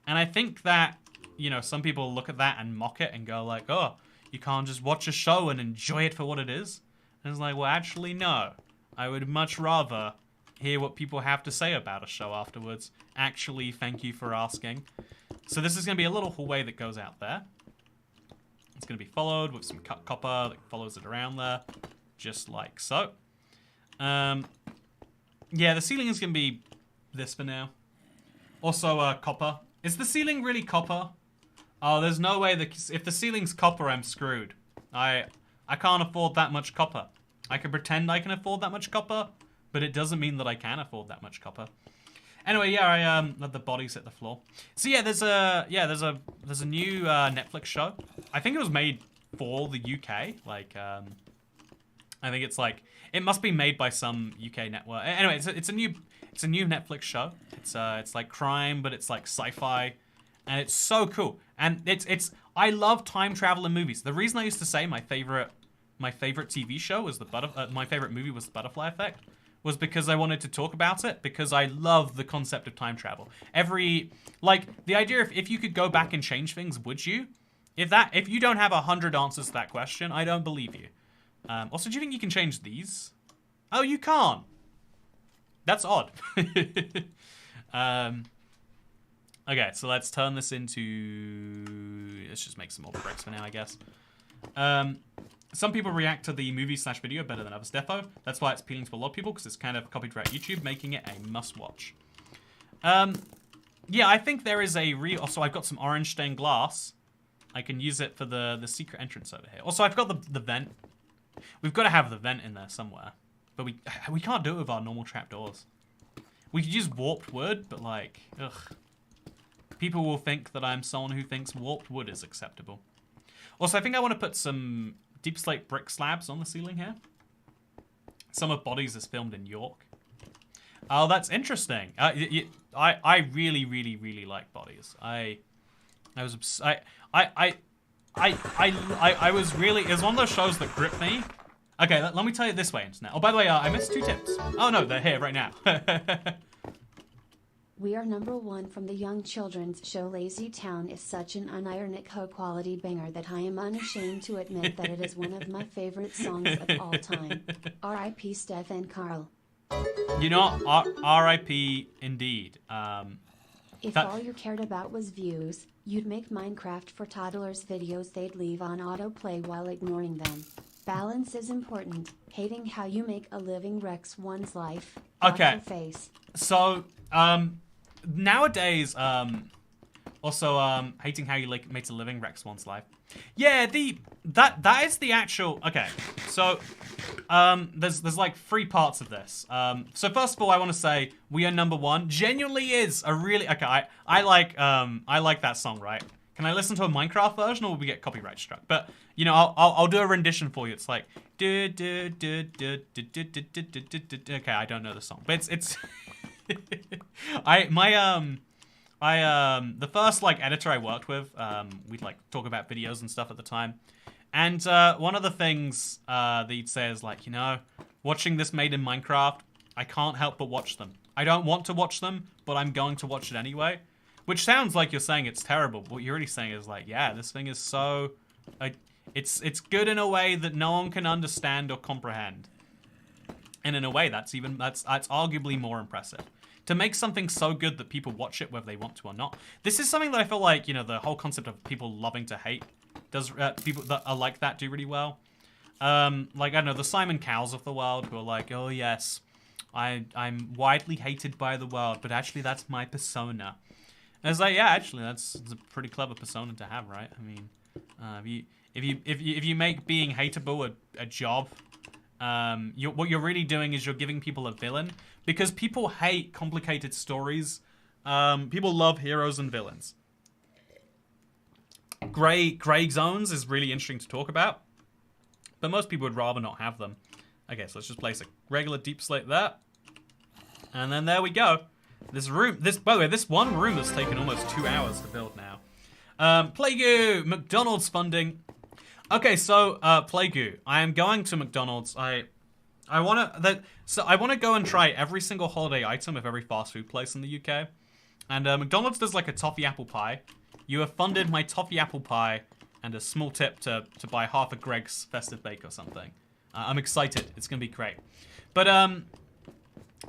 and I think that, you know, some people look at that and mock it and go like, oh, you can't just watch a show and enjoy it for what it is. And it's like, well, actually no, I would much rather hear what people have to say about a show afterwards. Actually, thank you for asking. So this is going to be a little hallway that goes out there. It's going to be followed with some cut copper that follows it around there, just like so. Yeah, the ceiling is going to be this for now. Also, copper. Is the ceiling really copper? Oh, there's no way that if the ceiling's copper, I'm screwed. I can't afford that much copper. I can pretend I can afford that much copper, but it doesn't mean that I can afford that much copper. Anyway, yeah, I let the bodies hit the floor. So yeah, there's a new Netflix show. I think it was made for the UK. Like, I think it's like it must be made by some UK network. Anyway, it's a new Netflix show. It's like crime, but it's like sci-fi, and it's so cool. And I love time travel in movies. The reason I used to say my favorite TV show was my favorite movie was The Butterfly Effect, was because I wanted to talk about it, because I love the concept of time travel. Like the idea if you could go back and change things, would you? If you don't have 100 answers to that question, I don't believe you. Also, do you think you can change these? Oh, you can't. That's odd. Okay, so let's turn this into... Let's just make some more bricks for now, I guess. some people react to the movie/video better than others. Defo. That's why it's appealing to a lot of people, because it's kind of copied throughout YouTube, making it a must-watch. Yeah, I think there is a real... Also, I've got some orange stained glass. I can use it for the secret entrance over here. Also, I've got the vent. We've got to have the vent in there somewhere. But we can't do it with our normal trapdoors. We could use warped wood, but like, ugh. People will think that I'm someone who thinks warped wood is acceptable. Also, I think I want to put some deep slate brick slabs on the ceiling here. Some of Bodies is filmed in York. Oh, that's interesting. I really, really, really like Bodies. I was really... It was one of those shows that gripped me. Okay, let me tell you this way, Internet. Oh, by the way, I missed 2 tips. Oh, no, they're here right now. We are #1 from the young children's show. Lazy Town is such an unironic quality banger that I am unashamed to admit that it is one of my favorite songs of all time. R.I.P. Steph and Carl. You know, R.I.P. indeed. If all you cared about was views, you'd make Minecraft for toddlers videos they'd leave on autoplay while ignoring them. Balance is important. Hating how you make a living wrecks one's life. Okay. Face. So, nowadays, also, hating how you makes a living wrecks one's life. Yeah, that is the actual... Okay, so, there's like 3 parts of this. So first of all, I want to say, we are #1 genuinely is a really... Okay, I like that song, right? Can I listen to a Minecraft version or will we get copyright struck? But, you know, I'll do a rendition for you. It's like... Okay, I don't know the song, but it's... the first, like, editor I worked with, we'd, like, talk about videos and stuff at the time. And, one of the things, that he'd say is, like, you know, watching this made in Minecraft, I can't help but watch them. I don't want to watch them, but I'm going to watch it anyway. Which sounds like you're saying it's terrible, but what you're really saying is, like, yeah, this thing is so... it's good in a way that no one can understand or comprehend. And in a way, that's arguably more impressive. To make something so good that people watch it whether they want to or not. This is something that I feel like, you know, the whole concept of people loving to hate does, people that are like that do really well. Like, I don't know, the Simon Cowells of the world who are like, oh yes, I'm widely hated by the world, but actually that's my persona. And it's like, yeah, actually that's a pretty clever persona to have, right? I mean, if you make being hateable a job, what you're really doing is you're giving people a villain, because people hate complicated stories. People love heroes and villains. Gray zones is really interesting to talk about, but most people would rather not have them. Okay, so let's just place a regular deep slate there, and then there we go. This room, by the way, this one room has taken almost 2 hours to build now. Playgoo, McDonald's funding. Okay, so Playgoo, I am going to McDonald's. I want to go and try every single holiday item of every fast food place in the UK. And McDonald's does like a toffee apple pie. You have funded my toffee apple pie and a small tip to buy half a Greg's festive bake or something. I'm excited. It's gonna be great. But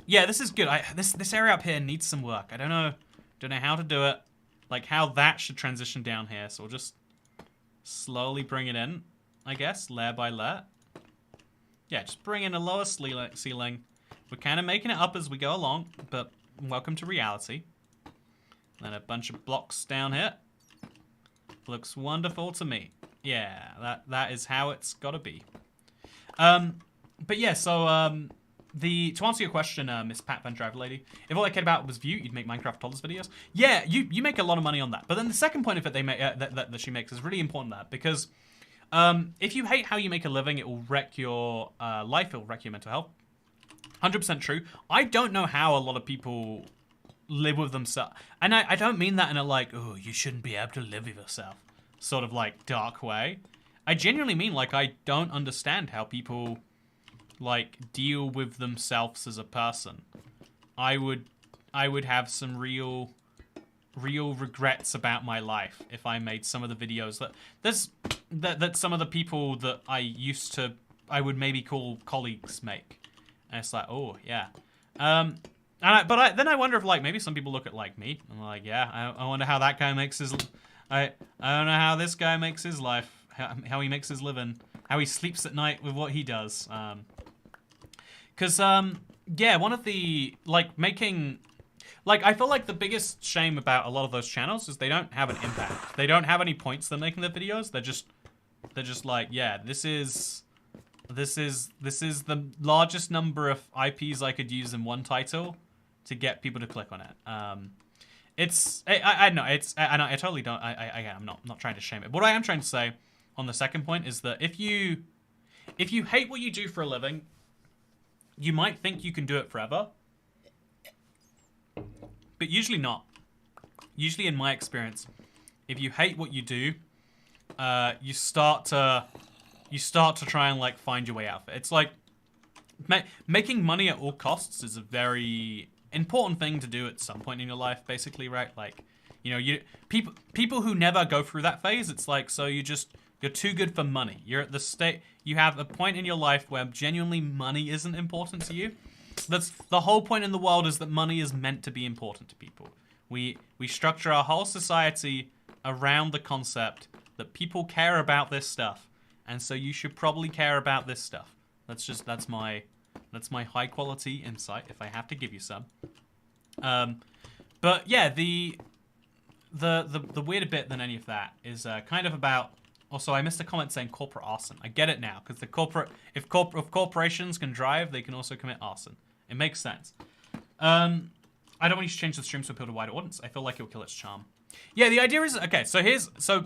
yeah, this is good. This area up here needs some work. I don't know how to do it. Like how that should transition down here. So we'll just slowly bring it in, I guess, layer by layer. Yeah, just bring in a lower ceiling. We're kind of making it up as we go along, but welcome to reality. Then a bunch of blocks down here. Looks wonderful to me. Yeah, that is how it's got to be. But yeah, so to answer your question, Miss Pat Van Driver Lady, if all I cared about was view, you'd make Minecraft toddlers videos. Yeah, you make a lot of money on that. But then the second point of it that she makes is really important, because if you hate how you make a living, it will wreck your life, it will wreck your mental health. 100% true. I don't know how a lot of people live with themselves. And I don't mean that in a like, oh, you shouldn't be able to live with yourself sort of like dark way. I genuinely mean like I don't understand how people like deal with themselves as a person. I would have some real regrets about my life if I made some of the videos that some of the people that I would maybe call colleagues make. And it's like, oh yeah. Then I wonder if like maybe some people look at like me and like, yeah, I wonder how that guy makes his I don't know how this guy makes his life, how he makes his living. how he sleeps at night with what he does. Because, yeah, one of the, like, making... Like, I feel like the biggest shame about a lot of those channels is they don't have an impact. They don't have any points they're making their videos. They're just like, yeah, this is the largest number of IPs I could use in one title to get people to click on it. I know, I totally don't, I'm not trying to shame it. What I am trying to say on the second point is that if you hate what you do for a living, you might think you can do it forever. But usually not. Usually in my experience, if you hate what you do, you start to try and like find your way out of it. It's like making money at all costs is a very important thing to do at some point in your life, basically, right? Like, you know, people who never go through that phase, it's like, so you're too good for money. You're at the state, you have a point in your life where genuinely money isn't important to you. That's the whole point in the world, is that money is meant to be important to people. We structure our whole society around the concept that people care about this stuff, and so you should probably care about this stuff. That's my high quality insight, if I have to give you some. But yeah, the weirder bit than any of that is kind of about. Also, I missed a comment saying corporate arson. I get it now, because if corporations can drive, they can also commit arson. It makes sense. I don't want you to change the stream to appeal to a wider audience. I feel like it'll kill its charm. Yeah, the idea is, okay,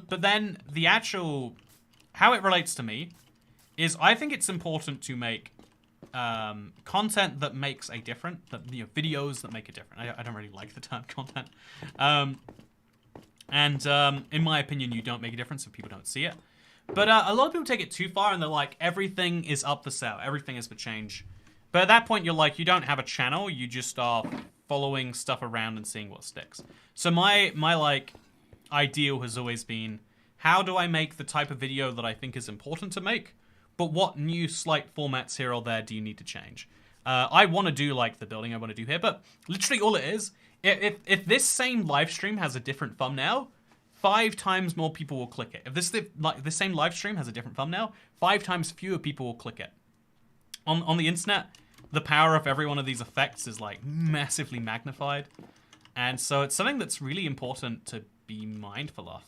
but then the actual, how it relates to me is I think it's important to make content that makes a difference, videos that make a difference. I don't really like the term content. In my opinion, you don't make a difference if people don't see it. But a lot of people take it too far, and they're like, everything is up for sale. Everything is for change. But at that point, you're like, you don't have a channel. You just are following stuff around and seeing what sticks. So my like, ideal has always been, how do I make the type of video that I think is important to make? But what new slight formats here or there do you need to change? I want to do like the building I want to do here, but literally all it is, if this same live stream has a different thumbnail, 5 times more people will click it. If this same live stream has a different thumbnail, 5 times fewer people will click it. On the internet, the power of every one of these effects is like massively magnified. And so it's something that's really important to be mindful of.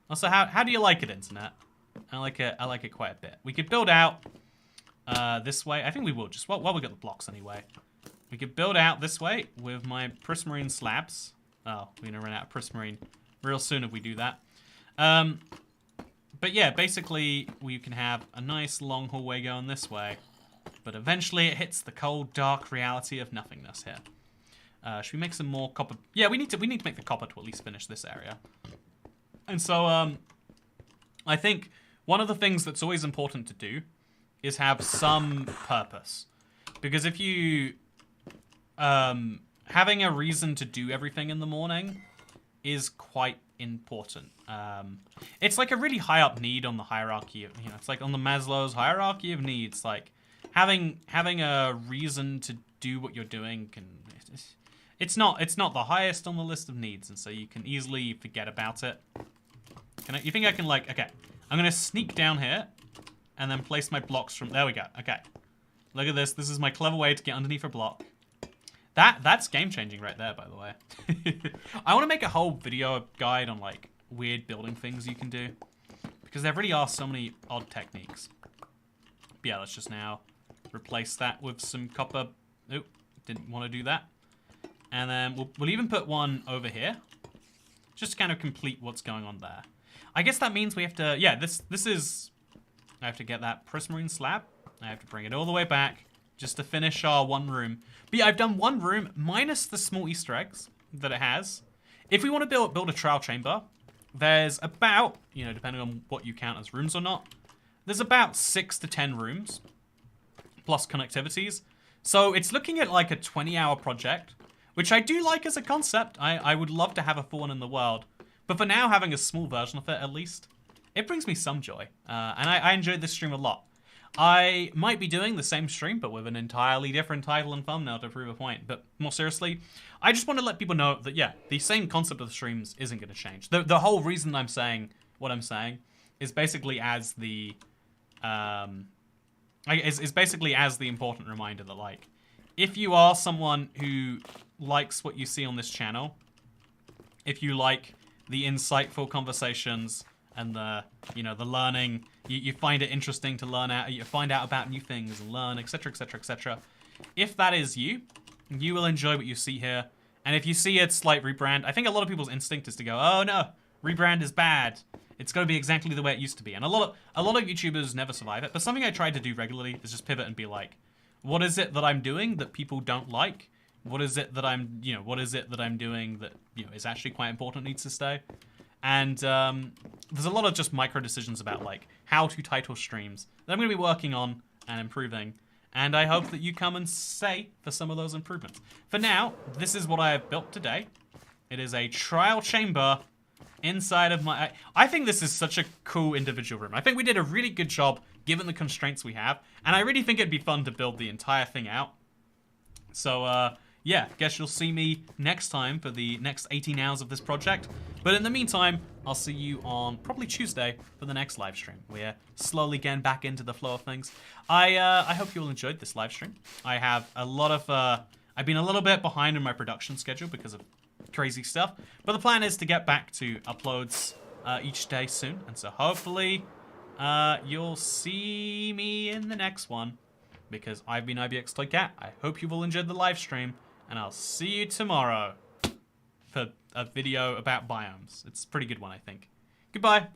Also, how do you like it, internet? I like it quite a bit. We could build out this way. I think we will, just while we got the blocks anyway. We could build out this way with my prismarine slabs. Oh, we're gonna run out of prismarine real soon if we do that. But yeah, basically we can have a nice long hallway going this way. But eventually it hits the cold, dark reality of nothingness here. Should we make some more copper? Yeah, we need to make the copper to at least finish this area. And so I think one of the things that's always important to do is have some purpose. Because if you having a reason to do everything in the morning is quite important. It's like a really high up need on the hierarchy of, it's like on the Maslow's hierarchy of needs, like having a reason to do what you're doing it's not the highest on the list of needs, and so you can easily forget about it. You think I can, like, okay, I'm gonna sneak down here and then place my blocks from, there we go, okay. Look at this, this is my clever way to get underneath a block. That's game-changing right there, by the way. I want to make a whole video guide on, like, weird building things you can do, because there really are so many odd techniques. But yeah, let's just now replace that with some copper. Oop, didn't want to do that. And then we'll even put one over here, just to kind of complete what's going on there. I guess that means we have to, yeah, this is, I have to get that prismarine slab. I have to bring it all the way back just to finish our one room. But yeah, I've done one room minus the small Easter eggs that it has. If we want to build a trial chamber, there's about, depending on what you count as rooms or not, there's about 6 to 10 rooms plus connectivities. So it's looking at like a 20-hour project, which I do like as a concept. I would love to have a full one in the world. But for now, having a small version of it at least, it brings me some joy. And I enjoyed this stream a lot. I might be doing the same stream, but with an entirely different title and thumbnail to prove a point. But more seriously, I just want to let people know that, yeah, the same concept of the streams isn't going to change. The whole reason I'm saying what I'm saying is basically as the is basically as the important reminder that, like, if you are someone who likes what you see on this channel, if you like the insightful conversations and the, you know, the learning, you find it interesting to learn out, you find out about new things and learn, etc, etc, etc. If that is you, you will enjoy what you see here. And if you see a slight rebrand, I think a lot of people's instinct is to go, oh no, rebrand is bad. It's got to be exactly the way it used to be. And a lot of YouTubers never survive it. But something I try to do regularly is just pivot and be like, what is it that I'm doing that people don't like? What is it that I'm doing that, you know, is actually quite important, needs to stay? And there's a lot of just micro decisions about, like, how to title streams that I'm going to be working on and improving. And I hope that you come and stay for some of those improvements. For now, this is what I have built today. It is a trial chamber inside of my... I think this is such a cool individual room. I think we did a really good job given the constraints we have. And I really think it'd be fun to build the entire thing out. So, yeah, guess you'll see me next time for the next 18 hours of this project. But in the meantime, I'll see you on probably Tuesday for the next live stream. We're slowly getting back into the flow of things. I hope you all enjoyed this live stream. I have a lot of... I've been a little bit behind in my production schedule because of crazy stuff. But the plan is to get back to uploads each day soon. And so hopefully you'll see me in the next one. Because I've been ibxtoycat. I hope you've all enjoyed the live stream. And I'll see you tomorrow for a video about biomes. It's a pretty good one, I think. Goodbye.